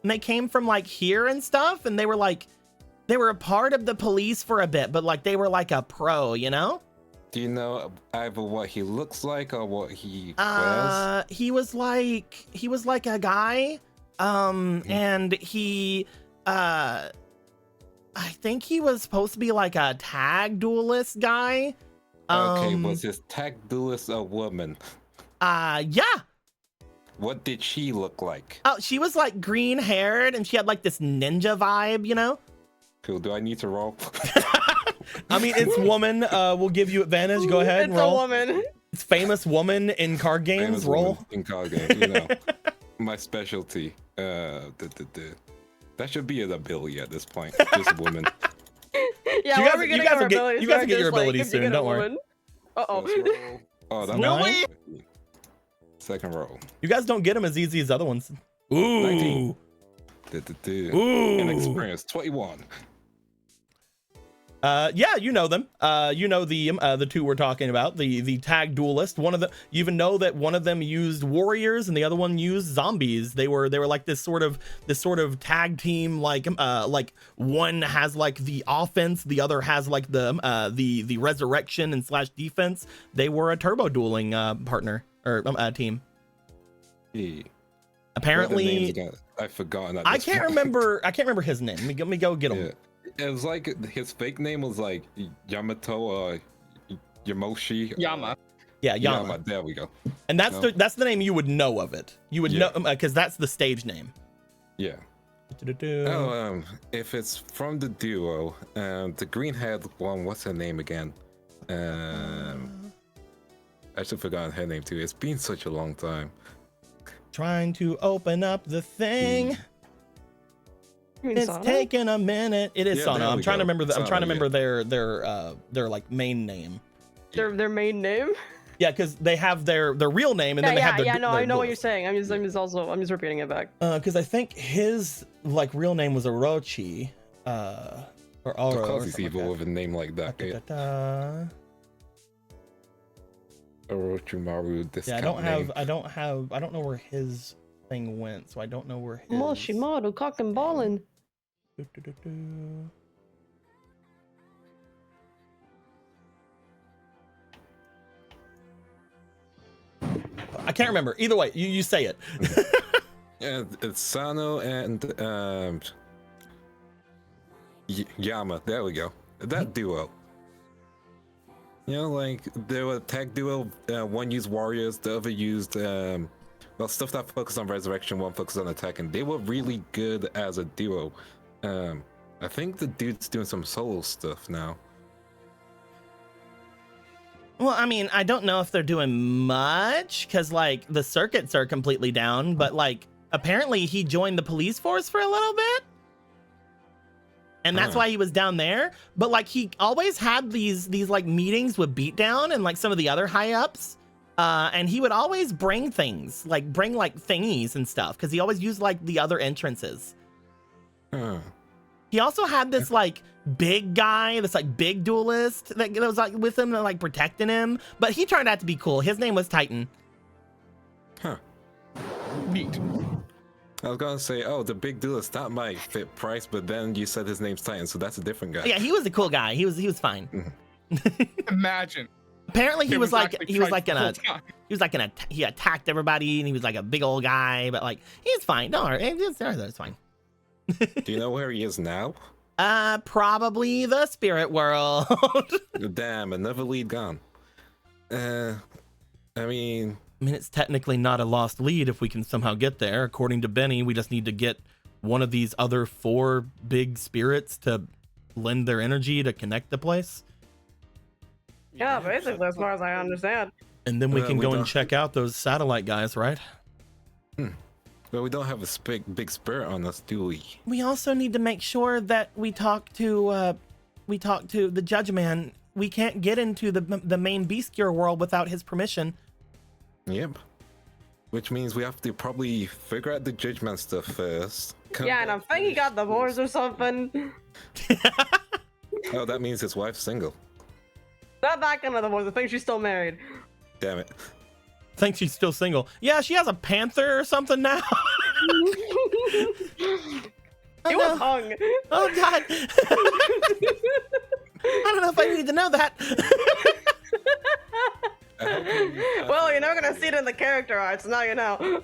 And they came from like here and stuff, and they were a part of the police for a bit, but like they were like a pro, you know? Do you know either what he looks like or what he wears? He was like a guy, and he, I think he was supposed to be like a tag duelist guy. Okay, was his tag duelist a woman? Yeah. What did she look like? Oh, she was like green haired, and she had like this ninja vibe, you know? Cool. Do I need to roll? I mean, it's woman. We'll give you advantage. Go ahead and It's roll. a woman. It's famous woman in card games. Famous Roll. woman in card games, you know. My specialty. That should be an ability at this point. Just woman. Yeah, You what guys- are we you getting guys our will get- abilities? you guys will We're get your just like, abilities if you soon, get a don't worry. woman- Uh-oh. Let's roll. Oh, that No was way. Second roll. You guys don't get them as easy as other ones. Ooh. 19. Ooh. Inexperience 21. Yeah, you know them. You know the two we're talking about. The tag duelist. One of the, you even know that one of them used warriors and the other one used zombies. They were like this sort of tag team. Like one has like the offense, the other has like the resurrection and slash defense. They were a turbo dueling partner or team. Yeah. Apparently, I've forgotten. I can't remember. I can't remember his name. Let me go get him. Yeah. It was like his fake name was like Yamato or Yamoshi. Yama. Yeah, Yama. There we go. And that's No. that's the name you would know of it. You would know because that's the stage name. Yeah. Oh, if it's from the duo, the green-haired one, what's her name again? I should have forgotten her name too. It's been such a long time. Trying to open up the thing. You mean It's Sana? taking a minute. It is Yeah, Sana. there I'm we trying to go. remember. I'm trying to Sana, remember their like main name. Their main name? Yeah, because they have their real name and then they have their no, I know what you're duelist. saying. I'm just repeating it back. Because I think his like real name was Orochi, or Oro. Of or course, he's something like evil that. with a name like that. Yeah. Da-da-da. Orochimaru. Yeah, I don't know where his thing went, so I don't know where his. Moshimaru, cock and ballin'. Do-do-do-do. I can't remember. Either way, you say it. Yeah, it's Sano and Yama. There we go. That duo. You know, like they were tag duo. One used warriors, the other used stuff that focused on resurrection, one focused on attack, and they were really good as a duo. I think the dude's doing some solo stuff now. Well, I mean, I don't know if they're doing much because like the circuits are completely down, but like apparently he joined the police force for a little bit. And that's why he was down there. But like he always had these like meetings with Beatdown and like some of the other high ups. And he would always bring things, like bring like thingies and stuff, because he always used like the other entrances. He also had this like big guy, this like big duelist that was like with him and like protecting him. But he turned out to be cool. His name was Titan. Neat. I was gonna say, oh, the big duelist, that might fit Price, but then you said his name's Titan, so that's a different guy. Yeah, he was a cool guy. He was fine. Imagine. Apparently he It was like actually he was Price like the whole time. he attacked everybody and he was like a big old guy, but like he's fine. Don't worry, it's fine. Do you know where he is now? Probably the spirit world. Damn, another lead gone. I mean, it's technically not a lost lead if we can somehow get there. According to Benny, we just need to get one of these other 4 big spirits to lend their energy to connect the place. Yeah, basically, as far as I understand. And then we can go and don't- check out those satellite guys, right? but we don't have a big spirit on us, do we? We also need to make sure that we talk to the judge man. We can't get into the main bestiary world without his permission. Yep. Which means we have to probably figure out the judgment stuff first. Yeah, and I think he got divorced or something. Oh, that means his wife's single. Not that kind of divorce. I think she's still married. Damn it. Think she's still single. Yeah, she has a panther or something now. He was hung. Oh God. I don't know if I need to know that. Well, you're never gonna see it in the character arts. Now you know.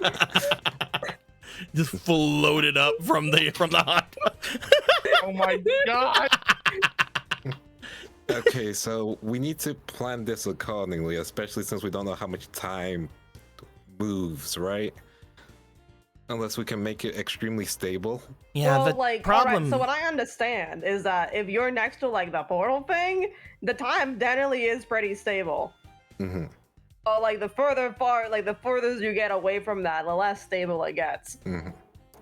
Just floated up from the hot. Oh my god. Okay, so we need to plan this accordingly, especially since we don't know how much time moves, right? Unless we can make it extremely stable. Yeah, well, the like, problem. alright, so what I understand is that if you're next to like the portal thing, the time generally is pretty stable. Mm-hmm. But like the furthest you get away from that, the less stable it gets. Mm-hmm.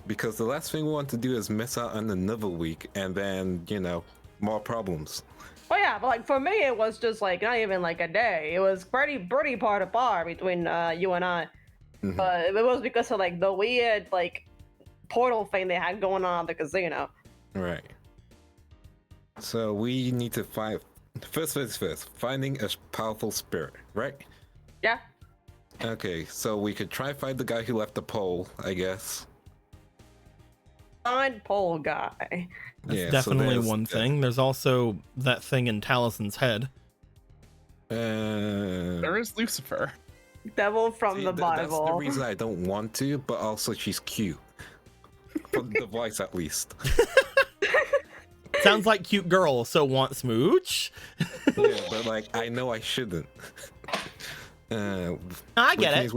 Because the last thing we want to do is miss out on another week and then, more problems. Well, yeah, but like for me, it was just like not even like a day. It was pretty par to par between you and I. Mhm. But it was because of like the weird like portal thing they had going on at the casino. Right. So we need to find first, finding a powerful spirit, right? Yeah. Okay, so we could try find the guy who left the pole, I guess. Find pole guy. That's Yeah, so definitely there's one that. thing. There's also that thing in Talison's head. There is Lucifer. Devil from See, the that's the Bible. reason I don't want to, but also she's cute. For the voice, at least. Sounds like cute girl, so want smooch. Yeah, but like I know I shouldn't. I get it.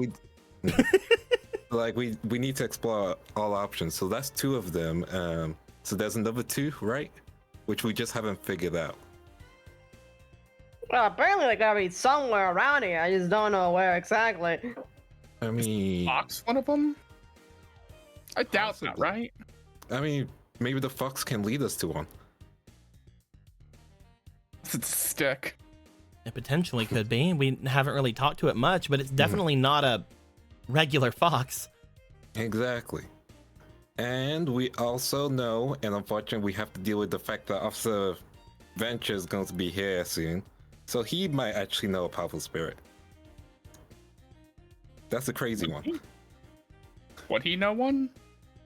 We need to explore all options. So that's 2 of them. So there's another 2, right? Which we just haven't figured out. Well, apparently they gotta be somewhere around here. I just don't know where exactly. I mean, Fox one of them? I doubt that, right? maybe the fox can lead us to one. It's a stick. It potentially could be. We haven't really talked to it much, but it's definitely not a regular fox. Exactly. And we also know, and unfortunately, we have to deal with the fact that Officer Venture is going to be here soon. So he might actually know a powerful spirit. That's a crazy one. Would he know one?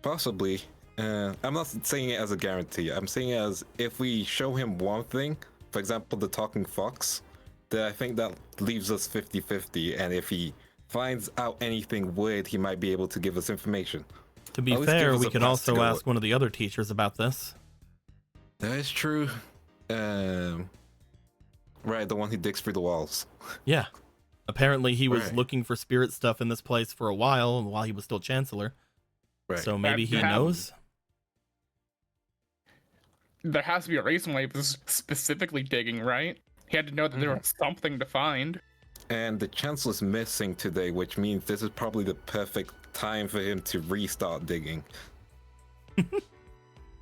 Possibly. I'm not saying it as a guarantee. I'm saying it as if we show him one thing, for example, the talking fox, then I think that leaves us 50-50. And if he finds out anything weird, he might be able to give us information. To be At least give fair, us we a could pass also to go ask with. one of the other teachers about this. That is true. Right, the one who digs through the walls. Yeah. Apparently he was Right. looking for spirit stuff in this place for a while he was still chancellor. Right. So maybe he Yeah. knows. There has to be a reason why he was specifically digging, right? He had to know that there was something to find. And the Chancellor's missing today, which means this is probably the perfect time for him to restart digging.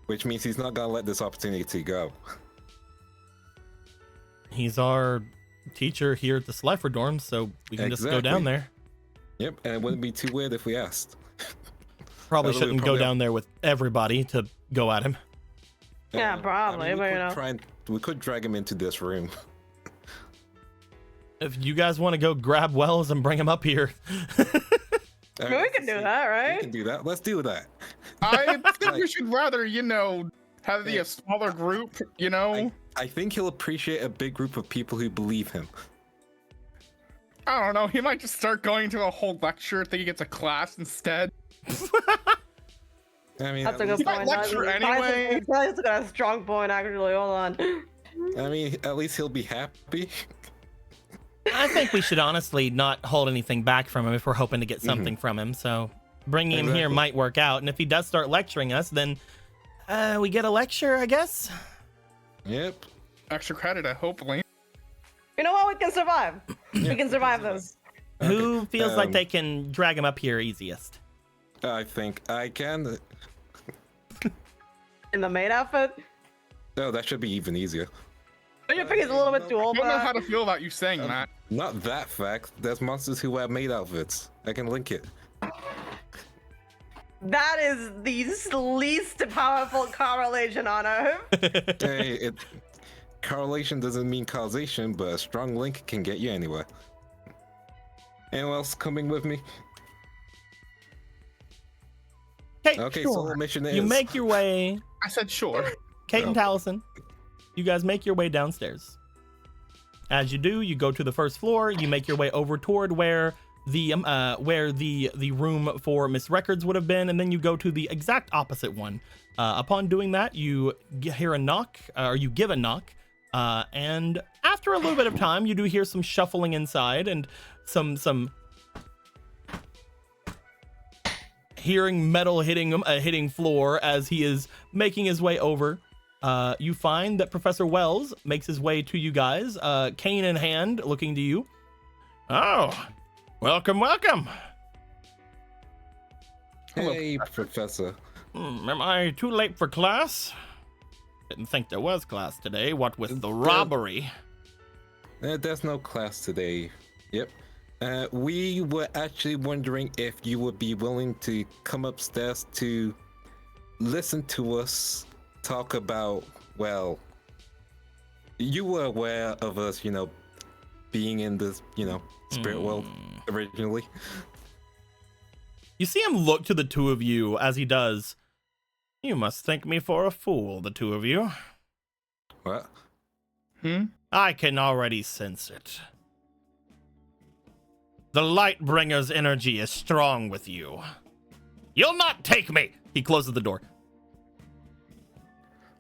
Which means he's not gonna let this opportunity go. He's our teacher here at the Slifer dorm, so we can just go down Exactly. there. Yep, and it wouldn't be too weird if we asked. Probably Although we shouldn't go probably down there with everybody to go at him. Yeah, probably, we but, you could know. try and we could drag him into this room. If you guys want to go grab Wells and bring him up here. I We can do that, We right? can do that. Let's do that. I think we should rather, have a smaller group, I think he'll appreciate a big group of people who believe him. I don't know. He might just start going to a whole lecture, think he gets a class instead. I mean, That's a at good least, might point. lecture anyway. That's got a strong point, actually. Hold on. at least he'll be happy. I think we should honestly not hold anything back from him if we're hoping to get something from him. So bringing him here Exactly. might work out. And if he does start lecturing us, then we get a lecture, I guess. Yep. Extra credit, hopefully. You know what? We can survive. We can survive this. Who feels like um, they can drag him up here easiest? I think I can. In the maid outfit? Oh, that should be even easier. Don't you think he's a little bit too I old for don't know how that? to feel about you saying that. Not that fact. There's monsters who wear maid outfits. I can link it. That is the least powerful correlation on Earth. Hey, correlation doesn't mean causation, but a strong link can get you anywhere. Anyone else coming with me? Okay, sure. solo mission is. You make your way, I said sure. Kate and Taliesin, you guys make your way downstairs. As you do, you go to the first floor. You make your way over toward where the room for Miss Records would have been, and then you go to the exact opposite one. Upon doing that, you hear a knock, or you give a knock, and after a little bit of time, you do hear some shuffling inside and some hearing metal hitting floor as he is making his way over. You find that Professor Wells makes his way to you guys, cane in hand, looking to you. Oh, welcome. Hey, Professor. Am I too late for class? Didn't think there was class today, what with the robbery. There's no class today. Yep. We were actually wondering if you would be willing to come upstairs to listen to us talk about, well, you were aware of us, being in this, spirit world originally. You see him look to the two of you as he does. You must think me for a fool, the two of you. What? I can already sense it. The Lightbringer's energy is strong with you. You'll not take me! He closes the door.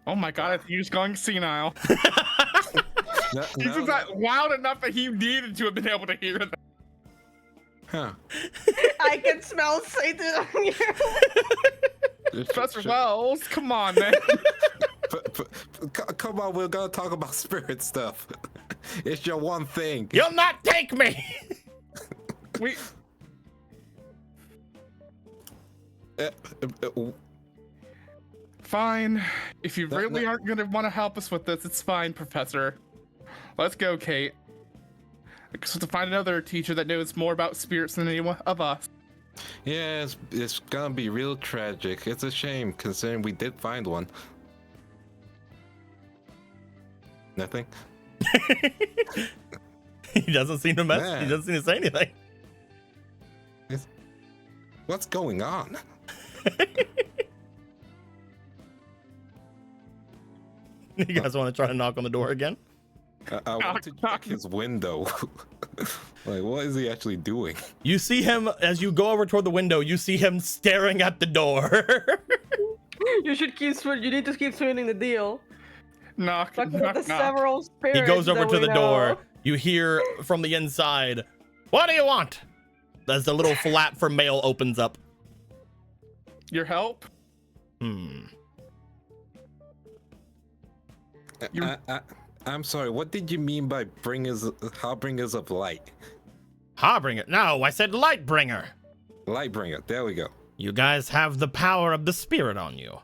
Oh my god, I think he was going senile. No, He was that loud enough that he needed to have been able to hear that. Huh. I can smell Satan on you. Professor Wells, come on, man. Come on, we're gonna talk about spirit stuff. It's your one thing. You'll not take me! We Fine. If you really aren't gonna want to help us with this, it's fine, Professor. Let's go, Kate. I guess we'll have to find another teacher that knows more about spirits than any one of us. Yeah, it's gonna be real tragic. It's a shame, considering we did find one. Nothing? He doesn't seem to mess. Man. He doesn't seem to say anything. What's going on? You guys want to try to knock on the door again? I want to check his window. Like, what is he actually doing? You see him, as you go over toward the window, you see him staring at the door. You should keep. You need to keep swinging the deal. Knock, Talking about knock, the knock. several spirits. He goes over that to we the know. door. You hear from the inside, "What do you want?" As the little flap for mail opens up. Your help? I'm sorry. What did you mean by harbingers of light? Harbinger? No, I said Lightbringer. Lightbringer. There we go. You guys have the power of the spirit on you.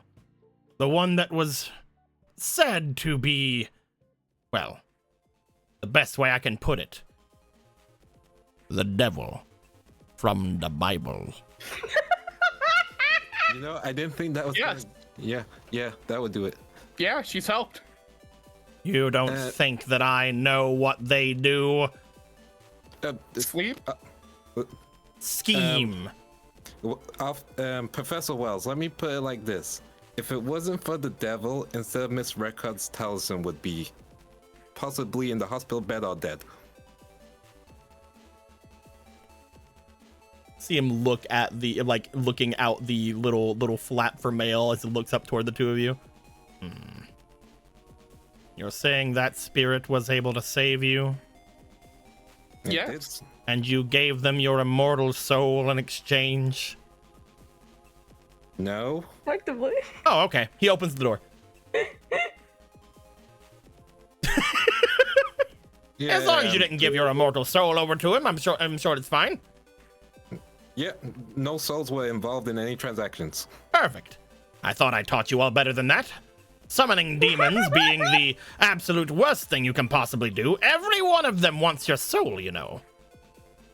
The one that was said to be, well, the best way I can put it, the devil from the Bible. You know, I didn't think that was. Yes. Yeah, that would do it. Yeah, she's helped. You don't think that I know what they do? Sleep? Scheme. Professor Wells, let me put it like this. If it wasn't for the devil, instead of Miss Redcard's Taliesin would be possibly in the hospital bed or dead. See him look at the, like, looking out the little flap for mail as he looks up toward the two of you. You're saying that spirit was able to save you? Yes. And you gave them your immortal soul in exchange? No. Effectively. Oh, okay. He opens the door. Yeah, As long as you didn't give your immortal soul over to him, I'm sure it's fine. Yeah, no souls were involved in any transactions. Perfect. I thought I taught you all better than that. Summoning demons being the absolute worst thing you can possibly do. Every one of them wants your soul, you know.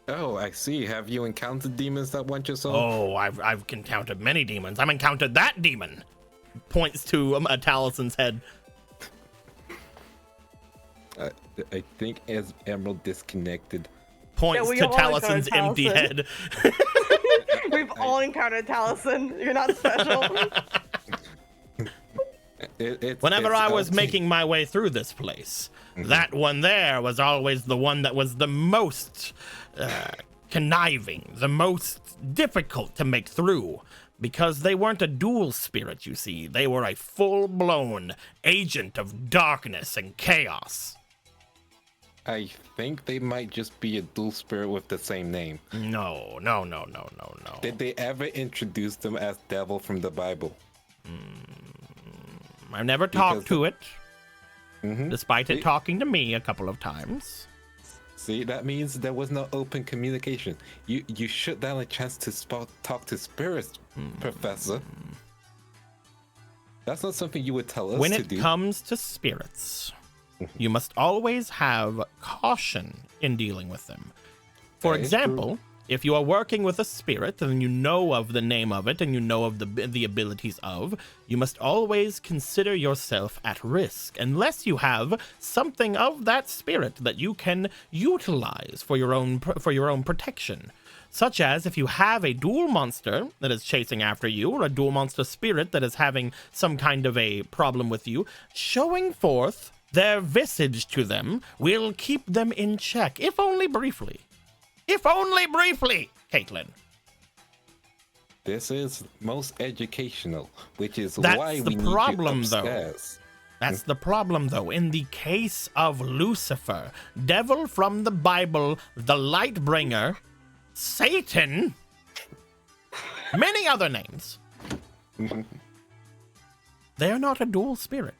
Oh, I see. Have you encountered demons that want your soul? Oh, I've encountered many demons. I've encountered that demon. Points to Talison's head. I think as Emerald disconnected. Points we to all encountered Talison's empty Taliesin. head. We've all encountered Taliesin. You're not special. Whenever I was outside. making my way through this place, that one there was always the one that was the most conniving, the most difficult to make through, because they weren't a dual spirit, you see. They were a full-blown agent of darkness and chaos. I think they might just be a dual spirit with the same name. No. Did they ever introduce them as devil from the Bible? I've never talked to it, Mhm. despite it talking to me a couple of times. See, that means there was no open communication. You shut down a chance to talk to spirits, Professor. That's not something you would tell us When to it do. comes to spirits, you must always have caution in dealing with them. For That is example, if you are working with a spirit and you know of the name of it and you know of the abilities of, you must always consider yourself at risk unless you have something of that spirit that you can utilize for your own protection. Such as if you have a dual monster that is chasing after you, or a dual monster spirit that is having some kind of a problem with you, showing forth their visage to them will keep them in check, if only briefly. If only briefly, Caitlin. This is most educational, which is That's why the we need problem, you though. upstairs. That's the problem, though. In the case of Lucifer, devil from the Bible, the Lightbringer, Satan, many other names, they are not a dual spirit.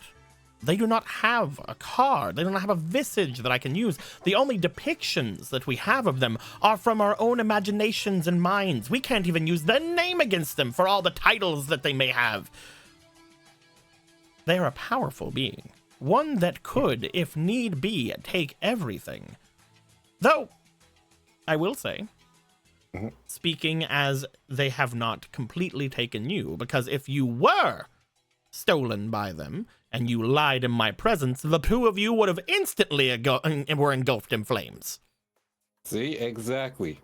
They do not have a card. They do not have a visage that I can use. The only depictions that we have of them are from our own imaginations and minds. We can't even use their name against them for all the titles that they may have. They are a powerful being. One that could, if need be, take everything. Though, I will say, speaking as they have not completely taken you, because if you were stolen by them, and you lied in my presence, the two of you would have instantly were engulfed in flames. See, exactly.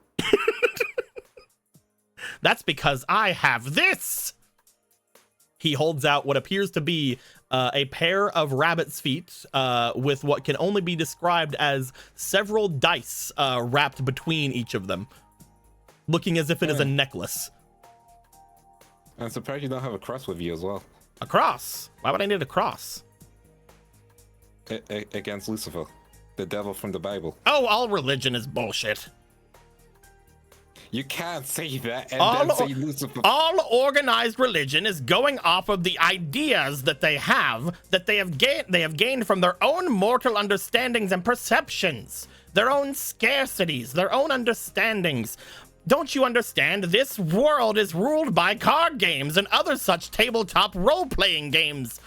That's because I have this. He holds out what appears to be a pair of rabbit's feet with what can only be described as several dice wrapped between each of them, looking as if it is a necklace. I'm surprised you don't have a cross with you as well. A cross? Why would I need a cross? against Lucifer, the devil from the Bible. Oh, all religion is bullshit. You can't say that and then say Lucifer. All organized religion is going off of the ideas that they have gained from their own mortal understandings and perceptions, their own scarcities, their own understandings. Don't you understand? This world is ruled by card games and other such tabletop role-playing games.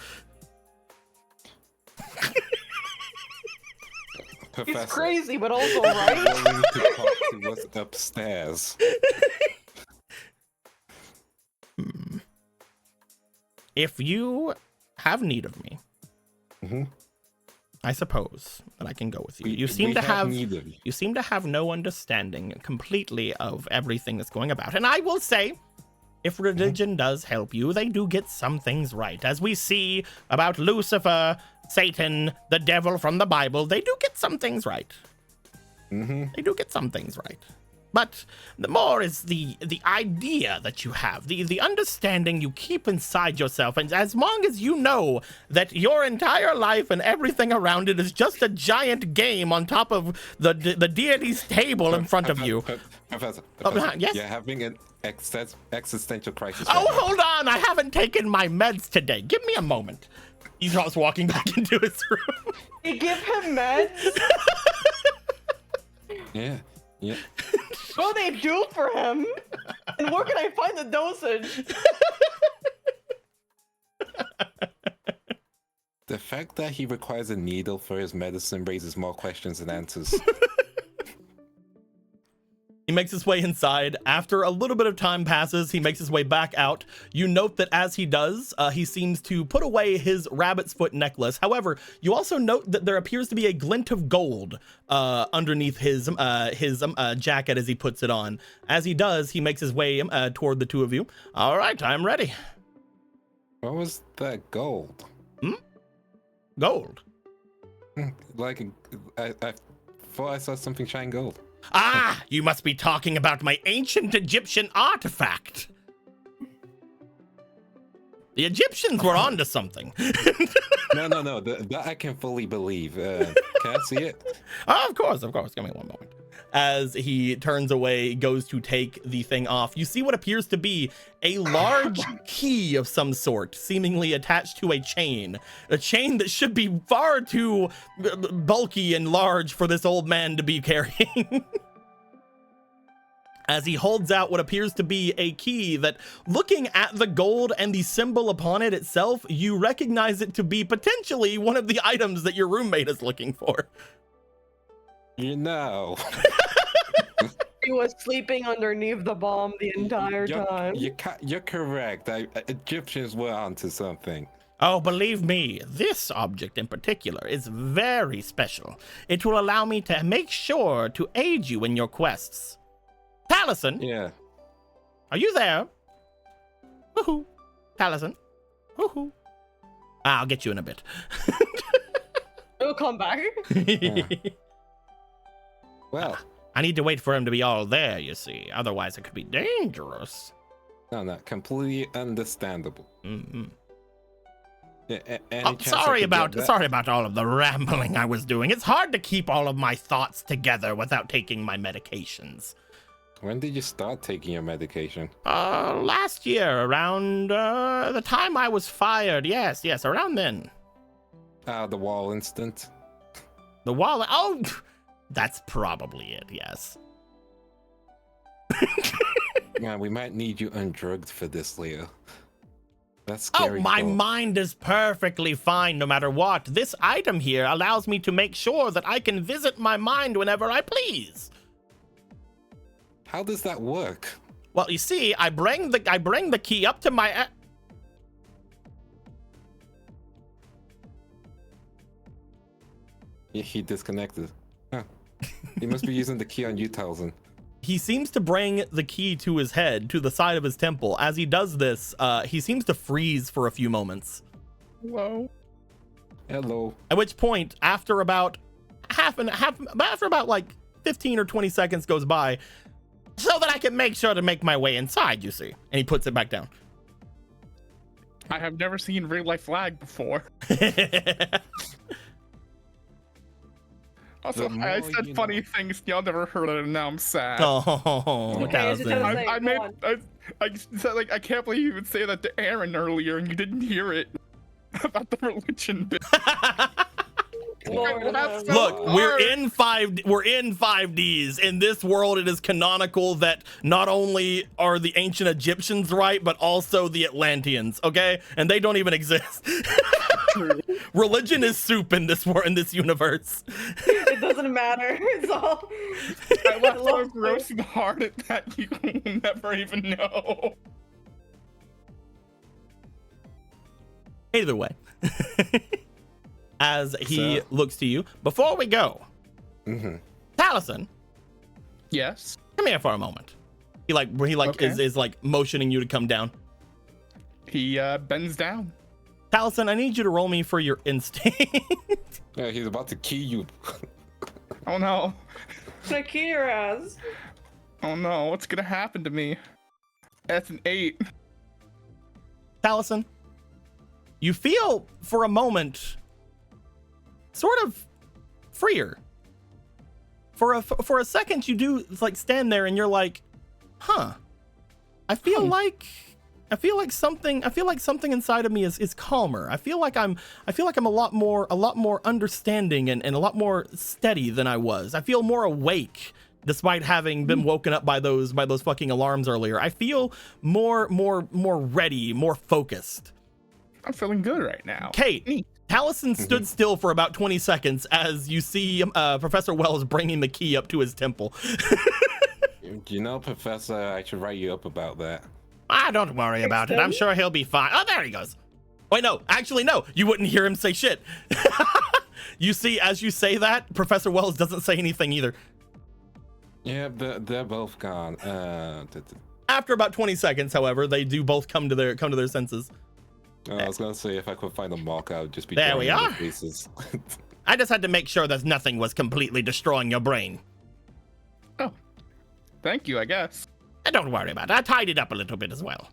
Professor, It's crazy, but also right. willing to talk to us upstairs. If you have need of me, I suppose that I can go with you. You seem to have no understanding completely of everything that's going about. And I will say, if religion does help you, they do get some things right. As we see about Lucifer, Satan, the devil from the Bible, they do get some things right. They do get some things right. But the more is the idea that you have, the understanding you keep inside yourself, and as long as you know that your entire life and everything around it is just a giant game on top of the deity's table in front of you. Professor, Yes? you're having an existential crisis. Oh, right now. hold on! I haven't taken my meds today. Give me a moment. He starts walking back into his room. You give him meds? Yeah. What do they do for him? And where can I find the dosage? The fact that he requires a needle for his medicine raises more questions than answers. He makes his way inside. After a little bit of time passes, he makes his way back out. You note that as he does, he seems to put away his rabbit's foot necklace. However, you also note that there appears to be a glint of gold underneath his jacket as he puts it on. As he does, he makes his way toward the two of you. All right, I'm ready. What was that gold? Gold. Like, I thought I saw something shine gold. Ah, you must be talking about my ancient Egyptian artifact. The Egyptians were onto something. No, that I can fully believe. Can I see it? Of course. Give me one moment. As he turns away, goes to take the thing off, you see what appears to be a large key of some sort, seemingly attached to a chain that should be far too bulky and large for this old man to be carrying. As he holds out what appears to be a key that, looking at the gold and the symbol upon it itself, you recognize it to be potentially one of the items that your roommate is looking for. You know. He was sleeping underneath the bomb the entire time. You're correct. Egyptians were onto something. Oh, believe me, this object in particular is very special. It will allow me to make sure to aid you in your quests. Taliesin? Yeah. Are you there? Woohoo. Taliesin? Woohoo. I'll get you in a bit. He'll come back. Well. I need to wait for him to be all there, you see. Otherwise, it could be dangerous. No, completely understandable. Sorry about all of the rambling I was doing. It's hard to keep all of my thoughts together without taking my medications. When did you start taking your medication? Last year, around the time I was fired. Yes, around then. The wall incident? The wall? Oh, that's probably it, yes. Man, we might need you undrugged for this, Leo. That's scary. Oh, my thought. mind is perfectly fine no matter what. This item here allows me to make sure that I can visit my mind whenever I please. How does that work? Well, you see, I bring the key up to my... He disconnected. Huh. He must be using the key on you, Taliesin. He seems to bring the key to his head, to the side of his temple. As he does this, he seems to freeze for a few moments. Hello. At which point, after about like 15 or 20 seconds goes by, so that I can make sure to make my way inside, you see. And he puts it back down. I have never seen real life lag before. Also, The I more said you funny know. things. Y'all never heard it, and now I'm sad. Oh, Okay, is it Townsend. Say, I go made. on. I said like I can't believe you would say that to Aaron earlier, and you didn't hear it about the religion bit. Lord Well, that's knows. so Look, we're hard. in 5Ds. In this world, it is canonical that not only are the ancient Egyptians right, but also the Atlanteans, okay? And they don't even exist. Religion is soup in this universe. It doesn't matter. It's all. I left so love gross and hard at that you will never even know. Either way. As he So- looks to you, before we go, Mm-hmm. Taliesin, Yes. come here for a moment. He Okay. is like motioning you to come down. He bends down. Taliesin, I need you to roll me for your instinct. Yeah, he's about to key you. Oh no. Gonna key your ass. Oh no. What's gonna happen to me? That's an 8. Taliesin, you feel for a moment sort of freer. For a second, you do like stand there and you're like, huh. I feel like something inside of me is calmer. I feel like I'm a lot more understanding and a lot more steady than I was. I feel more awake despite having been woken up by those fucking alarms earlier. I feel more ready, more focused. I'm feeling good right now. Kate, Neat. Taliesin stood still for about 20 seconds as you see Professor Wells bringing the key up to his temple. You know, Professor, I should write you up about that. Don't worry about it. I'm sure he'll be fine. Oh, there he goes. Wait, no. Actually, no. You wouldn't hear him say shit. You see, as you say that, Professor Wells doesn't say anything either. Yeah, they're both gone. After about 20 seconds, however, they do both come to their senses. I was gonna say if I could find a mark, I would just be. There we drawing are. little pieces. I just had to make sure that nothing was completely destroying your brain. Oh. Thank you, I guess. Don't worry about it. I tied it up a little bit as well.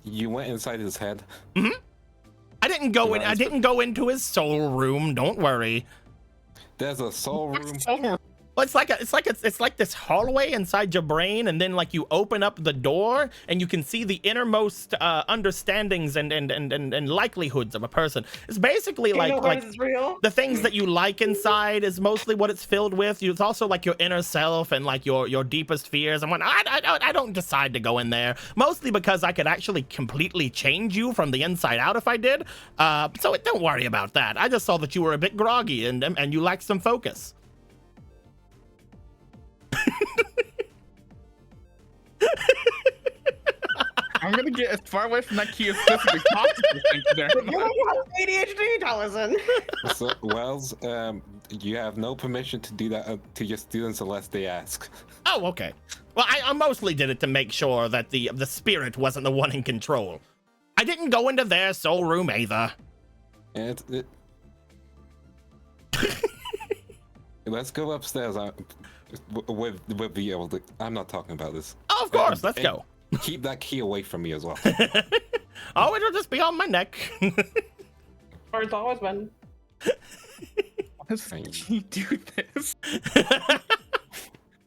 You went inside his head. I didn't go into his soul room. Don't worry. There's a soul room. Oh, Well, it's like this hallway inside your brain, and then like you open up the door and you can see the innermost understandings and likelihoods of a person. It's basically You know like this is real? the things that you like inside is mostly what it's filled with. It's also like your inner self and like your deepest fears. And when I don't decide to go in there, mostly because I could actually completely change you from the inside out if I did. So don't worry about that. I just saw that you were a bit groggy and you lacked some focus. I'm gonna get as far away from that key as physically possible. Thank you very You much. have ADHD, Taliesin. So, Wells, you have no permission to do that to your students unless they ask. Oh, okay. Well, I mostly did it to make sure that the spirit wasn't the one in control. I didn't go into their soul room either. And let's go upstairs. We'll be able to. I'm not talking about this. Oh, of course, let's go. Keep that key away from me as well. Oh, it'll just be on my neck. Or it's always been. Why does he do this?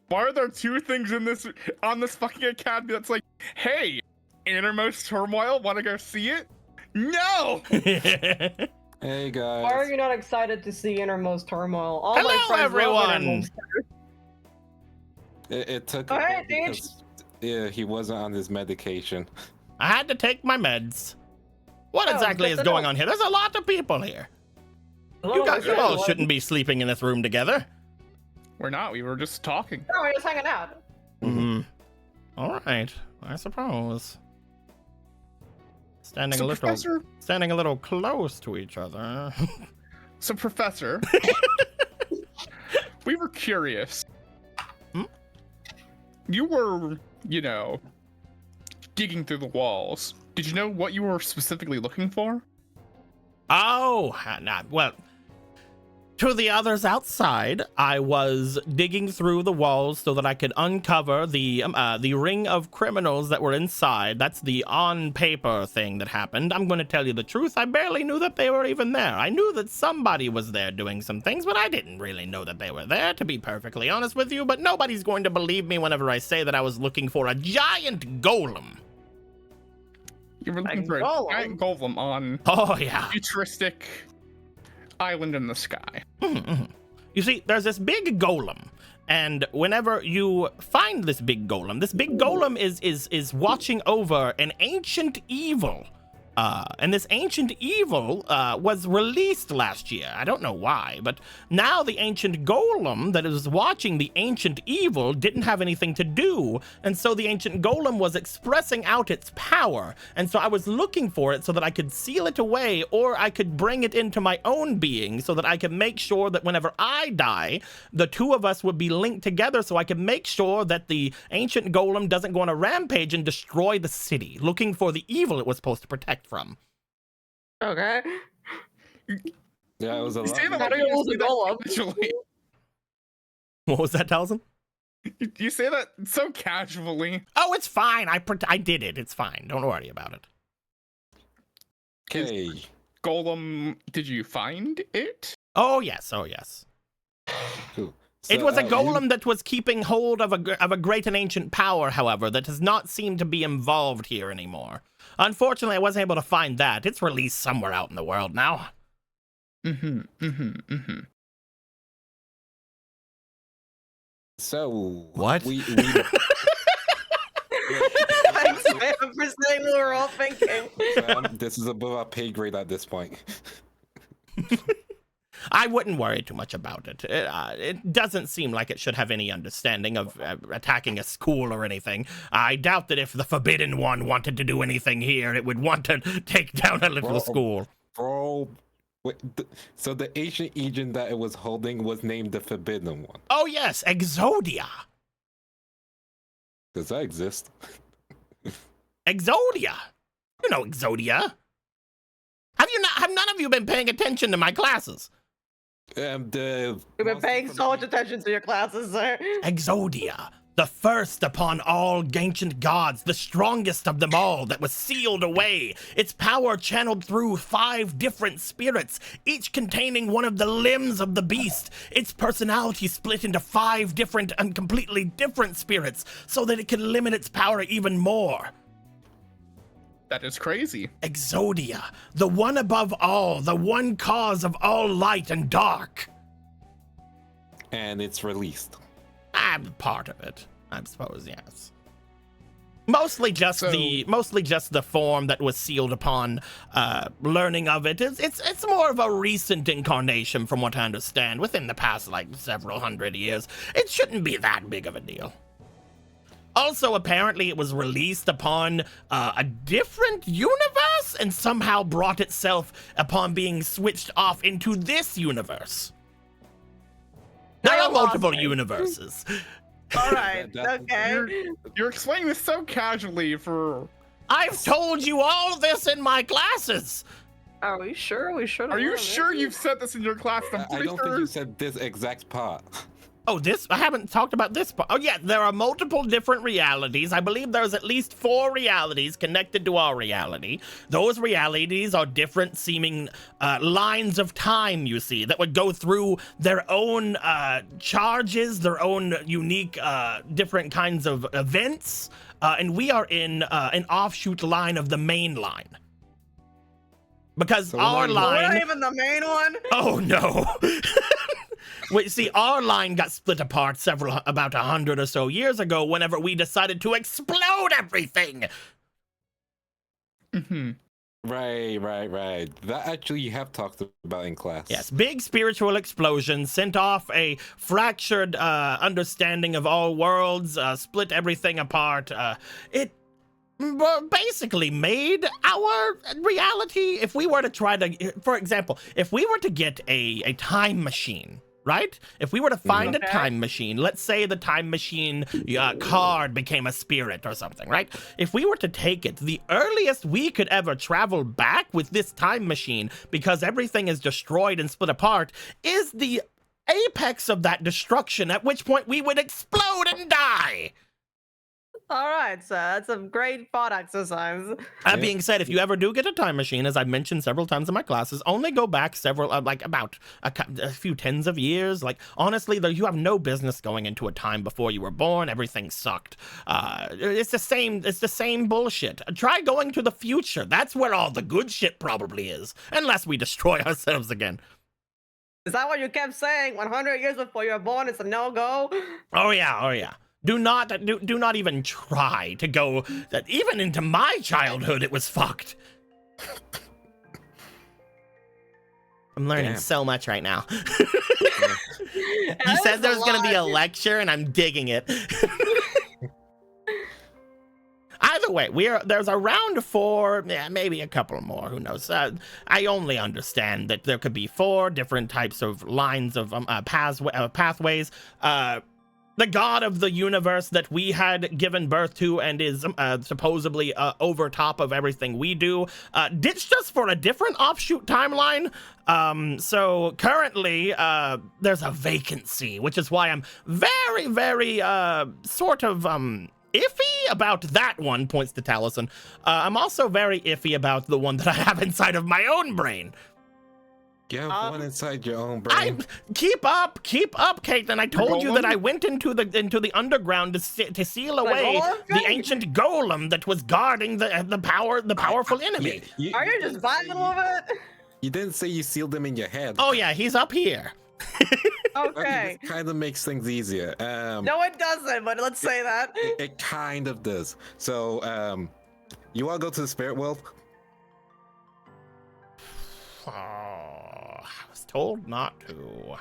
Why are there two things in this on this fucking academy that's like, hey, innermost turmoil, wanna go see it? No! Hey guys. Why are you not excited to see Innermost Turmoil? All Hello, my friends love everyone. Innermost. It took. Oh, a hey, bit Deej. because, yeah, he wasn't on his medication. I had to take my meds. What Oh, exactly good is to going know. on here? There's a lot of people here. You all shouldn't be sleeping in this room together. We're not, we were just talking. No, we're just hanging out. Mm-hmm. All right, I suppose. Standing So, a little close to each other. So, Professor, we were curious. Hmm? You were, digging through the walls. Did you know what you were specifically looking for? Oh, well, to the others outside, I was digging through the walls so that I could uncover the ring of criminals that were inside. That's the on-paper thing that happened. I'm going to tell you the truth. I barely knew that they were even there. I knew that somebody was there doing some things, but I didn't really know that they were there, to be perfectly honest with you. But nobody's going to believe me whenever I say that I was looking for a giant golem. You were looking for a giant golem on futuristic island in the sky. You see, there's this big golem, and whenever you find this big golem is watching over an ancient evil. And this ancient evil was released last year. I don't know why, but now the ancient golem that is watching the ancient evil didn't have anything to do, and so the ancient golem was expressing out its power, and so I was looking for it so that I could seal it away, or I could bring it into my own being so that I could make sure that whenever I die, the two of us would be linked together so I could make sure that the ancient golem doesn't go on a rampage and destroy the city, looking for the evil it was supposed to protect from. Okay. Yeah, it was a lot. What was that, Taliesin? You say that so casually. Oh, it's fine. I did it. It's fine. Don't worry about it. Okay. Golem, did you find it? Oh, yes. Oh, yes. Cool. It was a golem that was keeping hold of a great and ancient power, however, that does not seem to be involved here anymore. Unfortunately, I wasn't able to find that. It's released somewhere out in the world now. So what? We Thanks, man, for saying what we're all thinking. this is above our pay grade at this point. I wouldn't worry too much about it. It doesn't seem like it should have any understanding of attacking a school or anything. I doubt that if the Forbidden One wanted to do anything here, it would want to take down a little school. Bro, wait, so the ancient agent that it was holding was named the Forbidden One. Oh yes, Exodia. Does that exist? Exodia. You know Exodia. Have none of you been paying attention to my classes? We've been paying so much attention to your classes, sir. Exodia, the first upon all ancient gods, the strongest of them all, that was sealed away, its power channeled through 5 different spirits, each containing one of the limbs of the beast, its personality split into 5 different and completely different spirits, so that it could limit its power even more. That is crazy. Exodia, the one above all, the one cause of all light and dark. And it's released. I'm part of it, I suppose, yes. Mostly just the form that was sealed upon learning of it. It's more of a recent incarnation from what I understand, within the past like several hundred years. It shouldn't be that big of a deal. Also, apparently it was released upon a different universe and somehow brought itself upon being switched off into this universe. There are multiple universes. All right, okay. You're explaining this so casually for... I've told you all this in my classes. Are we sure? We should. Are you sure you've said this in your class? I don't think you said this exact part. Oh, I haven't talked about this part. Oh, yeah, there are multiple different realities. I believe there's at least 4 realities connected to our reality. Those realities are different seeming lines of time, you see, that would go through their own charges, their own unique different kinds of events. And we are in an offshoot line of the main line. Because So our line... We're not even the main one. Oh, no. Wait, see, our line got split apart about 100 or so years ago whenever we decided to explode everything. Right. That actually you have talked about in class. Yes, big spiritual explosion sent off a fractured understanding of all worlds, split everything apart. It basically made our reality. If we were to try to, for example, if we were to get a time machine, right? If we were to find a Okay. time machine, let's say the time machine card became a spirit or something, right? If we were to take it, the earliest we could ever travel back with this time machine, because everything is destroyed and split apart, is the apex of that destruction, at which point we would explode and die. All right, so that's a great thought exercise. That being said, if you ever do get a time machine, as I've mentioned several times in my classes, only go back several, like about a few tens of years. Like, honestly, though, you have no business going into a time before you were born. Everything sucked. It's the same bullshit. Try going to the future. That's where all the good shit probably is, unless we destroy ourselves again. Is that what you kept saying? 100 years before you were born, it's a no-go? Oh yeah. Do not even try to go that even into my childhood. It was fucked. I'm learning so much right now. You said there was going to be a lecture, and I'm digging it. Either way, there's a round 4, maybe a couple more. Who knows? I only understand that there could be 4 different types of lines of pathways. The god of the universe that we had given birth to and is supposedly over top of everything we do, ditched us for a different offshoot timeline. So currently, there's a vacancy, which is why I'm very, very sort of iffy about that one, points to Taliesin. I'm also very iffy about the one that I have inside of my own brain. You have one inside your own brain. Keep up, Caitlin. I told you that I went into the underground to seal away the ancient golem that was guarding the powerful enemy. Are you just vibing a little bit? You didn't say you sealed them in your head. Oh yeah, he's up here. Okay. This kind of makes things easier. No, it doesn't, but let's say that. It kind of does. So, you want to go to the spirit world? Oh, I was told not to.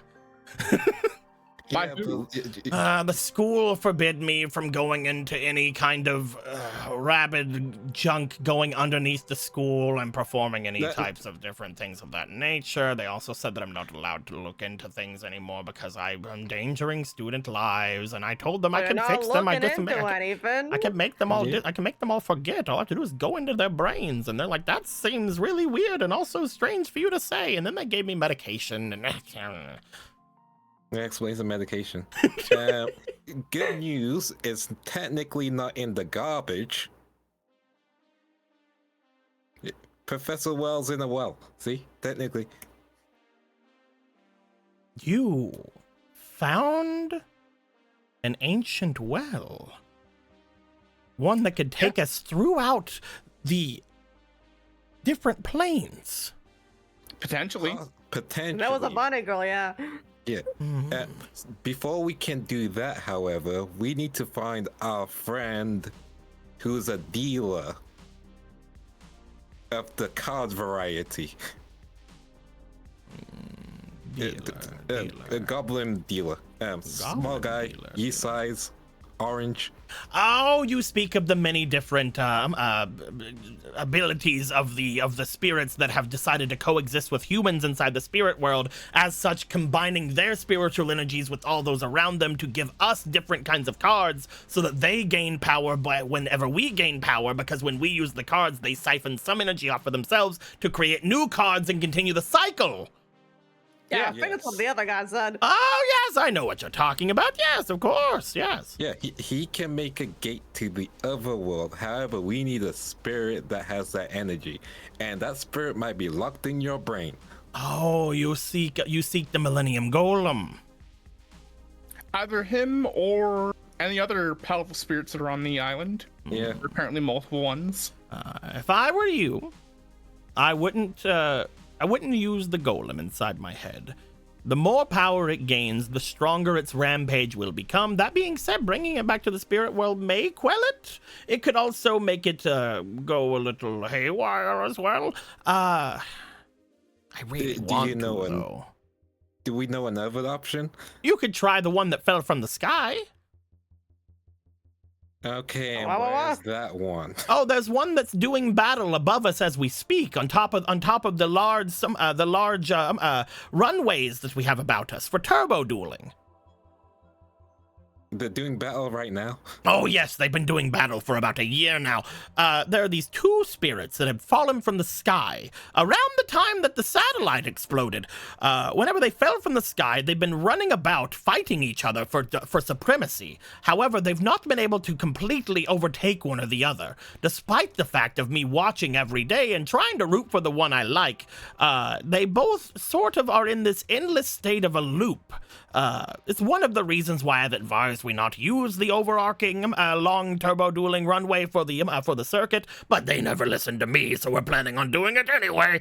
By Yeah, who? The school forbid me from going into any kind of rabid junk going underneath the school and performing any types of different things of that nature. They also said that I'm not allowed to look into things anymore because I'm endangering student lives. And I told them I can fix them. I can make them all. I can make them all forget. All I have to do is go into their brains, and they're like, "That seems really weird and also strange for you to say." And then they gave me medication and. That explains the medication. Good news, it's technically not in the garbage. Professor Wells in a well. See? Technically. You found an ancient well. One that could take us throughout the different planes. Potentially. Potentially. That was a bunny girl, yeah. Yeah. Before we can do that, however, we need to find our friend who's a dealer of the card variety. A goblin dealer. Small guy, dealer. east size, orange. Oh, you speak of the many different abilities of the spirits that have decided to coexist with humans inside the spirit world, as such combining their spiritual energies with all those around them to give us different kinds of cards so that they gain power by whenever we gain power, because when we use the cards, they siphon some energy off for themselves to create new cards and continue the cycle. Yeah, I think it's what the other guy said. Oh, yes, I know what you're talking about. Yes, of course, yes. Yeah, he can make a gate to the other world. However, we need a spirit that has that energy. And that spirit might be locked in your brain. Oh, you seek the Millennium Golem. Either him or any other powerful spirits that are on the island. Yeah. There are apparently multiple ones. If I were you, I wouldn't use the golem inside my head. The more power it gains, the stronger its rampage will become. That being said, bringing it back to the spirit world may quell it. It could also make it go a little haywire as well. I really want to, though. Do we know another option? You could try the one that fell from the sky. Okay, and Wah, wah, wah. where's that one? Oh, there's one that's doing battle above us as we speak, on top of the large runways that we have about us for turbo dueling. They're doing battle right now. Oh yes, they've been doing battle for about a year now. There are these two spirits that have fallen from the sky around the time that the satellite exploded. Whenever they fell from the sky, they've been running about fighting each other for supremacy. However, they've not been able to completely overtake one or the other, despite the fact of me watching every day and trying to root for the one I like. They both sort of are in this endless state of a loop. It's one of the reasons why I've advised we not use the overarching long turbo dueling runway for the circuit, but they never listened to me, so we're planning on doing it anyway.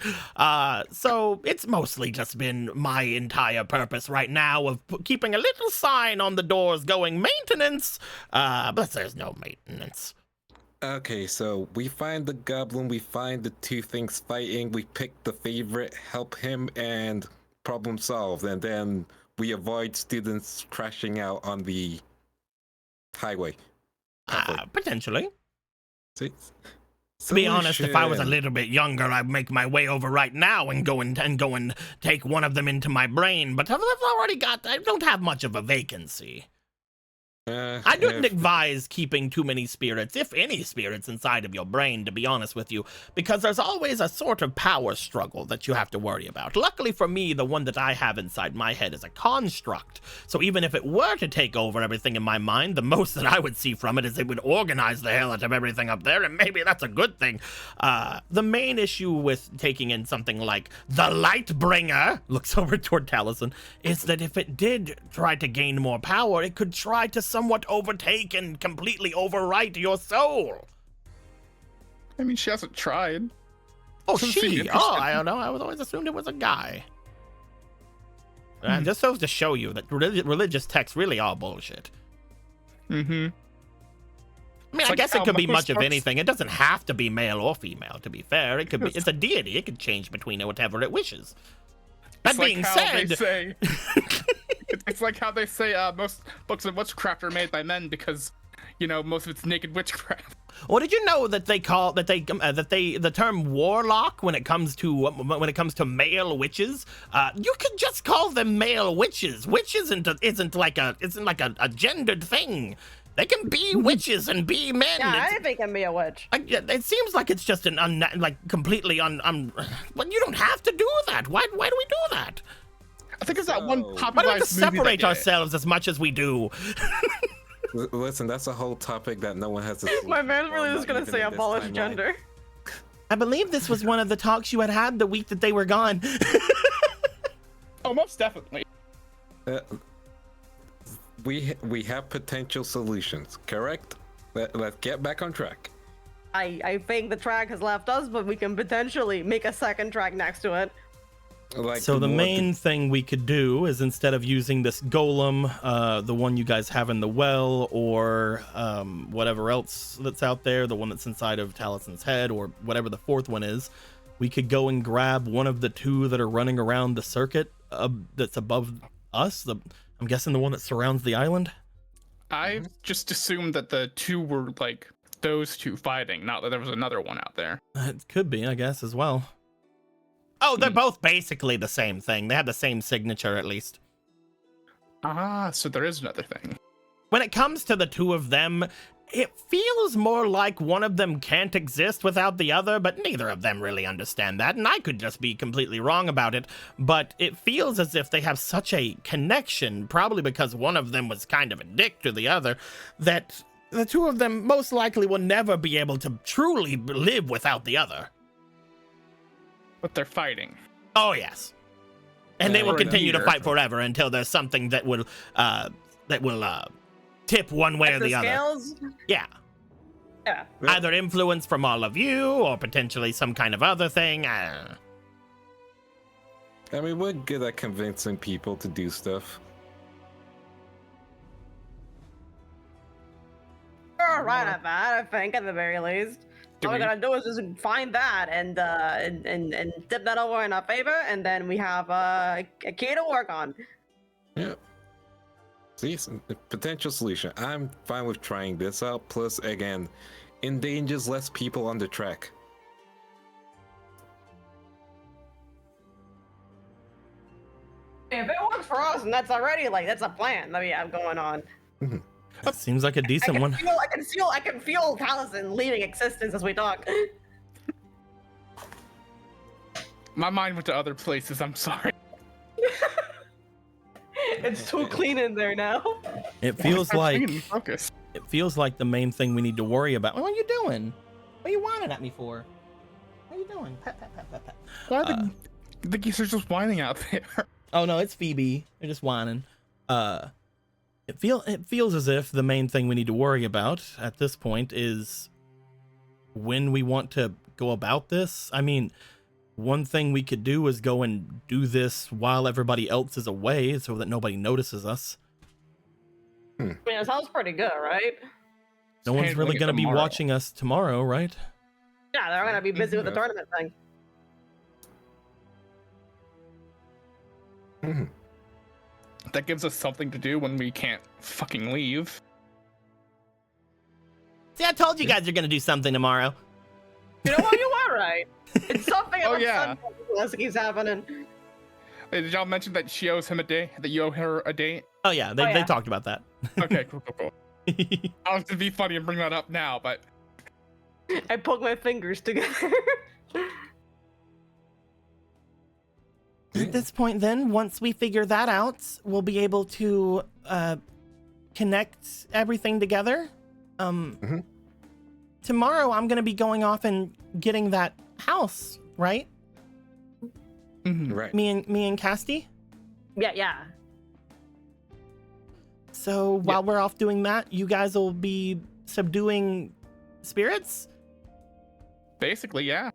So it's mostly just been my entire purpose right now of keeping a little sign on the doors going maintenance, but there's no maintenance. Okay, so we find the goblin, we find the two things fighting, we pick the favorite, help him, and problem solved, and then we avoid students crashing out on the highway. Potentially. See? To be honest, if I was a little bit younger, I'd make my way over right now and go and take one of them into my brain. But I don't have much of a vacancy. I wouldn't advise keeping too many spirits, if any spirits, inside of your brain, to be honest with you, because there's always a sort of power struggle that you have to worry about. Luckily for me, the one that I have inside my head is a construct, so even if it were to take over everything in my mind, the most that I would see from it is it would organize the hell out of everything up there, and maybe that's a good thing. The main issue with taking in something like the Lightbringer, looks over toward Taliesin, is that if it did try to gain more power, it could try to somewhat overtake and completely overwrite your soul. I mean, she hasn't tried. Oh, Doesn't seem she? interested. Oh, I don't know. I was always assumed it was a guy. Just so to show you that religious texts really are bullshit. Mm-hmm. I mean, It's I like guess it how could be most much of books- anything. It doesn't have to be male or female, to be fair. It could be. It's a deity. It could change between whatever it wishes. That It's like being how said, they say, it's like how they say most books of witchcraft are made by men because, you know, most of it's naked witchcraft. well, did you know that the term warlock when it comes to male witches, you could just call them male witches. Witch isn't like a gendered thing. They can be witches and be men. Yeah, anything can be a witch. It seems like it's just completely But you don't have to do that. Why do we do that? I think it's that one So- Why do we have to popularized movie that separate did it. ourselves as much as we do? Listen, that's a whole topic that no one has to. My man's really just gonna say abolish gender. I believe this was one of the talks you had the week that they were gone. Oh, most definitely. We have potential solutions, correct? Let's get back on track. I think the track has left us, but we can potentially make a second track next to it. Like So the more main thing we could do is, instead of using this golem, the one you guys have in the well, or whatever else that's out there, the one that's inside of Talison's head, or whatever the fourth one is, we could go and grab one of the two that are running around the circuit that's above us. I'm guessing the one that surrounds the island. I just assumed that the two were like those two fighting, not that there was another one out there. It could be, I guess, as well. Oh, they're both basically the same thing. They have the same signature, at least. Ah, so there is another thing. When it comes to the two of them, it feels more like one of them can't exist without the other, but neither of them really understand that, and I could just be completely wrong about it, but it feels as if they have such a connection, probably because one of them was kind of a dick to the other, that the two of them most likely will never be able to truly live without the other. But they're fighting. Oh, yes. And they will Or continue to neither. fight forever until there's something that will tip one way or The the other. scales? Yeah. Yeah. Either influence from all of you, or potentially some kind of other thing. I mean, we're good at convincing people to do stuff. We're right at that, I think, at the very least. All we're gonna do is just find that and tip that over in our favor, and then we have a key to work on. Yeah. See, a potential solution. I'm fine with trying this out. Plus, again, endangers less people on the track. If it works for us, and that's already like that's a plan that we have going on. That seems like a decent one. I can feel Taliesin leaving existence as we talk. My mind went to other places. I'm sorry. It's too clean in there now. It feels like Focus. it feels like the main thing we need to worry about. What are you doing? What are you whining at me for? What are you doing? Pat, pat, pat, pat, pat. Why the geese are just whining out there. Oh no, it's Phoebe. They're just whining. It feels as if the main thing we need to worry about at this point is when we want to go about this. I mean, one thing we could do is go and do this while everybody else is away so that nobody notices us. I mean, it sounds pretty good, right? No one's really going to be tomorrow. watching us tomorrow, right? Yeah, they're gonna be busy with the tournament thing. That gives us something to do when we can't fucking leave. See, I told you guys you're going to do something tomorrow. You know what? You are right. It's something Oh, about yeah. Sunday keeps happening. Hey, did y'all mention that she owes him a date? That you owe her a date? Oh yeah, they yeah. talked about that. Okay, cool. I was gonna be funny and bring that up now, but I poke my fingers together. At this point then, once we figure that out, we'll be able to connect everything together. Tomorrow I'm going to be going off and getting that house, right? Right. Me and Casti? yeah. So while we're off doing that, you guys will be subduing spirits? basically, yeah.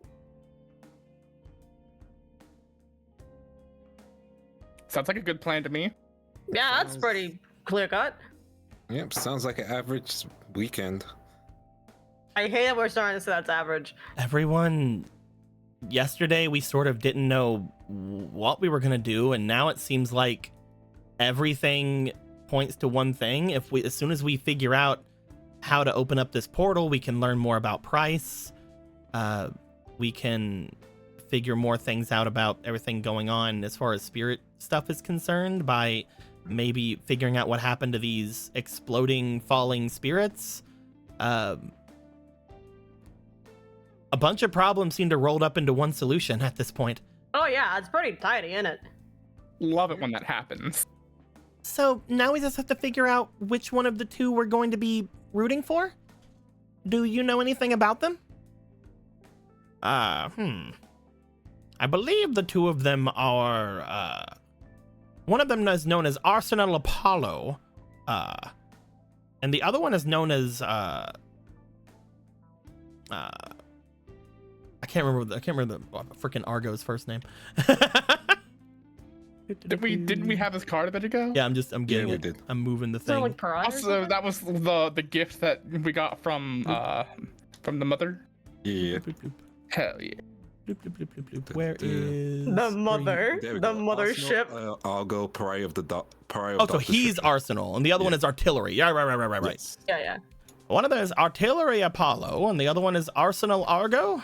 Sounds like a good plan to me. Yeah, that's pretty clear cut. Yep, sounds like an average weekend. I hate that we're starting to say that's average. Everyone, yesterday we sort of didn't know what we were going to do, and now it seems like everything points to one thing. As soon as we figure out how to open up this portal, we can learn more about price. We can figure more things out about everything going on as far as spirit stuff is concerned by maybe figuring out what happened to these exploding, falling spirits. A bunch of problems seem to rolled up into one solution at this point. Oh yeah, it's pretty tidy, isn't it? Love it when that happens. So now we just have to figure out which one of the two we're going to be rooting for? Do you know anything about them? I believe the two of them are, one of them is known as Arsenal Apollo, and the other one is known as, I can't remember the freaking Argo's first name. Didn't we have his card a bit ago? Yeah, I'm getting we it. did. I'm moving the Is there thing. like Pariah or Also, something? that was the gift that we got from the mother. Yeah. Hell yeah. Where is The mother. There we The go. mothership. Arsenal, I'll go Pariah of the Pariah of Oh, so Doctor he's Ship. Arsenal, and the other one is Artillery. Yeah, right. Yes. Yeah. One of them is Artillery Apollo, and the other one is Arsenal Argo.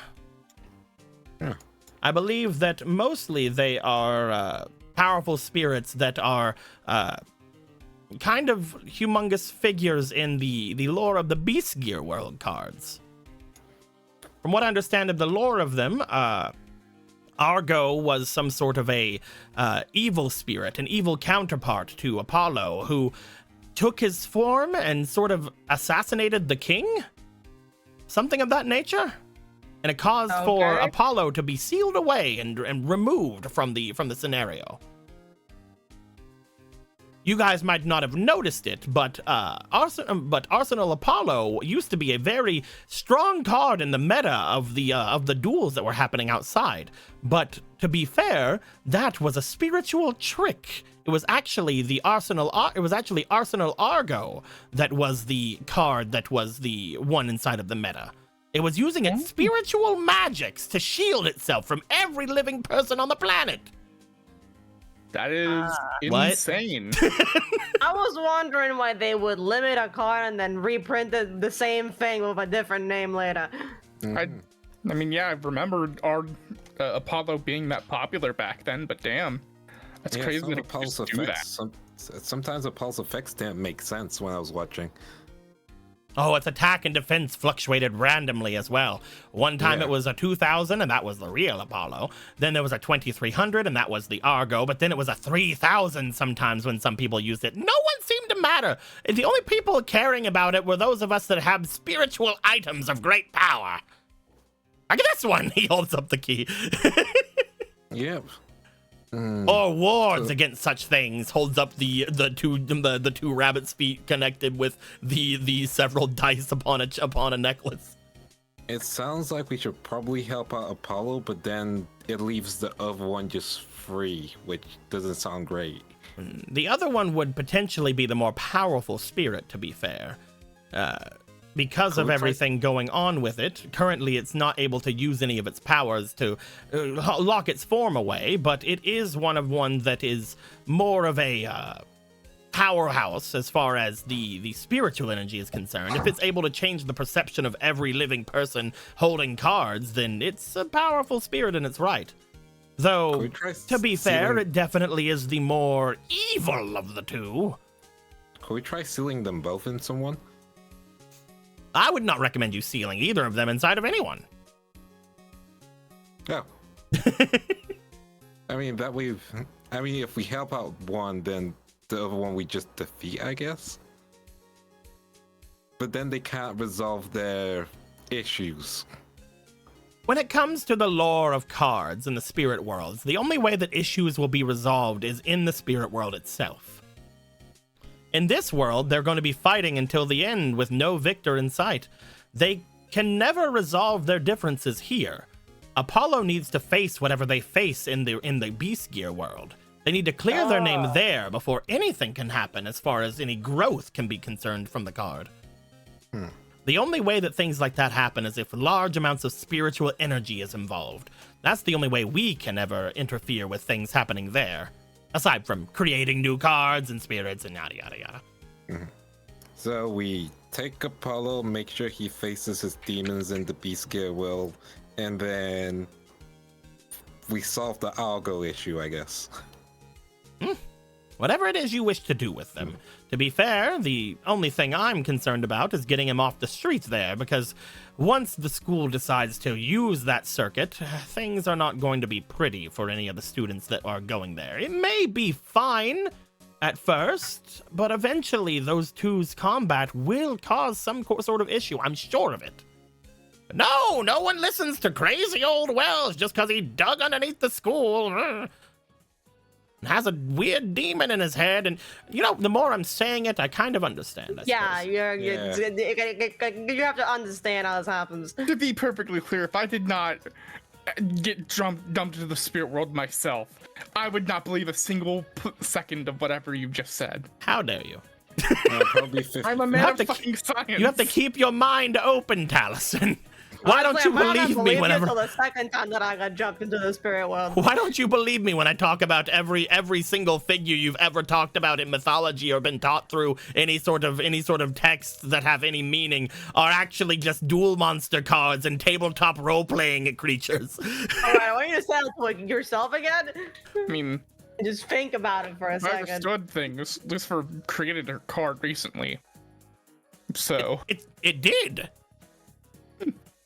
Yeah. I believe that mostly they are powerful spirits that are kind of humongous figures in the lore of the Beast Gear World cards. From what I understand of the lore of them, Argo was some sort of a evil spirit, an evil counterpart to Apollo, who took his form and sort of assassinated the king? Something of that nature? And it caused for Okay. Apollo to be sealed away and removed from the scenario. You guys might not have noticed it, but Arsenal Apollo used to be a very strong card in the meta of the duels that were happening outside. But to be fair, that was a spiritual trick. It was actually Arsenal Argo that was the card that was the one inside of the meta. It was using its spiritual magics to shield itself from every living person on the planet. That is What? insane. I was wondering why they would limit a card and then reprint the same thing with a different name later. Mhm. I mean, yeah, I remember our Apollo being that popular back then, but damn, that's Yeah, crazy some that of it the could pulse just do that. effects. Sometimes the pulse effects didn't make sense when I was watching. Oh, its attack and defense fluctuated randomly as well. One time Yeah. it was a 2000, and that was the real Apollo. Then there was a 2300, and that was the Argo. But then it was a 3000 sometimes when some people used it. No one seemed to matter. The only people caring about it were those of us that have spiritual items of great power. Like this one, he holds up the key. Yep. Or wards against such things. Holds up the two rabbit's feet connected with the several dice upon a necklace. It sounds like we should probably help out Apollo, but then it leaves the other one just free, which doesn't sound great. The other one would potentially be the more powerful spirit, to be fair. Because of everything going on with it, currently it's not able to use any of its powers to lock its form away, but it is one that is more of a powerhouse as far as the spiritual energy is concerned. If it's able to change the perception of every living person holding cards, then it's a powerful spirit in its right. Though, to be fair, it definitely is the more evil of the two. Could we try sealing them both in someone? I would not recommend you sealing either of them inside of anyone. Oh. I mean, if we help out one, then the other one we just defeat, I guess. But then they can't resolve their issues. When it comes to the lore of cards in the spirit worlds, the only way that issues will be resolved is in the spirit world itself. In this world, they're going to be fighting until the end with no victor in sight. They can never resolve their differences here. Apollo needs to face whatever they face in the Beast Gear world. They need to clear their name there before anything can happen as far as any growth can be concerned from the card. The only way that things like that happen is if large amounts of spiritual energy is involved. That's the only way we can ever interfere with things happening there. Aside from creating new cards and spirits and yada yada yada. So we take Apollo, make sure he faces his demons in the Beast Gear world, and then we solve the Algo issue, I guess. Whatever it is you wish to do with them. To be fair, the only thing I'm concerned about is getting him off the streets there, because once the school decides to use that circuit, things are not going to be pretty for any of the students that are going there. It may be fine at first, but eventually those two's combat will cause some sort of issue. I'm sure of it. No one listens to crazy old Wells just because he dug underneath the school. Has a weird demon in his head, and the more I'm saying it, I kind of understand. I suppose. You have to understand how this happens. To be perfectly clear, if I did not get dumped into the spirit world myself, I would not believe a single second of whatever you just said. How dare you? Probably 50. I'm a man of fucking science. You have to keep your mind open, Taliesin. Why don't you believe me whenever? The second time that I got jumped into the spirit world. Why don't you believe me when I talk about every single figure you've ever talked about in mythology or been taught through any sort of texts that have any meaning are actually just duel monster cards and tabletop role-playing creatures? All right, I want you to say it to yourself again. I mean, just think about it for a I second. understood things. Lucifer created her card recently, so it did.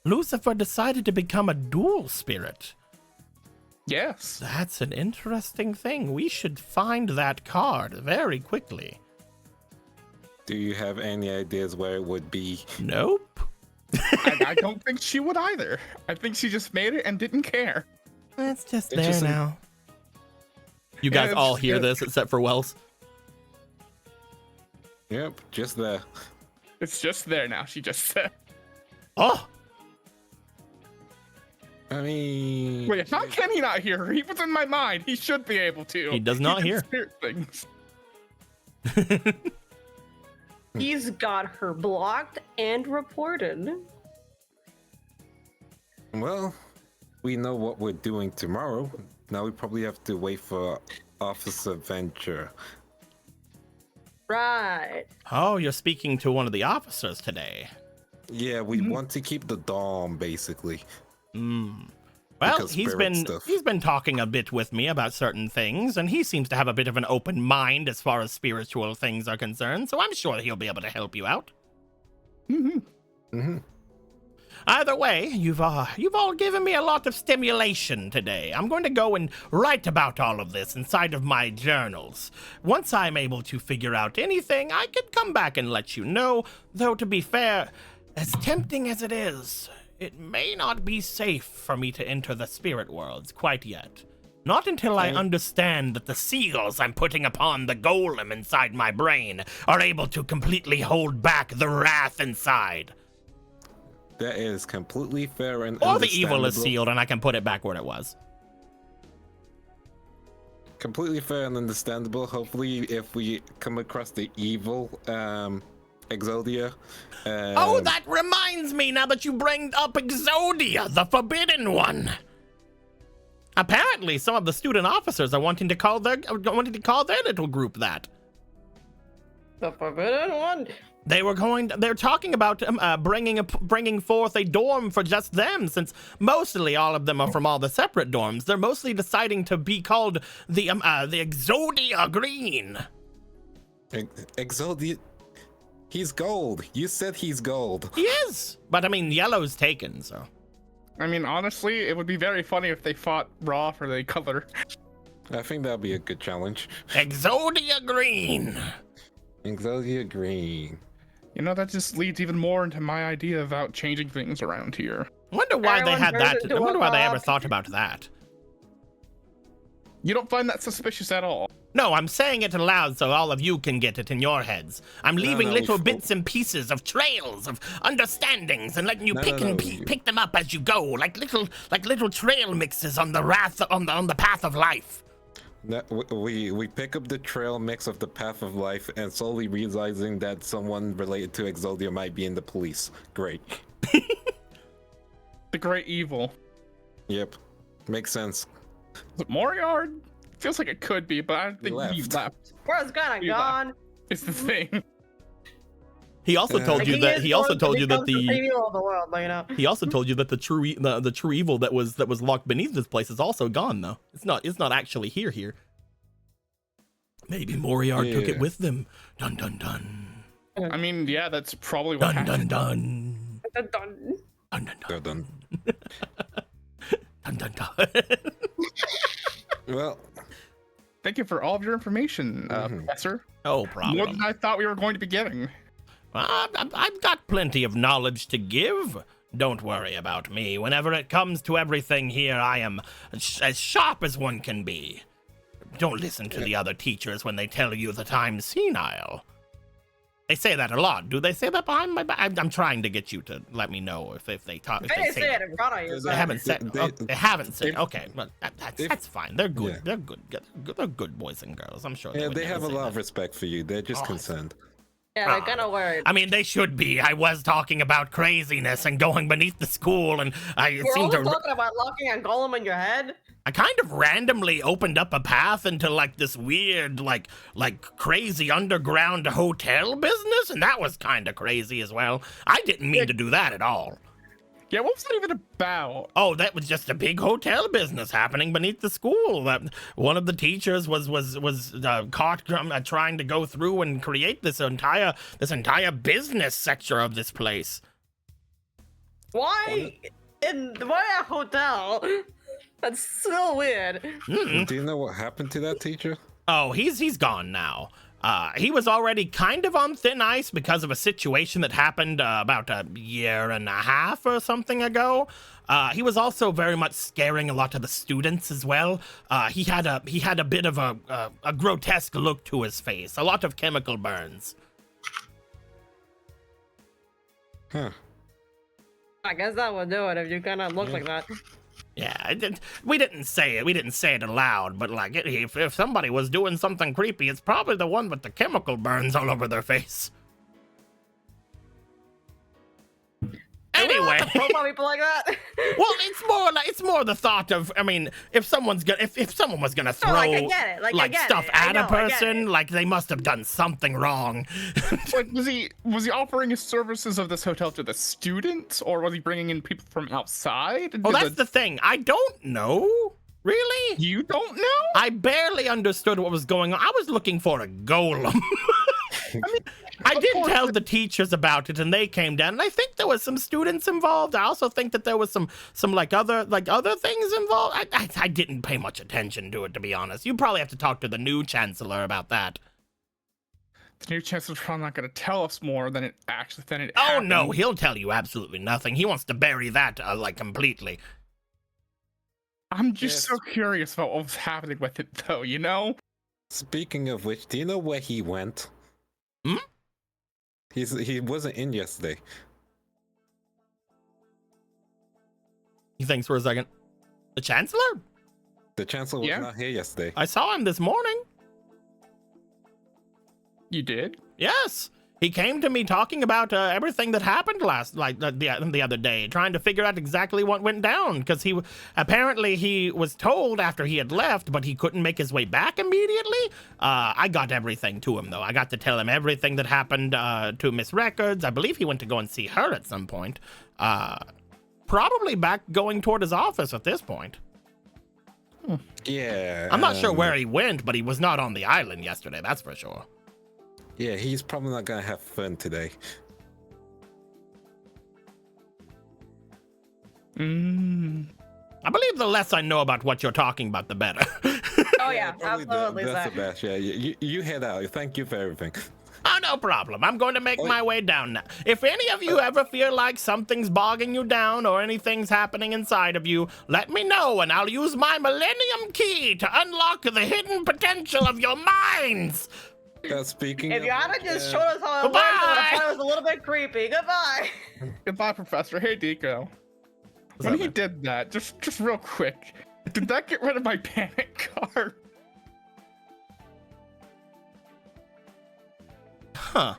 Lucifer decided to become a dual spirit. yes. That's an interesting thing. We should find that card very quickly. Do you have any ideas where it would be? Nope. I don't think she would either. I think she just made it and didn't care. It's just It's there just now. You guys it's all just hear there. this except for Wells. Yep, just there. It's just there now. She just said. Oh, I mean... Wait, how can he not hear her? He was in my mind. He should be able to. He does not can hear. Spirit things. He's got her blocked and reported. Well, we know what we're doing tomorrow. Now we probably have to wait for Officer Venture. Right. Oh, you're speaking to one of the officers today. Yeah, we want to keep the dom, basically. Well, Because he's spirit stuff. been talking a bit with me about certain things, and he seems to have a bit of an open mind as far as spiritual things are concerned, so I'm sure he'll be able to help you out. Either way, you've all given me a lot of stimulation today. I'm going to go and write about all of this inside of my journals. Once I'm able to figure out anything, I can come back and let you know, though to be fair, as tempting as it is, it may not be safe for me to enter the spirit worlds quite yet. Not until I understand that the seals I'm putting upon the golem inside my brain are able to completely hold back the wrath inside. That is completely fair and Or the evil is understandable. sealed and I can put it back where it was. Completely fair and understandable. Hopefully, if we come across the evil Exodia. Oh, that reminds me now that you bring up Exodia, the Forbidden One. Apparently, some of the student officers are wanting to call their little group that. The Forbidden One. They're talking about bringing forth a dorm for just them, since mostly all of them are from all the separate dorms. They're mostly deciding to be called the Exodia Green. Exodia. He's gold. You said he's gold. He is, but I mean, yellow's taken, so. I mean, honestly, it would be very funny if they fought raw for the color. I think that'd be a good challenge. Exodia Green. Exodia Green. You know, that just leads even more into my idea about changing things around here. I wonder why they Everyone had turns that. into I wonder a why they ever cop. thought about that. You don't find that suspicious at all? No, I'm saying it aloud so all of you can get it in your heads. I'm leaving no, little we- bits and pieces of trails of understandings and letting you pick them up as you go, like little trail mixes on the on the path of life. That we pick up the trail mix of the path of life and slowly realizing that someone related to Exodia might be in the police. Great. The great evil. Yep. Makes sense. Is it Moriard? Feels like it could be, but I don't think he left. left. Bro's kind of You left. gone. It's the thing. He also told Like, you that is he also going to told you that become the evil of the world, you know. he also told you that the true evil that was locked beneath this place is also gone though. It's not actually here. Maybe Moriard took it Yeah. with them. Dun dun dun. I mean, yeah, that's probably what Dun dun happened. dun. Dun, dun. Dun dun They're dun. done. Dun dun dun. Well, Thank you for all of your information, Professor. No More problem. than I thought we were going to be getting. I've got plenty of knowledge to give. Don't worry about me. Whenever it comes to everything here, I am as sharp as one can be. Don't listen to the other teachers when they tell you that I'm senile. They say that a lot. Do they say that behind my back? I'm trying to get you to let me know if they talk. If They they didn't say say that. it in front of you. They so- They haven't said. They haven't said. if- Okay, well, that's fine. They're good. Yeah. They're good. They're good boys and girls. I'm sure. yeah, would they never have a say lot that. of respect for you. They're just Oh, concerned. Yeah, they're kind of worried. I mean, they should be. I was talking about craziness and going beneath the school, and I We're seemed only to. talking about locking a golem in your head. I kind of randomly opened up a path into like this weird, like crazy underground hotel business, and that was kind of crazy as well. I didn't mean to do that at all. Yeah, what was that even about? Oh, that was just a big hotel business happening beneath the school. That one of the teachers was caught trying to go through and create this entire business sector of this place. Why a hotel? That's so weird. Mm-mm. Do you know what happened to that teacher? Oh, he's gone now. He was already kind of on thin ice because of a situation that happened about a year and a half or something ago. He was also very much scaring a lot of the students as well. He had a bit of a grotesque look to his face, a lot of chemical burns. Huh. I guess that would do it if you kind of look like that. Yeah, we didn't say it. We didn't say it aloud, but like, if somebody was doing something creepy, it's probably the one with the chemical burns all over their face. Anyway, Profile people like that. Well, it's more the thought of, I mean, if someone was gonna throw I get it. I get stuff it. I at know, a I get person, it. like they must have done something wrong. Like, was he offering his services of this hotel to the students, or was he bringing in people from outside? Well, that's the thing. I don't know. Really? You don't know? I barely understood what was going on. I was looking for a golem. I did tell the teachers about it, and they came down. And I think there was some students involved. I also think that there was some other things involved. I didn't pay much attention to it, to be honest. You probably have to talk to the new chancellor about that. The new chancellor's probably not going to tell us more than it actually. Oh no, he'll tell you absolutely nothing. He wants to bury that completely. I'm just so curious about what was happening with it, though. You know. Speaking of which, do you know where he went? Hmm? He wasn't in yesterday. He thinks for a second. The chancellor? The chancellor was not here yesterday. I saw him this morning. You did? Yes. He came to me talking about everything that happened the other day, trying to figure out exactly what went down, because he was told after he had left, but he couldn't make his way back immediately. I got everything to him, though. I got to tell him everything that happened to Miss Records. I believe he went to go and see her at some point. Probably back going toward his office at this point. Yeah. I'm not sure where he went, but he was not on the island yesterday, that's for sure. Yeah, he's probably not gonna have fun today. I believe the less I know about what you're talking about, the better. Oh yeah, Probably absolutely. that's Zach. the best. Yeah, you head out. Thank you for everything. Oh, no problem. I'm going to make my way down now. If any of you ever feel like something's bogging you down or anything's happening inside of you, let me know and I'll use my Millennium Key to unlock the hidden potential of your minds. Speaking If of you hadn't just showed us how it Goodbye. works, I would have thought it was a little bit creepy. Goodbye. Goodbye, Professor. Hey, Deco. What's When up, he man? did that, just real quick, did that get rid of my panic card? Huh.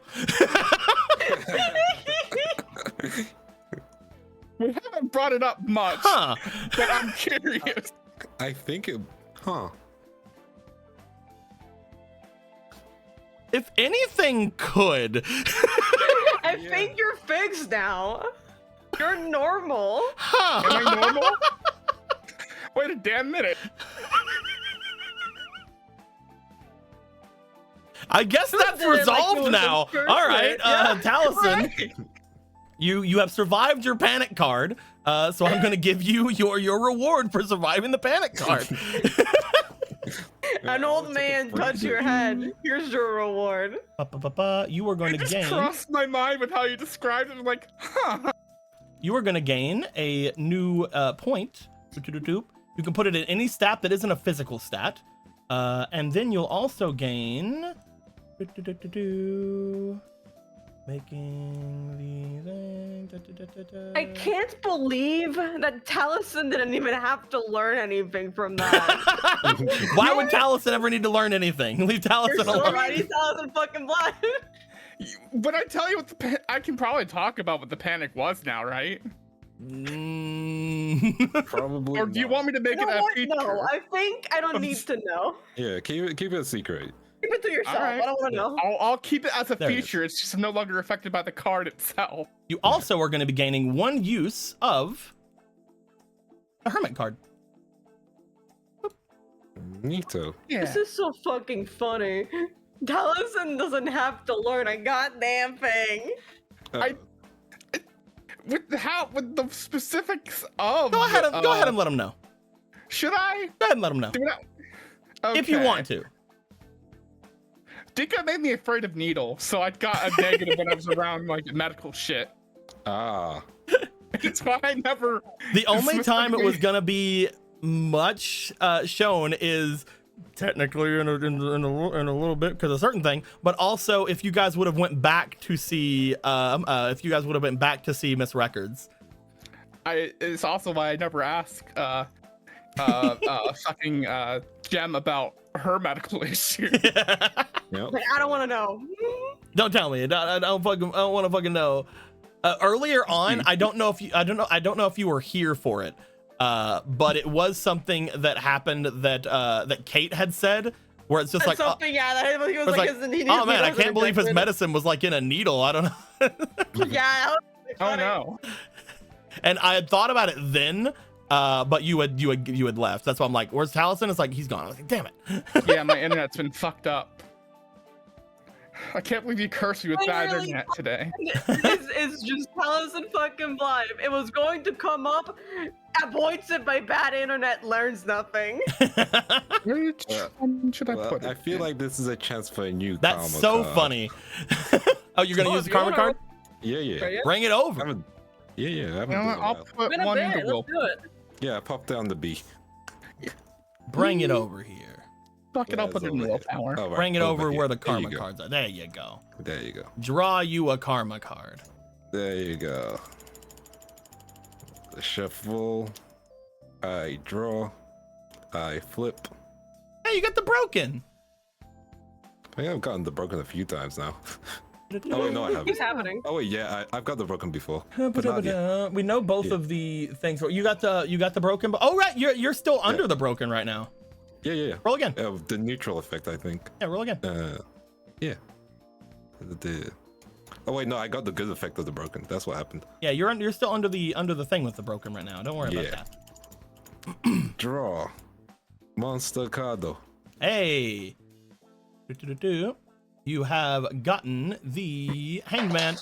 We haven't brought it up much, Huh. but I'm curious. I think it. Huh. If anything could. I think you're fixed now. You're normal. Huh. Am I normal? Wait a damn minute. I guess that's did it like resolved it was now. in person. All right, Yeah, Taliesin, right. you have survived your panic card. So I'm gonna give you your reward for surviving the panic card. An old man touched your head. Here's your reward. You are going It to just gain. crossed my mind with how you described it. I'm like, huh. You are going to gain a new point. You can put it in any stat that isn't a physical stat. And then you'll also gain... Making the... I can't believe that Taliesin didn't even have to learn anything from that. Why would Taliesin ever need to learn anything? Leave You're Taliesin so alone. right, he's Taliesin fucking blind. When I tell you what I can probably talk about what the panic was now, right? Probably. Or do you not. want me to make You know it a what? feature? No, I think I don't need to know. Yeah, keep it a secret. Keep it to yourself. Alright. I don't want to know. I'll keep it as a There it feature. It's just no longer affected by the card itself. You also are going to be gaining one use of a hermit card. Neato. This is so fucking funny. Taliesin doesn't have to learn a goddamn thing. With the specifics of. Go ahead and let him know. Should I? Go ahead and let him know. Do that? If you Okay. want to. Dika made me afraid of needle, so I got a negative when I was around like medical shit. Ah. That's why I never. The only time it was specifically- gonna be much shown is technically in a little bit because of a certain thing, but also if you guys would have went back to see Miss Records. It's also why I never asked fucking Gem about her medical issue. Yep. Like, I don't want to know. Don't tell me. I don't want to fucking know. Earlier on, I don't know if you were here for it, but it was something that happened that Kate had said, where it's just like something. That he was it's like, oh man, I can't believe his medicine was like in a needle. I don't know. Yeah. Oh no. And I had thought about it then, but you had left. That's why I'm like, where's Taliesin? It's like he's gone. I was like, damn it. Yeah, my internet's been fucked up. I can't believe you cursed me with bad internet today. It's just Taliesin fucking blind. It was going to come up at points that my bad internet learns nothing. Where should I put it? I feel like this is a chance for a new That's karma so card. funny. Oh, you're gonna use the karma card? Yeah. Bring it over. Yeah. I You haven't know done what? I'll that. put one in the wheel. Let's do it. Yeah, pop down the B. Bring it over here. Fuck it, I'll put it in the Over willpower. here. All right, Bring it over here. where the There you karma go. cards are. There you go. There you go. Draw you a karma card. There you go. Shuffle. I draw. I flip. Hey, you got the broken. I think I've gotten the broken a few times now. Oh wait, no, I haven't. What's happening? Oh wait, yeah, I've got the broken before. But not yet. We know both of the things. You got the broken. Oh right, you're still under the broken right now. Yeah. Roll again. The neutral effect, I think. Yeah, roll again. Yeah. Oh wait, no, I got the good effect of the broken. That's what happened. Yeah, you're still under the thing with the broken right now. Don't worry about that. Draw. Monster Cardo. Hey. You have gotten the Hangman.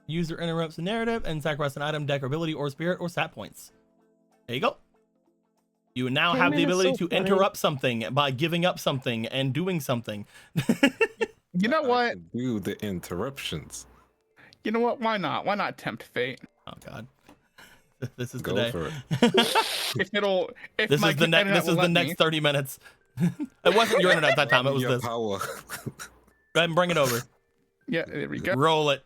User interrupts the narrative and sacrifice an item, deck, or ability, or spirit, or stat points. There you go. You now have the ability to interrupt something by giving up something and doing something. You know I what? can do the interruptions. You know what? Why not? Why not tempt fate? Oh God. This is Go today. for it. If This my is the next. internet This is will the let next me. 30 minutes. It wasn't your internet that time. It was Your this. power. Go ahead and bring it over. Yeah, there we go. Roll it.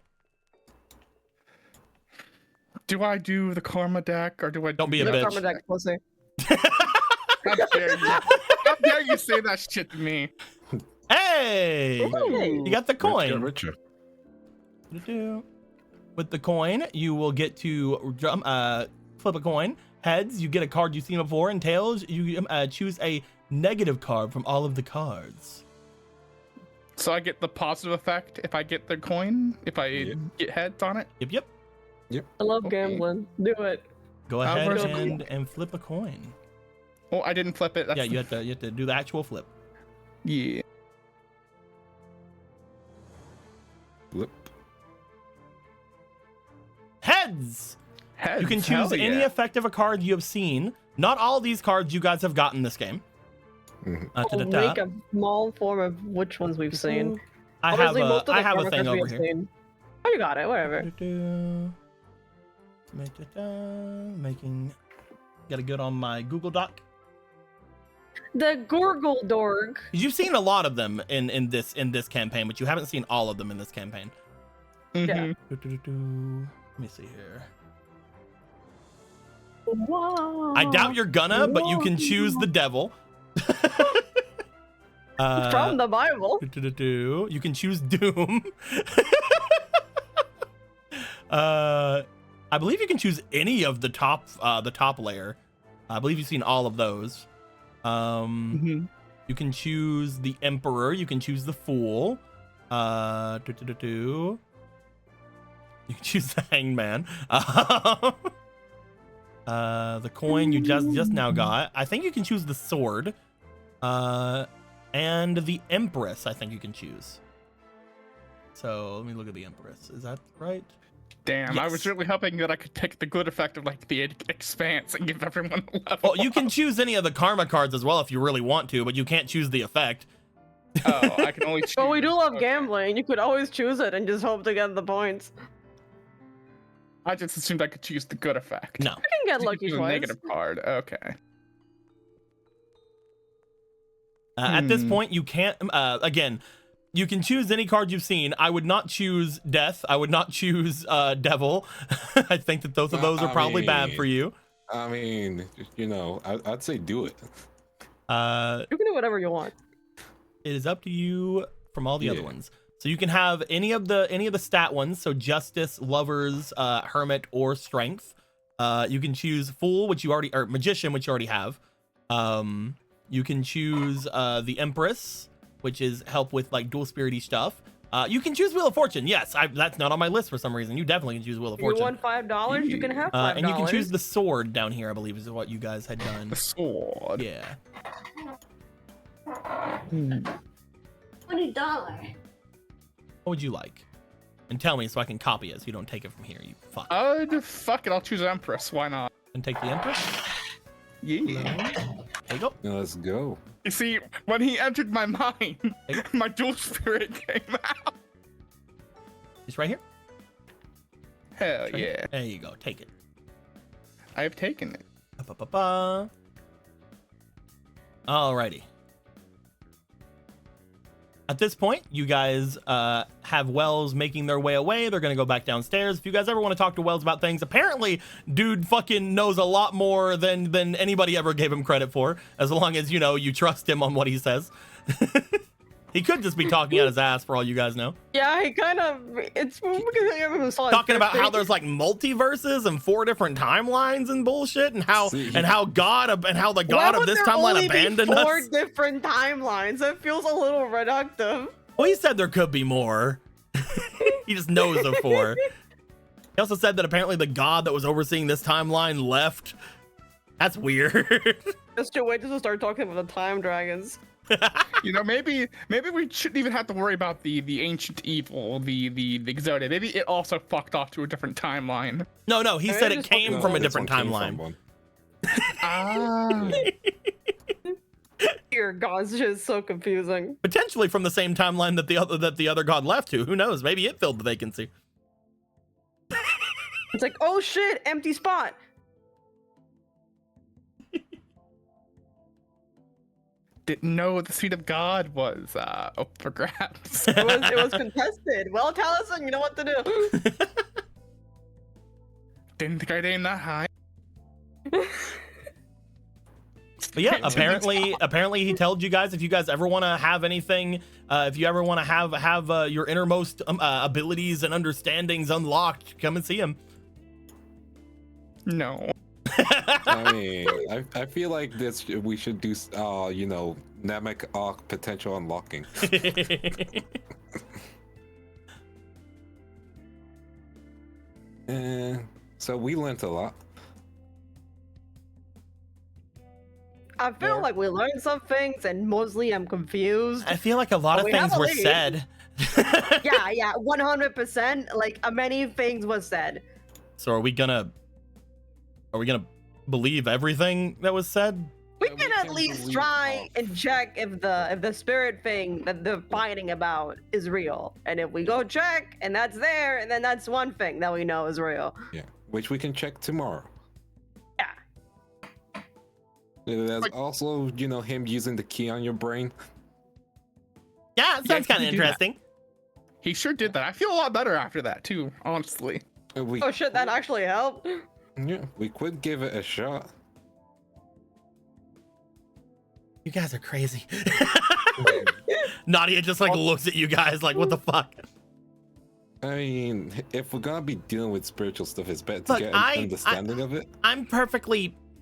Do I do the karma deck or do I? Don't be a The bitch. karma deck pussy. How dare you? How dare you say that shit to me? Hey, Ooh. you got the coin. Richer. With the coin, you will get to flip a coin. Heads, you get a card you've seen before, and tails, you choose a negative card from all of the cards. So I get the positive effect if I get the coin, if I get heads on it. Yep. I love Okay. gambling. Do it. Go ahead where's the and flip a coin. Oh, I didn't flip it. That's Yeah, you have to do the actual flip. Yeah. Flip. Heads. Heads. You can hell choose any yeah. effect of a card you have seen. Not all these cards you guys have gotten this game. Mhm. We'll make a small form of which ones we've seen. I have Obviously, most of the I have a karma thing cards we over have here. seen. Oh, you got it. Whatever. Making. Gotta get on my Google Doc. The Gorgledorg. You've seen a lot of them in this campaign, but you haven't seen all of them in this campaign. Mhm. Let me see here. Wow. I doubt you're gonna, but you can choose the devil. From the Bible. You can choose Doom. I believe you can choose any of the top layer. I believe you've seen all of those. Mhm. You can choose the Emperor. You can choose the Fool. You can choose the Hangman. The coin you just now got. I think you can choose the sword. And the Empress, I think you can choose. So let me look at the Empress. Is that right? Damn, I Yes. was really hoping that I could pick the good effect of like the expanse and give everyone a level. Well, you can choose any of the karma cards as well if you really want to, but you can't choose the effect. Oh, I can only choose. But we do love okay. gambling. You could always choose it and just hope to get the points. I just assumed I could choose the good effect. No. I can get You lucky choose a twice. negative card. Okay. At this Hmm. point, you can't. Again, you can choose any card you've seen. I would not choose Death. I would not choose Devil. I think that both of those are probably bad for you. I mean, you know, I'd say do it. You can do whatever you want. It is up to you from all the other Yeah. ones. So So you can have any of the stat ones. So justice, lovers, hermit, or strength. You can choose fool, which you already, or magician, which you already have. You can choose the empress, which is help with like dual spirity stuff. You can choose Wheel of Fortune. Yes, that's not on my list for some reason. You definitely can choose Wheel of Fortune. You want $5? You can have $5. And you can choose the sword down here, I believe, is what you guys had done. The sword. Yeah. $20. What would you like? And tell me so I can copy it so you don't take it from here, you fuck. Fuck it, I'll choose Empress. Why not? And take the Empress? Yeah. There you go. Let's go. You see, when he entered my mind, my dual spirit came out. It's right here. Hell Right yeah. here. There you go. Take it. I have taken it. Ba-ba-ba-ba. Alrighty. At this point, you guys have Wells making their way away. They're going to go back downstairs. If you guys ever want to talk to Wells about things, apparently, dude fucking knows a lot more than anybody ever gave him credit for, as long as, you know, you trust him on what he says. He could just be talking out his ass for all you guys know. Yeah, he kind of. It's Talking about how there's like multiverses and 4 different timelines and bullshit, and how See, how the god of this timeline abandoned us. 4 different timelines. It feels a little reductive. Well, he said there could be more. He just knows of 4. He also said that apparently the god that was overseeing this timeline left. That's weird. Just to wait till we start talking about the time dragons. You know, maybe we shouldn't even have to worry about the ancient evil, the Exodia. Maybe it also fucked off to a different timeline. No, he said it came No, from a this different one came from timeline. one. Ah. Dear God, it's just so confusing. Potentially from the same timeline that the other god left to. Who knows? Maybe it filled the vacancy. It's like, oh shit, empty spot. Didn't know the seat of God was up for grabs. It was contested. Well, Taliesin, you know what to do. Didn't think I'd aim that high. But yeah, apparently he told you guys if you guys ever want to have anything, if you ever want to have your innermost abilities and understandings unlocked, come and see him. No. I mean, I feel like we should do, you know, Namek Arc potential unlocking. So we learned a lot. I feel like we learned some things, and mostly I'm confused. I feel like a lot of We have things a were lead. said. Yeah, 100%. Like, many things was said. So are we gonna believe everything that was said? We Yeah, can we at can least believe try all. and check if the spirit thing that they're fighting about is real. And if we go check and that's there, and then that's one thing that we know is real. Yeah, which we can check tomorrow. Yeah. There's also, you know, him using the key on your brain. Yeah, it sounds he kind of did that. interesting. He sure did that. I feel a lot better after that too, honestly. We, Oh shit, that actually helped. yeah, we could give it a shot. You guys are crazy. Nadia just like looks at you guys like, what the fuck? I mean, if we're gonna be dealing with spiritual stuff, it's better to Look, get an understanding of it.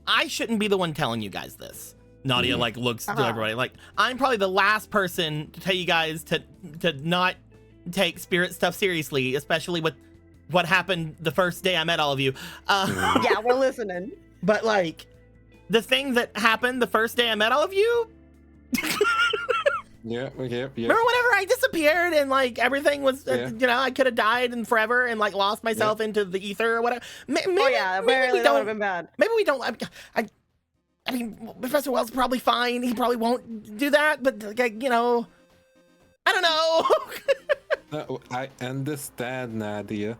I shouldn't be the one telling you guys this. Nadia like looks to Uh-huh. everybody like, I'm probably the last person to tell you guys to not take spirit stuff seriously, especially with what happened the first day I met all of you. Yeah, we're listening. But like, the thing that happened the first day I met all of you, Yeah. remember whenever I disappeared and like everything was, Yeah. you know, I could have died and forever and like lost myself into the ether or whatever. Maybe, Oh yeah, maybe apparently we that would have don't. been bad. Maybe we don't. I mean, Professor Wells is probably fine. He probably won't do that. But like, you know, I don't know. I understand, Nadia.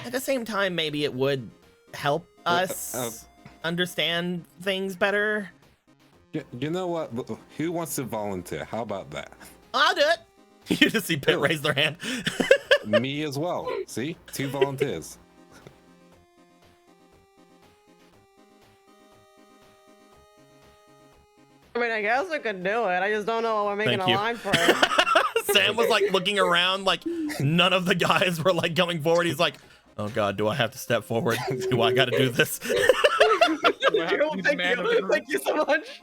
At the same time, maybe it would help us understand things better. You know what? Who wants to volunteer? How about that? I'll do it. You just see Pitt raise their hand. Me as well. See? 2 volunteers. I mean, I guess we could do it. I just don't know what we're making Thank a you. line for it. Sam was like looking around, like none of the guys were like going forward. He's like, oh God, do I have to step forward? Do I got to do this? Thank you so much.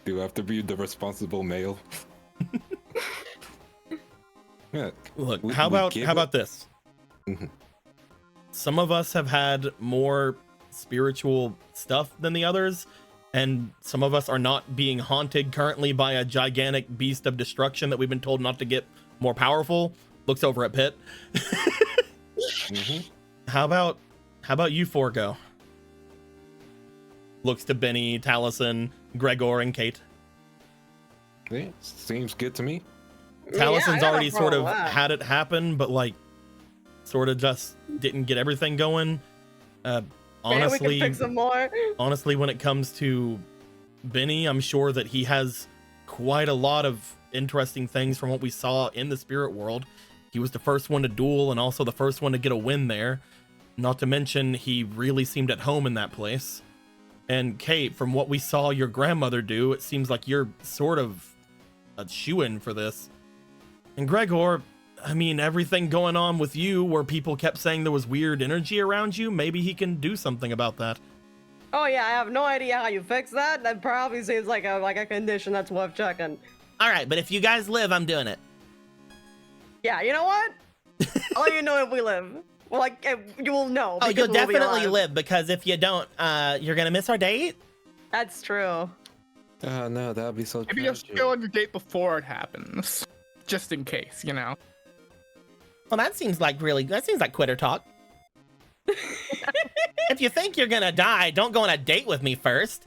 Do I have to be the responsible male? Yeah. Look, We- how we about give how it- about this? Mhm. Some of us have had more spiritual stuff than the others, and some of us are not being haunted currently by a gigantic beast of destruction that we've been told not to get more powerful. Looks over at Pitt. Mhm. How about you four go? Looks to Benny, Taliesin, Gregor, and Kate. Yeah, seems good to me. Talison's I already got no sort of problem with that. had it happen, but like sort of just didn't get everything going. Maybe Honestly, we can pick some more. honestly, when it comes to Benny, I'm sure that he has quite a lot of interesting things from what we saw in the spirit world. He was the first one to duel and also the first one to get a win there. Not to mention, he really seemed at home in that place. And Kate, from what we saw your grandmother do, it seems like you're sort of a shoo-in for this. And Gregor, I mean, everything going on with you where people kept saying there was weird energy around you, maybe he can do something about that. Oh yeah, I have no idea how you fix that. That probably seems like a condition that's worth checking. All right, but if you guys live, I'm doing it. Yeah, you know what? I'll let you know if we live. Well, like you will know. Oh, because you'll we'll be definitely alive. live, because if you don't, you're gonna miss our date. That's true. Oh no, that would be so Maybe just go on your date before it happens, just in case, you know. Well, that seems like quitter talk. If you think you're gonna die, don't go on a date with me first.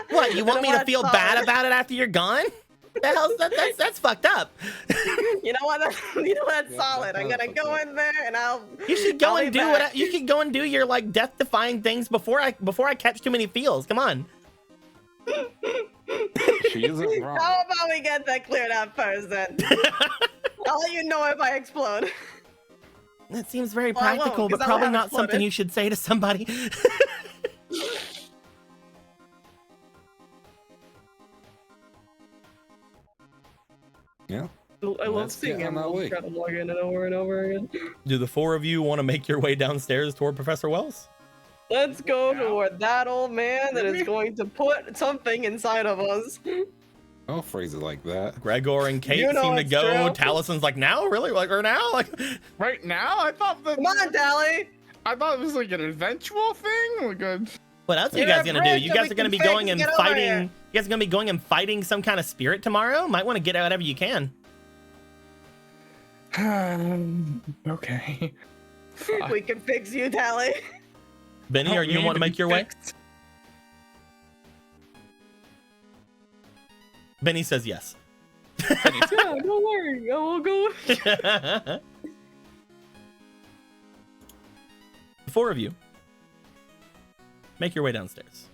What, you want me to feel bad about it after you're gone? The hell's that's fucked up. You know what? That's Yeah, solid. I'm gonna go in there and I'll. You should go I'll and be do back. you should go and do your like death-defying things before I catch too many feels. Come on. She isn't wrong. How about we get that cleared up first then? I'll let you know if I explode. That seems very Well, I won't, practical, but 'cause I probably won't have not something exploded. you should say to somebody. Yeah. I love Let's seeing get on our way. try to log in and over and over again. Do the four of you want to make your way downstairs toward Professor Wells? Let's go toward that old man that is Really? going to put something inside of us. Don't phrase it like that. Gregor and Kate You know seem to it's go. true. Talison's like, now? Really? Like, or now? Like, Right now, I thought Come on, Dally. I thought it was like an eventual thing. Like a, what else are you You're guys a gonna do? bridge You that guys we are gonna can be fix. going and Get over fighting. here. You guys are gonna be going and fighting some kind of spirit tomorrow? Might want to get out whatever you can. okay. Fuck. We can fix you, Dally. Benny, are Don't you need want to be make your way? fixed. Benny says yes. Yeah, don't worry. I will go. The four of you make your way downstairs.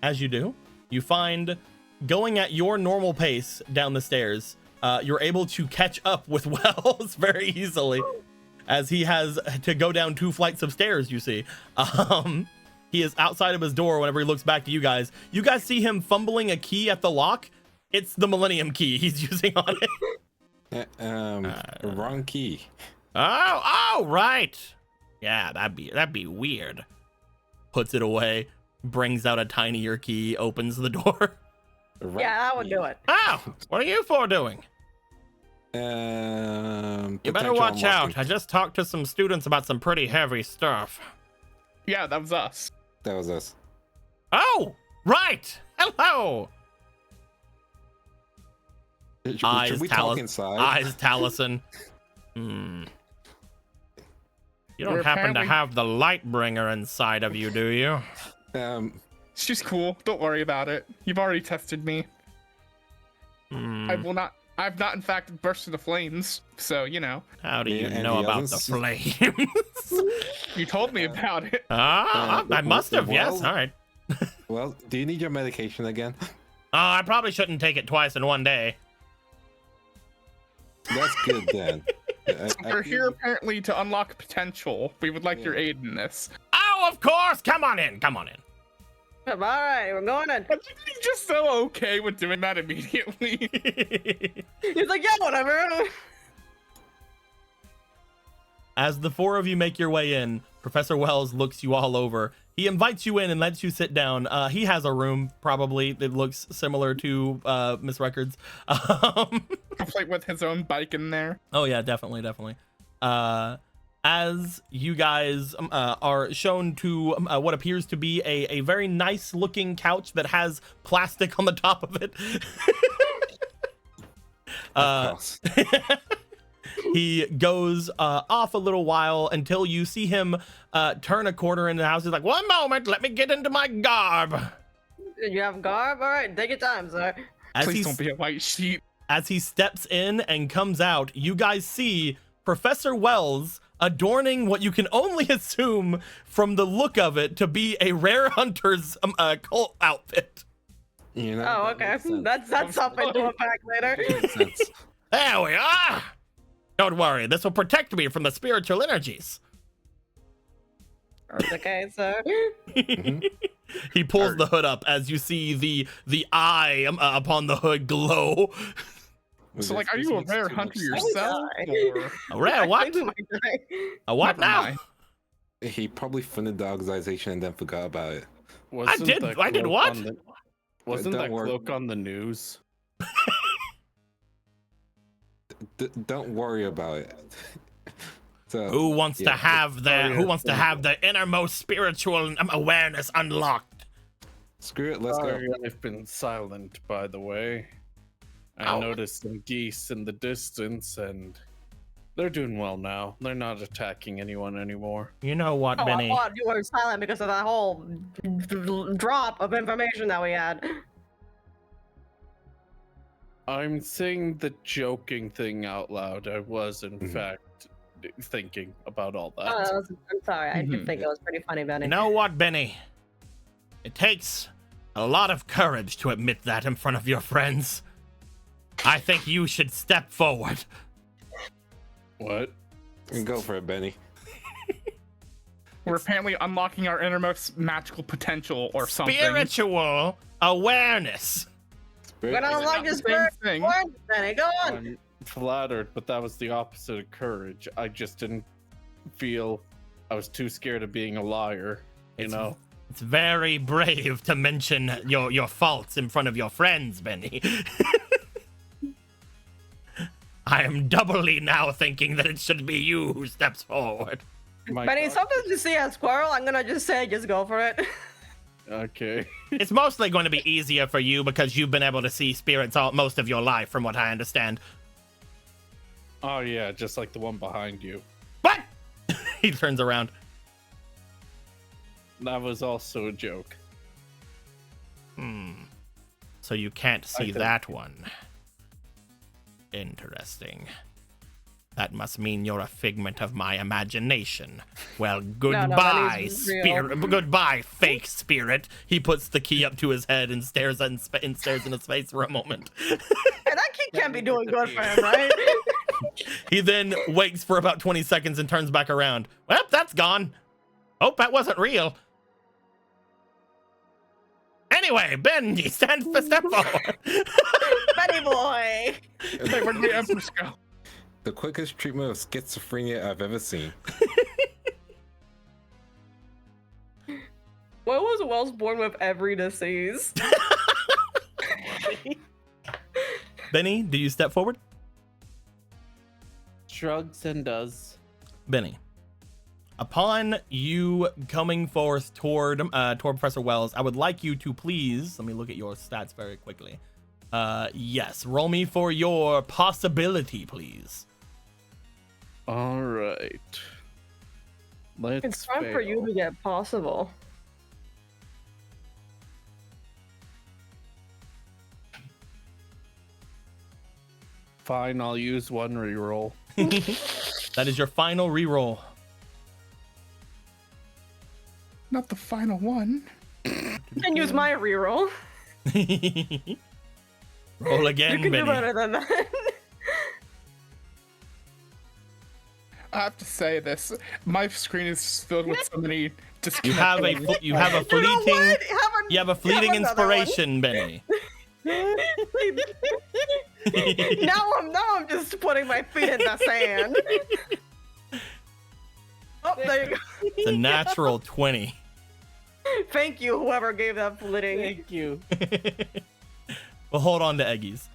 As you do, you find, going at your normal pace down the stairs, you're able to catch up with Wells very easily, as he has to go down 2 flights of stairs, you see. He is outside of his door whenever he looks back to you guys. You guys see him fumbling a key at the lock. It's the Millennium Key he's using on it. Wrong key. Oh, right. Yeah, that'd be weird. Puts it away, brings out a tinier key, opens the door. Right Yeah, that would key. do it. Oh, what are you four doing? You better Potential watch out. unlocking. I just talked to some students about some pretty heavy stuff. Yeah, that was us. That was us. Oh, right. Hello. Should we talk inside? Eyes Taliesin. You don't We're happen to apparently- have the Lightbringer inside of you, do you? She's cool. Don't worry about it. You've already tested me. Hmm, I've not in fact burst into flames. So, you know, how do Me you and know the about others? the flames? you told me about it. I must have, yes. well- All right. Well, do you need your medication again? I probably shouldn't take it twice in one day. That's good then. We're here apparently to unlock potential. We would like your aid in this. Oh, of course. Come on in. Come on in. All right, we're going in. He's just so okay with doing that immediately. He's like, yeah, whatever. As the four of you make your way in, Professor Wells looks you all over. He invites you in and lets you sit down. He has a room, probably, that looks similar to Miss Records. Complete with his own bike in there. Oh yeah, definitely. As you guys are shown to what appears to be a very nice looking couch that has plastic on the top of it. Of course. He goes off a little while until you see him turn a corner in the house. He's like, one moment, let me get into my garb. You have garb? All right, take your time, sir. Please don't be a white sheet. As he steps in and comes out, you guys see Professor Wells adorning what you can only assume from the look of it to be a rare hunter's cult outfit. You know, Oh, that okay. makes sense. That's something to unpack later. Makes sense. There we are. Don't worry, this will protect me from the spiritual energies. Okay, sir. He pulls the hood up as you see the eye upon the hood glow. So, like, are you a rare hunter yourself? Or... A rare I what? think we might die. A what Never now? mind. He probably funded the organization and then forgot about it. Wasn't did- the I did cloak what? on the- Wasn't Don't that worry. cloak on the news? Don't worry about it. So, Who wants to yeah, have the yeah. Who wants to have the innermost spiritual awareness unlocked? Screw it, let's go. Sorry, I've been silent, by the way. I Ow. noticed some geese in the distance, and they're doing well now. They're not attacking anyone anymore. You know what, Oh, I Benny? thought you were silent because of that whole drop of information that we had. I'm saying the joking thing out loud. I was, in fact, thinking about all that. I'm sorry. I did Mhm. think it was pretty funny, Benny. You know what, Benny? It takes a lot of courage to admit that in front of your friends. I think you should step forward. What? Go for it, Benny. We're apparently unlocking our innermost magical potential or something. Spiritual awareness. We're gonna unlock this Same spirit. thing. Benny, go on. I'm flattered, but that was the opposite of courage. I just didn't feel I was too scared of being a liar, you It's- know? It's very brave to mention your faults in front of your friends, Benny. I am doubly now thinking that it should be you who steps forward. My Benny, God. sometimes you see a squirrel, I'm gonna just say, just go for it. Okay. It's mostly going to be easier for you because you've been able to see spirits most of your life, from what I understand. Oh, yeah, just like the one behind you. What? He turns around. That was also a joke. So you can't see think- that one. Interesting. That must mean you're a figment of my imagination. Well, goodbye, Benny's real. spirit. Goodbye, fake spirit. He puts the key up to his head and stares into space for a moment. Hey, that kid can't be doing good for him, right? He then waits for about 20 seconds and turns back around. Well, that's gone. Hope that wasn't real. Anyway, Ben, you step forward. Benny boy. Like, where did the Empress go? The quickest treatment of schizophrenia I've ever seen. Why was Wells born with every disease? Benny, do you step forward? Shrugs and does. Benny, upon you coming forth toward Professor Wells, I would like you to please, let me look at your stats very quickly. Yes, roll me for your possibility, please. All right. Let's It's time for you fail. to get possible. Fine, I'll use one reroll. That is your final reroll. Not the final one. Can use my reroll. Roll You again, can do Benny. better than that. I have to say this. My screen is filled with so many You disconnected. have a fleeting You know what? you have a fleeting another one. inspiration, Benny. now I'm just putting my feet in the sand. Oh, there you go. It's a natural 20. Thank you, whoever gave that flitting. Thank you. Well, hold on to Eggies.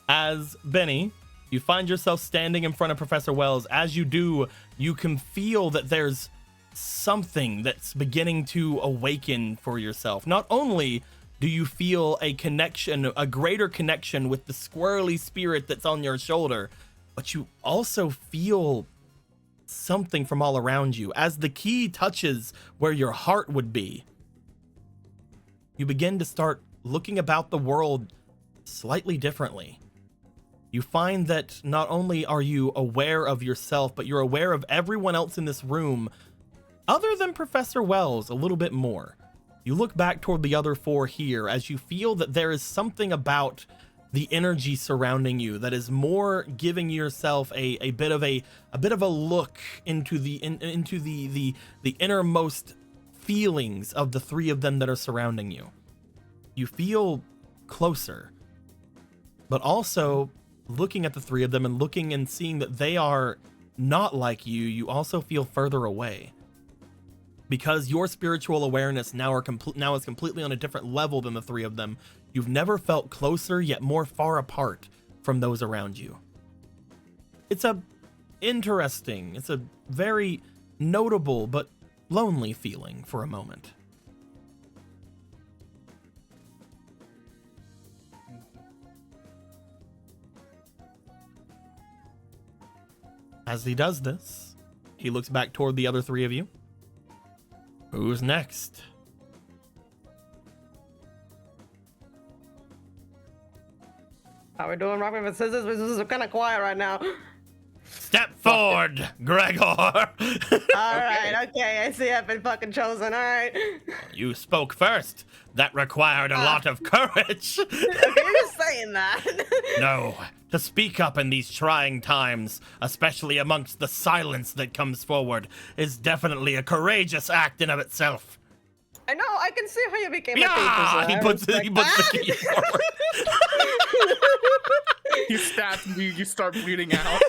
As Benny, you find yourself standing in front of Professor Wells. As you do, you can feel that there's something that's beginning to awaken for yourself. Not only do you feel a connection, a greater connection with the squirrely spirit that's on your shoulder, but you also feel something from all around you. As the key touches where your heart would be, you begin to start looking about the world slightly differently. You find that not only are you aware of yourself, but you're aware of everyone else in this room, other than Professor Wells, a little bit more. You look back toward the other four here as you feel that there is something about the energy surrounding you that is more giving yourself a bit of a look into the innermost feelings of the three of them that are surrounding you. You feel closer, but also looking at the three of them and looking and seeing that they are not like you, you also feel further away. Because your spiritual awareness now is completely on a different level than the three of them. You've never felt closer yet more far apart from those around you. It's a very notable but lonely feeling for a moment. As he does this, he looks back toward the other three of you. Who's next? How we doing, rock, paper, scissors? This is kind of quiet right now. Step forward, Gregor. All right, okay, I see I've been fucking chosen. All right. You spoke first. That required a lot of courage. Okay, you're just saying that. No, to speak up in these trying times, especially amongst the silence that comes forward, is definitely a courageous act in of itself. I know, I can see how you became a Yeah, teacher. he puts the key forward. You stab me, you start bleeding out.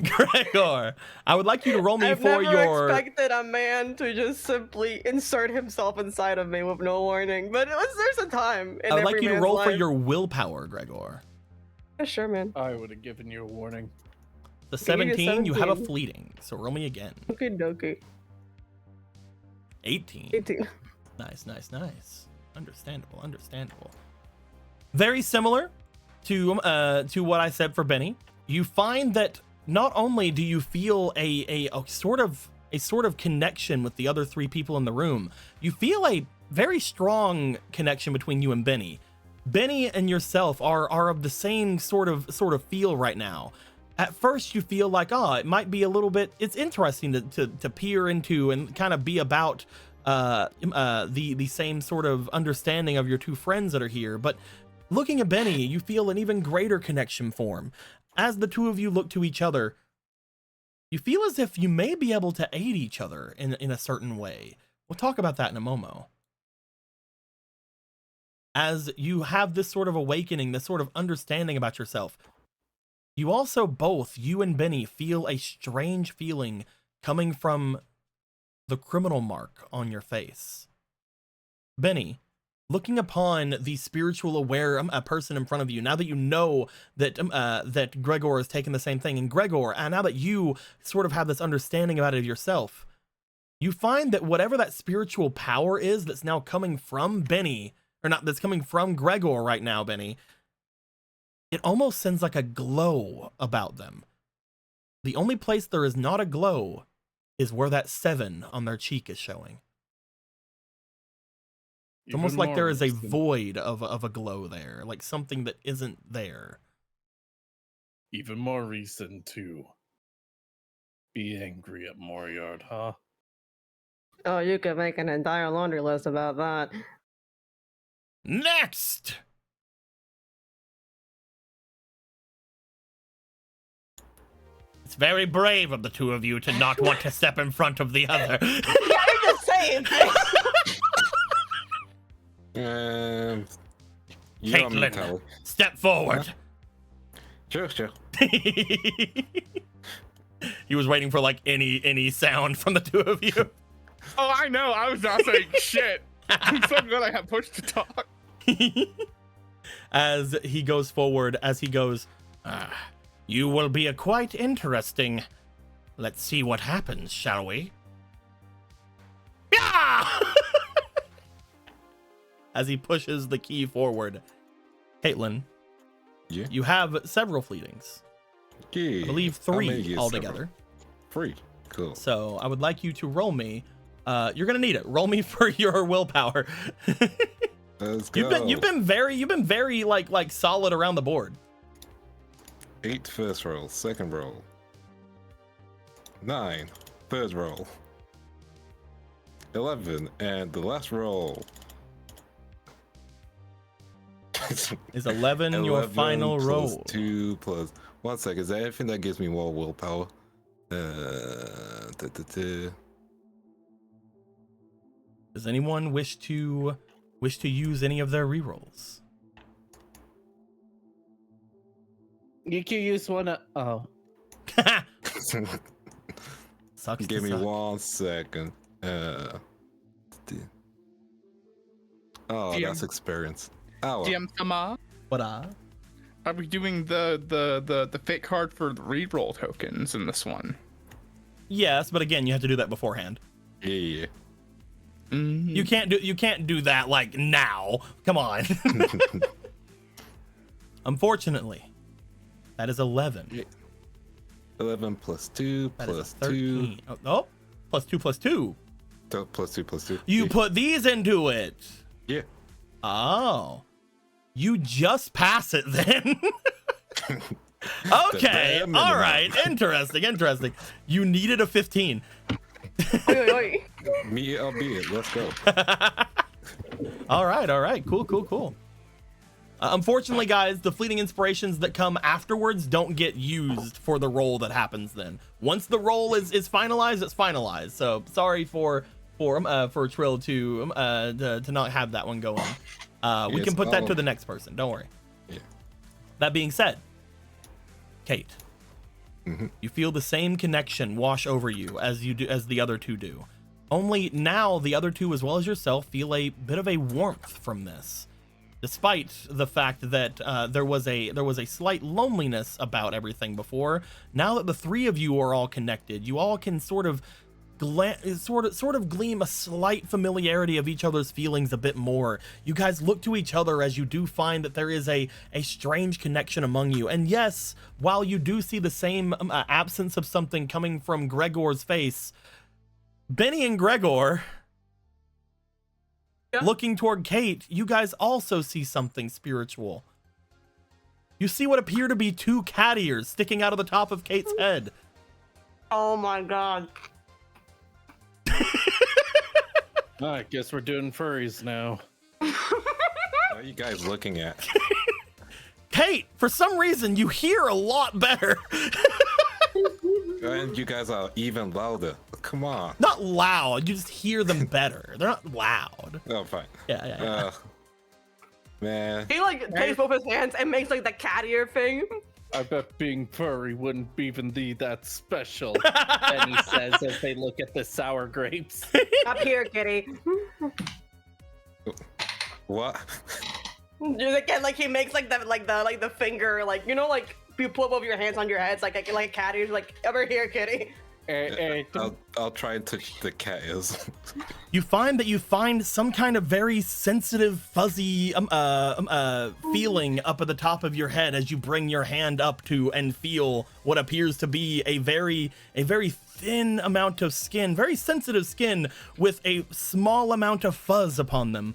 Gregor, I would like you to roll me I've for never your. expected a man to just simply insert himself inside of me with no warning, but there's a time in I would every like you to man's roll for life. your willpower, Gregor. Yeah, sure, man. I would have given you a warning. The I gave you 17, you have a 17. fleeting, so roll me again. Okay, dokie. 18. 18. Nice. Understandable. Very similar to what I said for Benny. You find that not only do you feel a sort of connection with the other three people in the room, you feel a very strong connection between you and Benny. Benny and yourself are of the same sort of feel right now. At first you feel like, it might be a little bit, it's interesting to peer into and kind of be about the same sort of understanding of your two friends that are here. But looking at Benny, you feel an even greater connection form. As the two of you look to each other, you feel as if you may be able to aid each other in a certain way. We'll talk about that in a moment. As you have this sort of awakening, this sort of understanding about yourself, you also both, you and Benny, feel a strange feeling coming from the criminal mark on your face. Benny, looking upon the spiritual aware person in front of you, now that you know that that Gregor has taken the same thing, and Gregor, and now that you sort of have this understanding about it yourself, you find that whatever that spiritual power is that's now coming from Benny, or not, that's coming from Gregor right now, Benny, it almost sends like a glow about them. The only place there is not a glow is where that 7 on their cheek is showing. It's almost like there is a void of a glow there, like something that isn't there. Even more reason to be angry at Moriard, huh? Oh, you could make an entire laundry list about that. Next! It's very brave of the two of you to not want to step in front of the other. Yeah, you're just saying things. You want me to tell Caitlin, it? step forward. Sure. He was waiting for like any sound from the two of you. Oh, I know. I was not saying shit. I'm so glad I have push to talk. As he goes forward, you will be a quite interesting. Let's see what happens, shall we? Yeah! As he pushes the key forward. Caitlin, Yeah. you have several fleetings. Yeah. I believe How many 3 is altogether. several? 3. Cool. So I would like you to roll me. You're gonna need it. Roll me for your willpower. Let's go. You've been very like solid around the board. 8 first roll, second roll. 9 third roll. 11 and the last roll. Is 11 your final plus roll? 2 plus 1 second. Is that anything that gives me more willpower? Does anyone wish to use any of their rerolls? You can use one of. Oh. Sucks. Give to me suck. 1 second. Oh, DM. that's experience. Oh, well. DM Sama, What? are we doing the fake card for the reroll tokens in this one? Yes, but again, you have to do that beforehand. Yeah. Mm. You can't do that like now. Come on. Unfortunately, that is 11. 11 plus 2 That is a plus 13. Oh, plus 2 plus 2. 2 plus 2 plus 2. You Yeah. put these into it. Yeah. Oh. You just pass it then. Okay. bare minimum. All right. Interesting. You needed a 15. Oi, oi, oi. Me albeit. Let's go. All right. Cool. Unfortunately, guys, the fleeting inspirations that come afterwards don't get used for the roll that happens then. Once the roll is finalized, it's finalized. So sorry for Trill to not have that one go on. We Yes, can put that to the next person. Don't worry. Yeah. That being said, Kate, you feel the same connection wash over you as the other two do. Only now the other two, as well as yourself, feel a bit of a warmth from this. Despite the fact that there was a slight loneliness about everything before, now that the three of you are all connected, you all can sort of gleam a slight familiarity of each other's feelings a bit more. You guys look to each other as you do find that there is a strange connection among you. And yes, while you do see the same absence of something coming from Gregor's face, Benny and Gregor, looking toward Kate, you guys also see something spiritual. You see what appear to be 2 cat ears sticking out of the top of Kate's head. Oh my god. I guess we're doing furries now. What are you guys looking at? Kate, for some reason, you hear a lot better. And you guys are even louder. Come on. Not loud, you just hear them better. They're not loud. Oh, fine. Yeah. Man. He like takes both his hands and makes like the cat ear thing. I bet being furry wouldn't even be that special. Benny says as they look at the sour grapes. Up here, kitty. What? Again, like he makes like the finger, like you know, like you put both your hands on your heads, like a cat ear, like over here, kitty. I'll try and touch the cat ears. You find some kind of very sensitive, fuzzy feeling up at the top of your head as you bring your hand up to and feel what appears to be a very thin amount of skin, very sensitive skin with a small amount of fuzz upon them.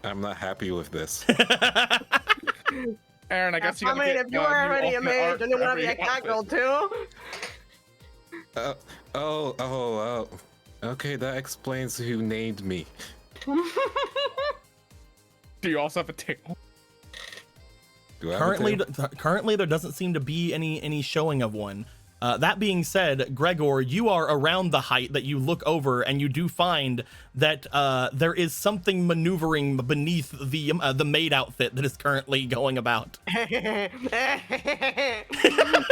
I'm not happy with this. Aaron, I guess you I gotta mean, get, if you were already a alternate mage art and you for want to be a every cat girl too. Oh. Okay, that explains who named me. Do you also have a tail? Do I have a tail? Currently, there doesn't seem to be any showing of one. That being said, Gregor, you are around the height that you look over, and you do find that there is something maneuvering beneath the maid outfit that is currently going about.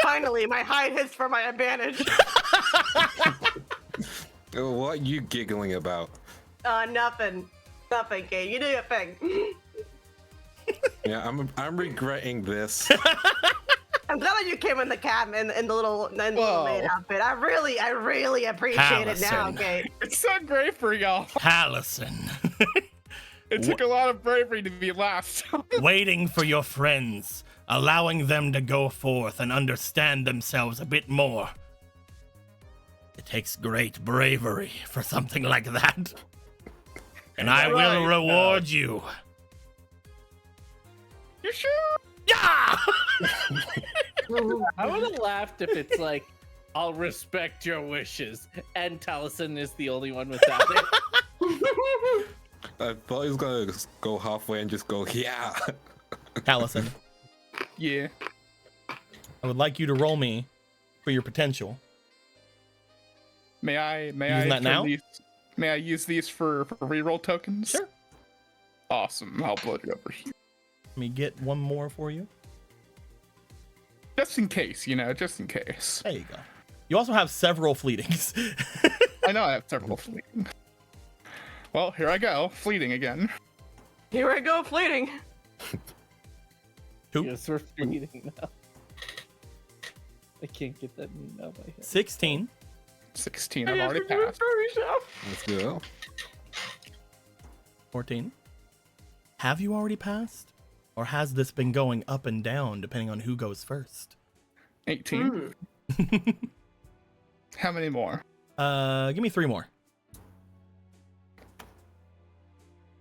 Finally, my height is for my advantage. What are you giggling about? Nothing. Nothing, Kate. You do your thing. Yeah, I'm regretting this. I'm glad that you came in the cab in the little maid outfit. I really appreciate it now, Allison. Kate. It's so great for y'all. Allison, It took a lot of bravery to be last. waiting for your friends, allowing them to go forth and understand themselves a bit more. It takes great bravery for something like that. And I will reward you. You sure? Yeah! I would have laughed if it's like, I'll respect your wishes, and Taliesin is the only one without it. I thought he was gonna go halfway and just go, yeah. Allison, Yeah. I would like you to roll me for your potential. May I Using that turn now? May I use these for reroll tokens? Sure. Awesome. I'll put it over here. Let me get one more for you. Just in case, just in case. There you go. You also have several fleetings. I know I have several fleeting. Well, here I go. Fleeting again. Here I go, fleeting. Two. Yes, we're fleeting now. I can't get that meme out of my head. 16. 16. I've already passed. Let's go. 14. Have you already passed? Or has this been going up and down depending on who goes first? 18. How many more? Give me 3 more.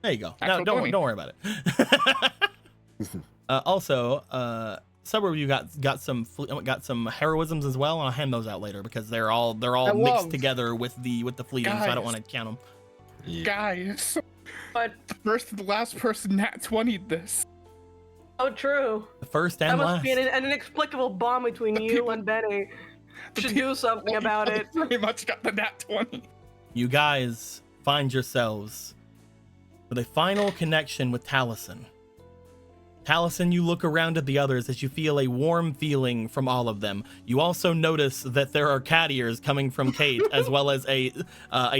There you go. No, Actual don't 20. worry about it. Also, several of you got some heroisms as well, and I'll hand those out later because they're all mixed together with the fleeting, so I don't want to count them. Yeah. Guys, But the first and the last person nat 20'd this. oh, true. The first That and must last. be an inexplicable bond between you and Benny. Should do something about it. Pretty much got the nat 20. You guys find yourselves with a final connection with Taliesin. Taliesin, you look around at the others as you feel a warm feeling from all of them. You also notice that there are cat ears coming from Kate, as well as a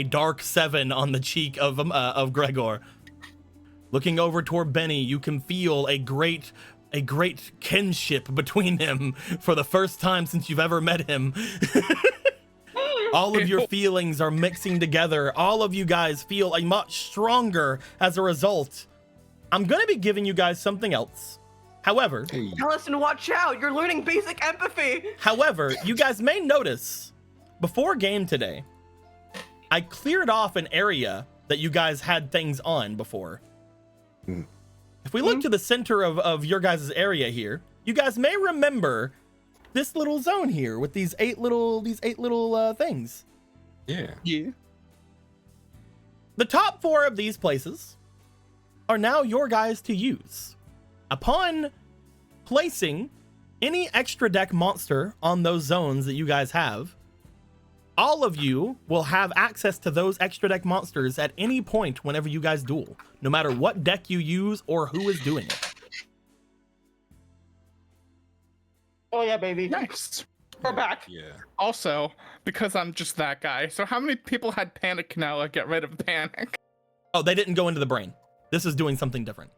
dark 7 on the cheek of Gregor. Looking over toward Benny, you can feel a great kinship between him for the first time since you've ever met him. All of your feelings are mixing together. All of you guys feel a much stronger as a result. I'm going to be giving you guys something else. However, Hey. Allison, watch out. You're learning basic empathy. you guys may notice before game today, I cleared off an area that you guys had things on before. If we look to the center of your guys' area here, you guys may remember this little zone here with these eight little things. Yeah. Yeah. The top 4 of these places are now your guys to use. Upon placing any extra deck monster on those zones that you guys have, all of you will have access to those extra deck monsters at any point whenever you guys duel, no matter what deck you use or who is doing it. Oh yeah, baby. Nice. We're back. Yeah. Also, because I'm just that guy, so how many people had panic now? I get rid of panic. Oh, they didn't go into the brain. This is doing something different.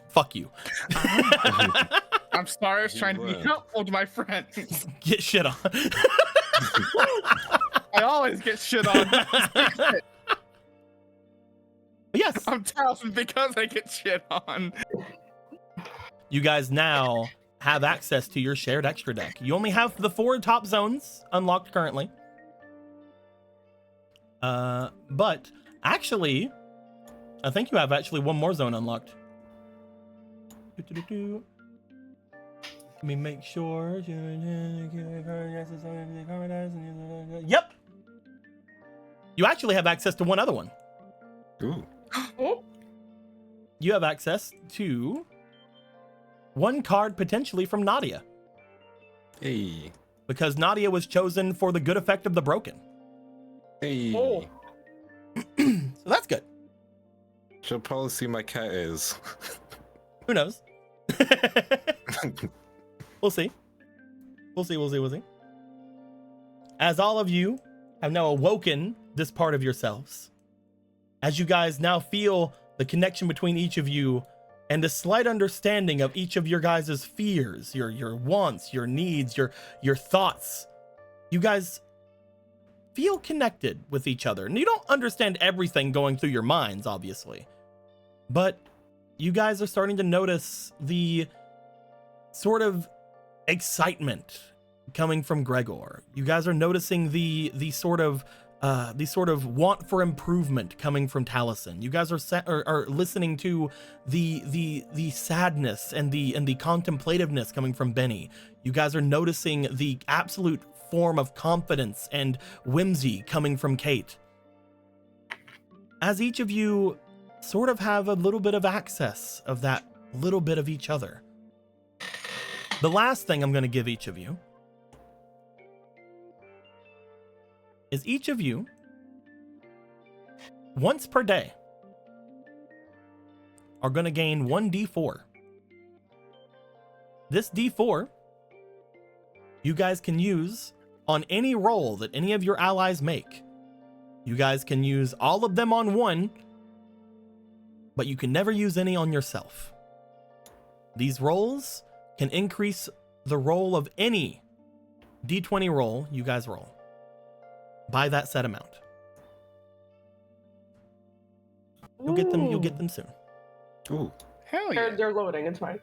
Fuck you. I'm sorry, I was trying to be helpful to my friends. Get shit on. I always get shit on. Yes, I'm Taliesin because I get shit on. you guys now have access to your shared extra deck. You only have the 4 top zones unlocked currently. But actually, I think you have actually one more zone unlocked. Let me make sure. Yep. You actually have access to one other one. Ooh. You have access to one card potentially from Nadia, Hey. because Nadia was chosen for the good effect of the broken. Hey. Oh. So that's good. She'll probably see my cat is. Who knows? We'll see. We'll see. As all of you have now awoken this part of yourselves, as you guys now feel the connection between each of you and the slight understanding of each of your guys' fears, your wants, your needs, your thoughts, you guys feel connected with each other. And you don't understand everything going through your minds, obviously, but you guys are starting to notice the sort of excitement coming from Gregor. You guys are noticing the sort of want for improvement coming from Taliesin. You guys are listening to the sadness and the contemplativeness coming from Benny. You guys are noticing the absolute form of confidence and whimsy coming from Kate. As each of you sort of have a little bit of access of that little bit of each other. The last thing I'm going to give each of you is each of you, once per day, are going to gain 1 D4. This D4, you guys can use on any roll that any of your allies make. You guys can use all of them on one, but you can never use any on yourself. These rolls can increase the roll of any D20 roll you guys roll by that set amount. You'll get them soon. Ooh. Hell yeah. They're loading. It's fine.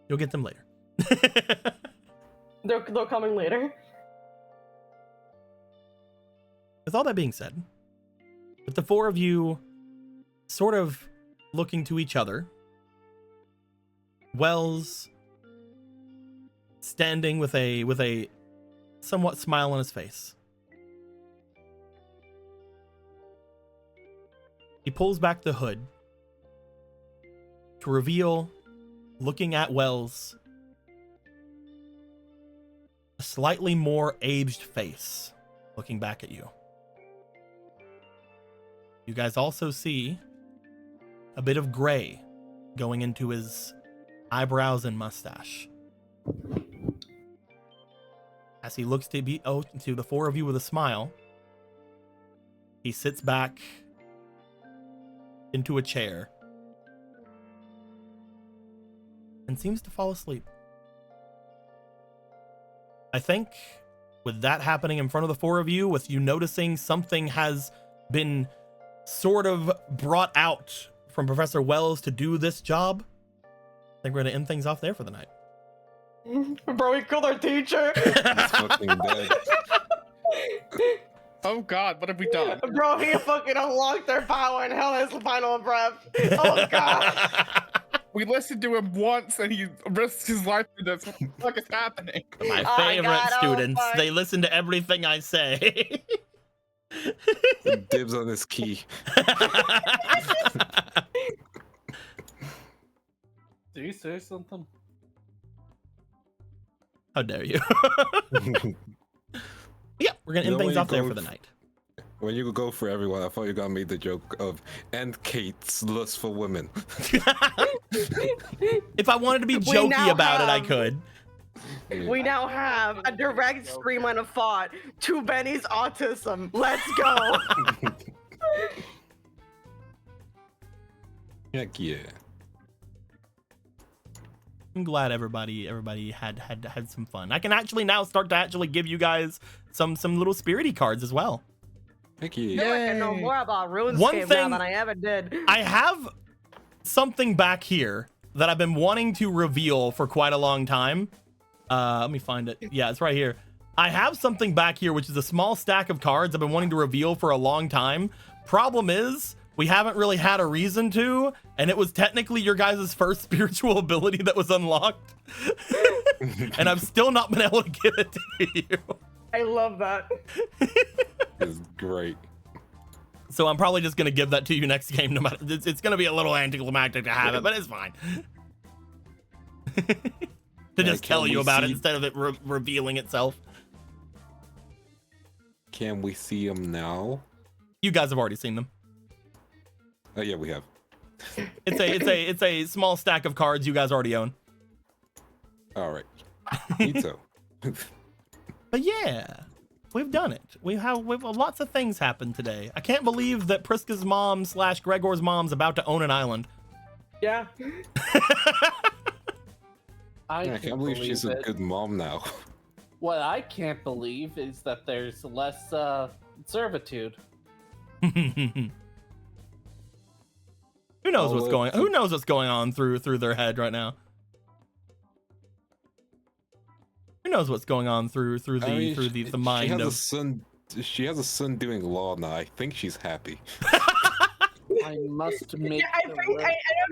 You'll get them later. They're coming later. With all that being said, with the four of you sort of looking to each other, Wells standing with a somewhat smile on his face. He pulls back the hood to reveal, looking at Wells, a slightly more aged face looking back at you. You guys also see a bit of gray going into his eyebrows and mustache. As he looks to the four of you with a smile, he sits back into a chair and seems to fall asleep. I think with that happening in front of the four of you, with you noticing something has been sort of brought out from Professor Wells to do this job, I think we're gonna end things off there for the night. Bro, we killed our teacher. He's fucking dead. Oh god, what have we done? Bro, he fucking unlocked their power and held his final breath. Oh god. We listened to him once and he risked his life for this. What the fuck is happening? My Oh my favorite God, oh students. my- They listen to everything I say. Dibs on his key. Did you say something? How dare you? Yeah, we're gonna You end know things when off you there go for the night. When you go for everyone, I thought you gonna make the joke of "and Kate's lust for women." If I wanted to be We jokey now about it, I have- could. We now have a direct streamline of thought to Benny's autism. Let's go. Heck yeah. I'm glad everybody had some fun. I can actually now start to give you guys some little spirity cards as well. Heck I yeah. feel like I know more about One RuneScape thing- now than I ever did. I have something back here that I've been wanting to reveal for quite a long time. Let me find it. Yeah, it's right here. I have something back here, which is a small stack of cards I've been wanting to reveal for a long time. Problem is, we haven't really had a reason to, and it was technically your guys' first spiritual ability that was unlocked. And I've still not been able to give it to you. I love that. It's great. So I'm probably just going to give that to you next game. No matter, it's going to be a little anticlimactic to have it, but it's fine. To just tell can you we about it see- instead of it revealing itself. Can we see them now? You guys have already seen them. Oh yeah, we have. It's a small stack of cards you guys already own. All right. Me too. But yeah, we've done it. We've lots of things happened today. I can't believe that Priska's mom / Gregor's mom's about to own an island. Yeah. I I can't believe she's a it. good mom now. What I can't believe is that there's less servitude. Who knows what's going? Who knows what's going on through their head right now? Who knows what's going on through the mind she has of? a son. She has a son doing law now. I think she's happy. I must make. Yeah, I don't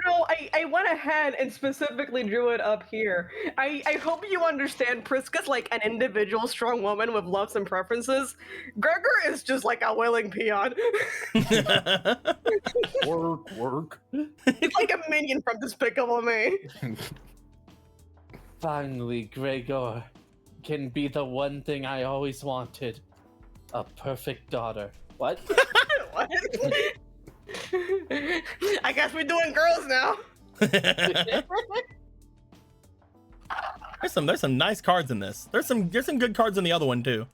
know. I went ahead and specifically drew it up here. I hope you understand Priska's like an individual strong woman with loves and preferences. Gregor is just like a willing peon. Work. He's like a minion from Despicable Me. Finally, Gregor can be the one thing I always wanted. A perfect daughter. What? What? I guess we're doing girls now. There's some nice cards in this. There's some good cards in the other one too.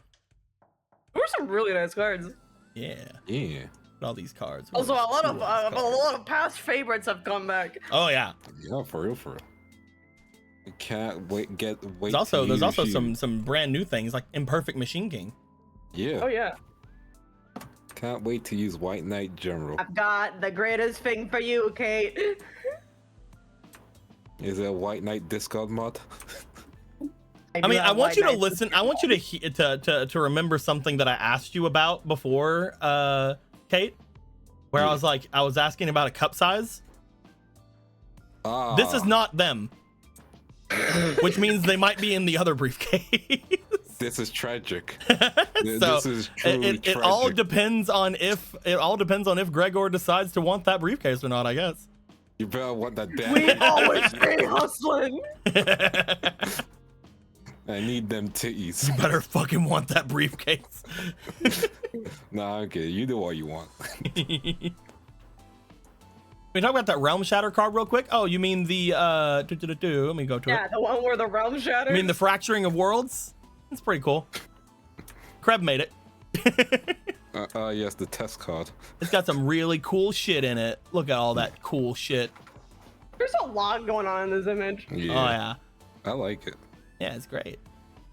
There were some really nice cards. Yeah. Yeah. All these cards. Also, a lot of Cards. a lot of past favorites have come back. Oh yeah. Yeah, for real. I can't wait. Wait. There's also to use you. some brand new things like Imperfect Machine King. Yeah. Oh yeah. Can't wait to use White Knight General. I've got the greatest thing for you, Kate. Is it a White Knight discard mod? I mean, I want you to listen. I want you to remember something that I asked you about before, Kate, where Yeah. I was asking about a cup size. Ah. This is not them, which means they might be in the other briefcase. This is tragic. So This is truly it all tragic. depends on if Gregor decides to want that briefcase or not, I guess. You better want that We damn. always stay hustling. I need them titties. Better fucking want that briefcase. Nah, okay. You do what you want. Can we talk about that Realm Shatter card real quick? Oh, you mean the let me go to Yeah, it. the one where the realm shatters. You mean the Fracturing of Worlds? It's pretty cool. Kreb made it. Yes, the test card. It's got some really cool shit in it. Look at all that cool shit. There's a lot going on in this image. Oh yeah. I like it. Yeah, it's great.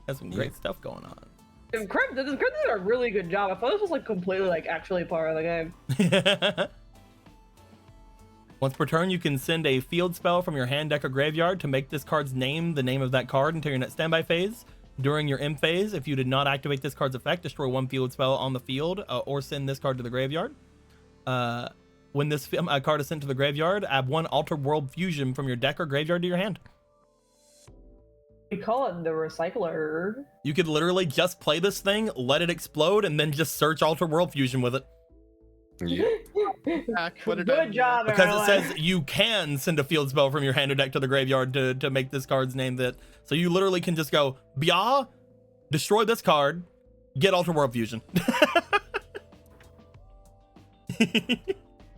Got some great stuff going on. And Crib did a really good job. I thought this was like completely like actually part of the game. Once per turn, you can send a field spell from your hand, deck, or graveyard to make this card's name the name of that card until your next standby phase. During your end phase, if you did not activate this card's effect, destroy one field spell on the field or send this card to the graveyard. When this card is sent to the graveyard, add one Alter World Fusion from your deck or graveyard to your hand. We call it the recycler. You could literally just play this thing, let it explode, and then just search Alter World Fusion with it. Yeah. Good job, Because everyone. it says you can send a field spell from your hand or deck to the graveyard to make this card's name that. So you literally can just go, Bia, destroy this card, get Alter World Fusion.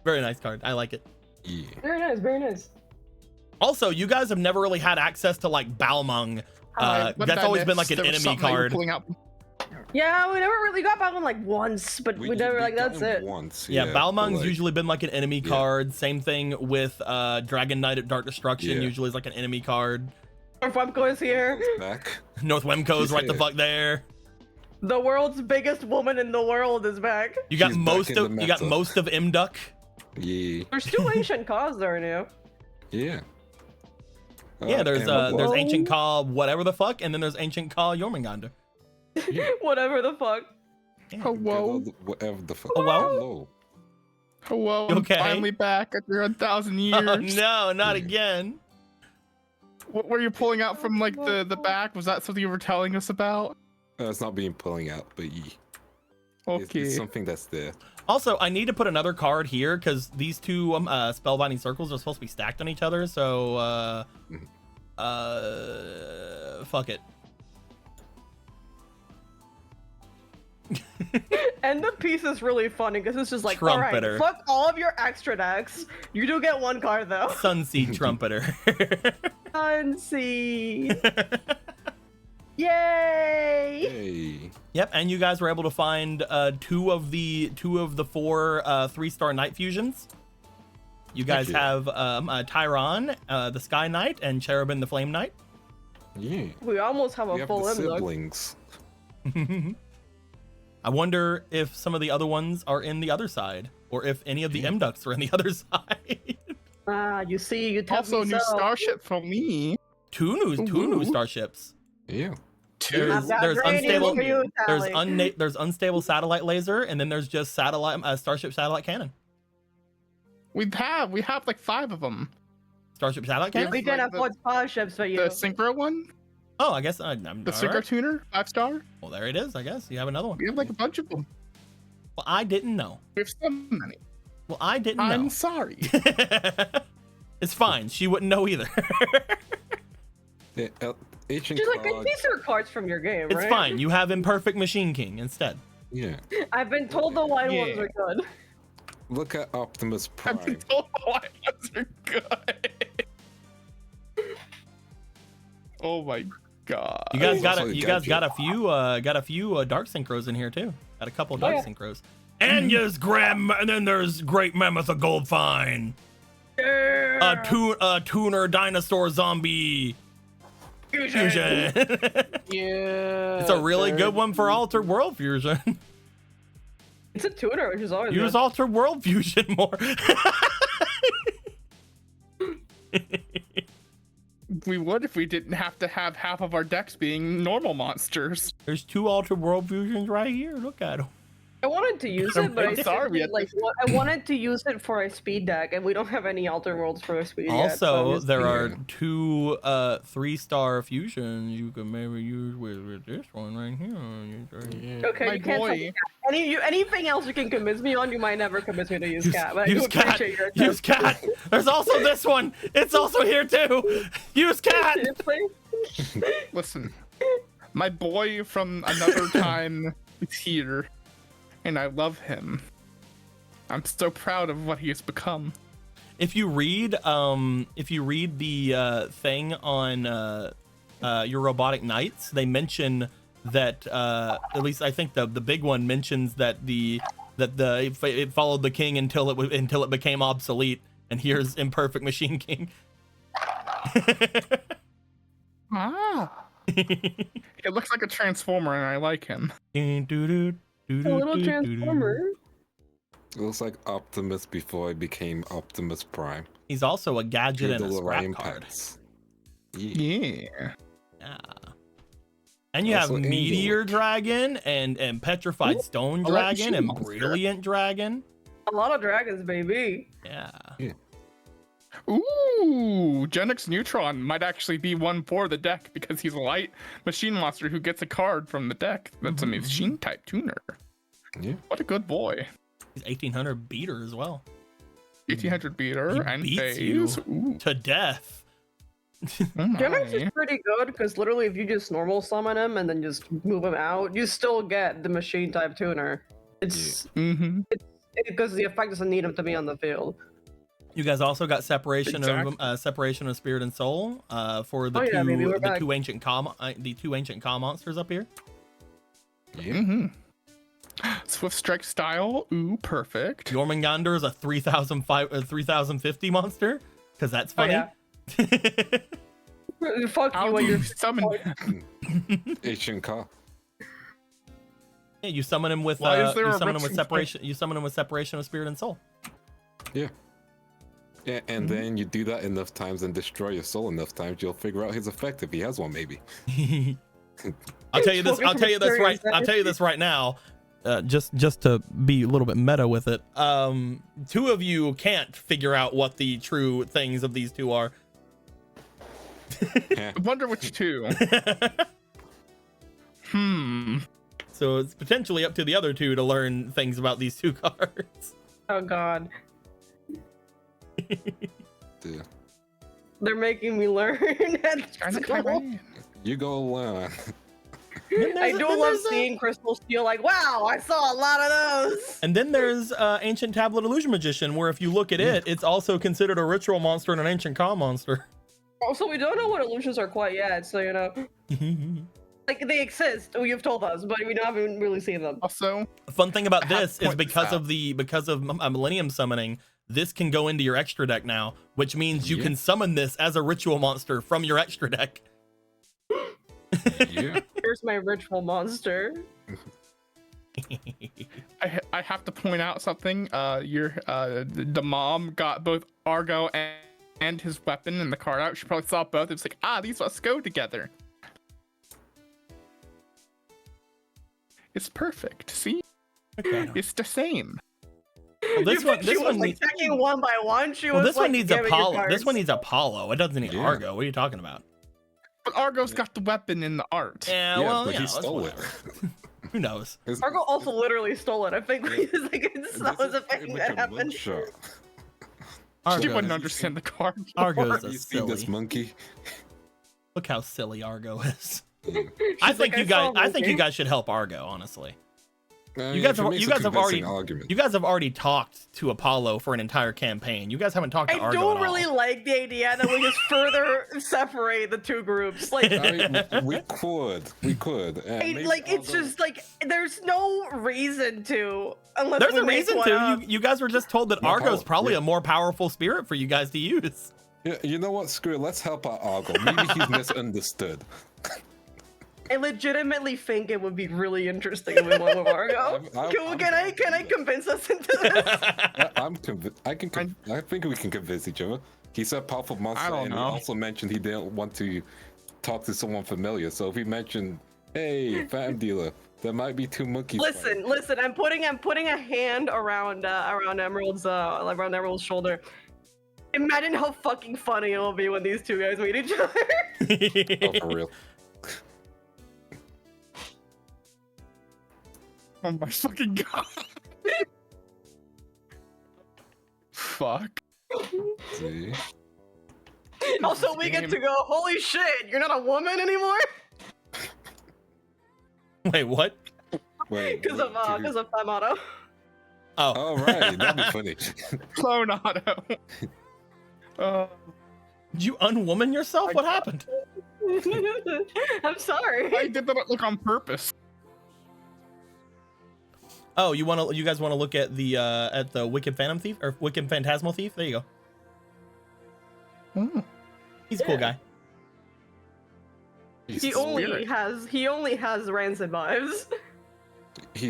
Very nice card. I like it. Yeah. Very nice, very nice. Also, you guys have never really had access to like Balmung. What did That's I always been miss? like an There was enemy something that you were card. pulling out. Yeah, we never really got back one like once, but we never like got that's him it. Once, Yeah, but, Balmung's like, usually been like an enemy Yeah. card. Same thing with Dragon Knight at Dark Destruction. Yeah. Usually is like an enemy card. Fumko is here. back. North Wemco's She's right the here. fuck there. The world's biggest woman in the world is back. You got She's back most in the of you got meta. most of Imduck. Yeah. There's two ancient cause there now. Yeah. Yeah, there's and there's Whoa. Ancient Call whatever the fuck, and then there's Ancient Call Jormungandr. Whatever the fuck. Hello. whatever the fuck. Oh, wow. Hello. Hello. You I'm okay? finally back after 1,000 years. Oh no, not Yeah. again. What were you pulling out from like the back? Was that something you were telling us about? It's not being pulling out, but yeah. Okay. It's something that's there. Also, I need to put another card here because these two spellbinding circles are supposed to be stacked on each other. So Fuck it. And the piece is really funny because it's just like, Trumpeter. alright, fuck all of your extra decks. You do get one card though. Sunseed Trumpeter. Sunseed. Yay! Hey. Yep, and you guys were able to find two of the 4 3-star night fusions. You guys Heck yeah. have Tyron, the Sky Knight, and Cherubin, the Flame Knight. Yeah. We almost have We a have full the M-Duck. siblings. I wonder if some of the other ones are in the other side, or if any of the M-Ducks are in the other side. Ah, you see, you tell Also, me new so. starship for me. two new Ooh. starships. Yeah. There's, got there's great news unstable for you, there's Tally. there's unstable satellite laser, and then there's just starship satellite cannon. We have like 5 of them. Starship satellite Yeah, cannon. We did like have the- 4 starships for you. The synchro one, Oh, I guess I'm the all synchro right. tuner, 5-star. Well, there it is. I guess you have another one. We have like a bunch of them. Well, I didn't know. We have so many. Well, I didn't I'm know. sorry. It's fine. She wouldn't know either. Yeah, ancient She's like, Cog. these are cards from your game, It's right? fine. You have Imperfect Machine King instead. Yeah. I've been told the white ones Yeah. are good. Look at Optimus I've been Prime. told the white ones are good. Oh my god. You guys It's got also a you guys got gadget. a few dark synchros in here too. Got a couple Oh, dark yeah. synchros. And there's and then there's Great Mammoth of Goldfine. A tuner dinosaur zombie fusion. Yeah. It's a really good one for Altered World Fusion. It's a tuner, which is always Use good. Altered World Fusion more. We would if we didn't have to have half of our decks being normal monsters. There's 2 Altered World Fusions right here. Look at them. I wanted to use it, but I'm sorry, we had I wanted to use it for a speed deck, and we don't have any Alter Worlds for a speed yet. so I'm Also, just- there are Yeah. 2 3-star fusions you can maybe use with this one right here. Yeah. Okay, My you can't tell boy. me cat. Anything else you can convince me on, you might never convince me to use cat. But I do Use cat. appreciate your Use cat. There's also this one. It's also here too. Use cat. attempt. Listen, my boy from another time is here, and I love him. I'm so proud of what he has become. If you read the thing on your robotic knights, they mention that at least I think the big one mentions that it followed the king until it became obsolete, and here's Imperfect Machine King. Ah. It looks like a transformer, and I like him. A little transformer. It looks like Optimus before he became Optimus Prime. He's also a gadget With and the a scrap Lorraine card. packs. Yeah. Yeah. Yeah. And you have Also Angel Meteor Link. Dragon and Petrified Stone Dragon and Monster. Brilliant Dragon. A lot of dragons, baby. Yeah. Ooh, Genix Neutron might actually be one for the deck because he's a light machine monster who gets a card from the deck. That's a machine type tuner. Yeah. What a good boy. He's 1800 beater as well. 1800 beater He and beats phase. you. Ooh, To death. oh Genix is my. pretty good because literally, if you just normal summon him and then just move him out, you still get the machine type tuner. It's Mm-hmm. because the effect doesn't need him to be on the field. You guys also got separation Exactly. of separation of spirit and soul for the Oh, yeah, baby, we're back. two ancient Ka monsters up here. Yeah. Mm-hmm. Swift Strike style. Ooh, perfect. Jormungandr is a 3050 monster because that's funny. Oh, Fuck How you do and your you summon? Ancient Ka. Yeah, you summon him with Why is there a separation. representation? You summon him with separation of spirit and soul. Yeah. Yeah, and then you do that enough times and destroy your soul enough times, you'll figure out his effect if he has one, maybe. I'll tell you this. I'll tell you this right. I'll tell you this right now. Just to be a little bit meta with it. 2 of you can't figure out what the true things of these 2 are. Yeah. I wonder which two. So it's potentially up to the other 2 to learn things about these 2 cards. Oh god. Yeah. They're making me learn at Trying to school. time You go learn. I do love seeing Crystal Steel like, wow, I saw a lot of those. And then there's Ancient Tablet Illusion Magician, where if you look at it, it's also considered a ritual monster and an ancient calm monster. Also, we don't know what illusions are quite yet, so you know. Like, they exist, you've told us, but we haven't really seen them. Also, The fun thing about I have this to is point this because of Millennium Summoning, this can go into your extra deck now, which means you Yeah. can summon this as a ritual monster from your extra deck. Yeah. Here's my ritual monster. I have to point out something. The mom got both Argo and his weapon in the card out. She probably saw both. It's like, these must go together. It's perfect. See, Okay. it's the same. Well, this You one, think this she one was like needs. checking one by one. She Well, was this like, one needs "Give me your Apollo. This cards." one needs Apollo. It doesn't need Yeah. Argo. What are you talking about? But Argo's got the weapon in the art. Yeah, Yeah, well, but yeah, he that's stole it. whatever. Who knows? Argo also literally stole it. I think Yeah. that was a thing that happened. She Argo, wouldn't understand the card. Argo's Have a you seen this silly. monkey? Look how silly Argo is. She's I think like, you guys. saw a I think you movie. guys should help Argo. Honestly, You guys have already- argument. you guys have already talked to Apollo for an entire campaign. You guys haven't talked to I Argo don't at really all. like the idea that we just further separate the two groups. Like, I mean, we could. and maybe like it's Argo- just like there's no reason to unless There's we a make reason one to. up. You guys were just told that No, Argo's Paul, probably yeah. a more powerful spirit for you guys to use. Yeah, you know what? Screw it. Let's help out Argo. Maybe he's misunderstood. I legitimately think it would be really interesting if we went with Argo. I'm Can I convince us into this? I'm convinced. I think we can convince each other. He said powerful monster, I don't and he know. also mentioned he didn't want to talk to someone familiar. So if he mentioned, "Hey, Phantom Dealer," there might be two monkeys. fighting. Listen. I'm putting a hand around Emerald's shoulder. Imagine how fucking funny it will be when these two guys meet each other. Oh, for real. Oh my fucking god. Fuck. See? Also, we get to go. Holy shit! You're not a woman anymore Wait, what? Wait. because of Famato. Oh, Oh right, that'd be funny. Clone Auto. did you unwoman yourself? What happened? I'm sorry. I did that look on purpose. Oh, you guys want to look at the Wicked Phantom Thief or Wicked Phantasmal Thief? There you go. Oh. He's a cool guy. He only has rancid vibes.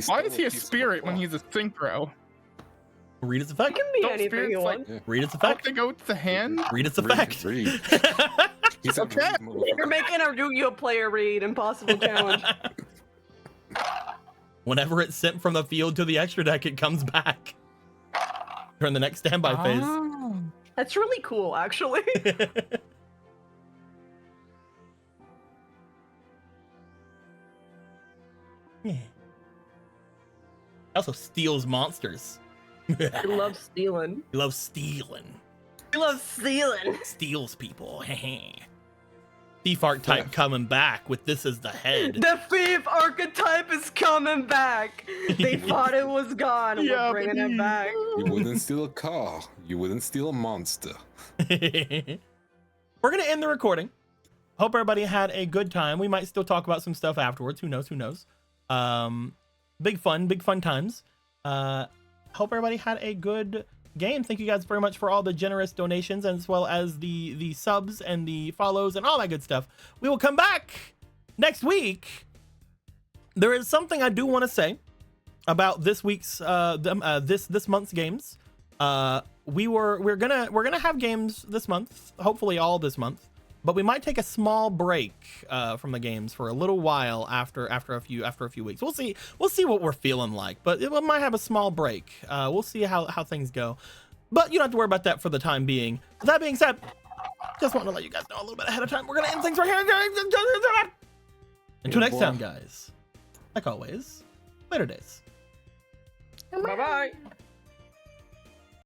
Why is he a spirit when he's a synchro? Read its It effect. can be Don't anything spirits you like- want. Read its Don't effect. they go with the hand? Read its effect. Read. He said, Okay. "Read, motherfucker." You're making a Yu-Gi-Oh player read impossible challenge. Whenever it's sent from the field to the extra deck, it comes back during the next standby phase. Oh. That's really cool, actually. Yeah. Also steals monsters. I love stealing. He loves stealing. I love stealing. Steals people. Thief archetype coming back with this as the head. The thief archetype is coming back. They thought it was gone. And Yeah, we're bringing it back. You wouldn't steal a car. You wouldn't steal a monster. We're gonna end the recording. Hope everybody had a good time. We might still talk about some stuff afterwards. Who knows? Who knows? Big fun times. Hope everybody had a good game. Thank you guys very much for all the generous donations, as well as the subs and the follows and all that good stuff. We will come back next week. There is something I do want to say about this week's this month's games. We're gonna have games this month, hopefully all this month, but we might take a small break from the games for a little while after a few weeks. We'll see what we're feeling like, but we might have a small break. We'll see how things go, but you don't have to worry about that for the time being. That being said, just want to let you guys know a little bit ahead of time. We're gonna end things right here. Until next time, guys. Like always, later days. Bye bye.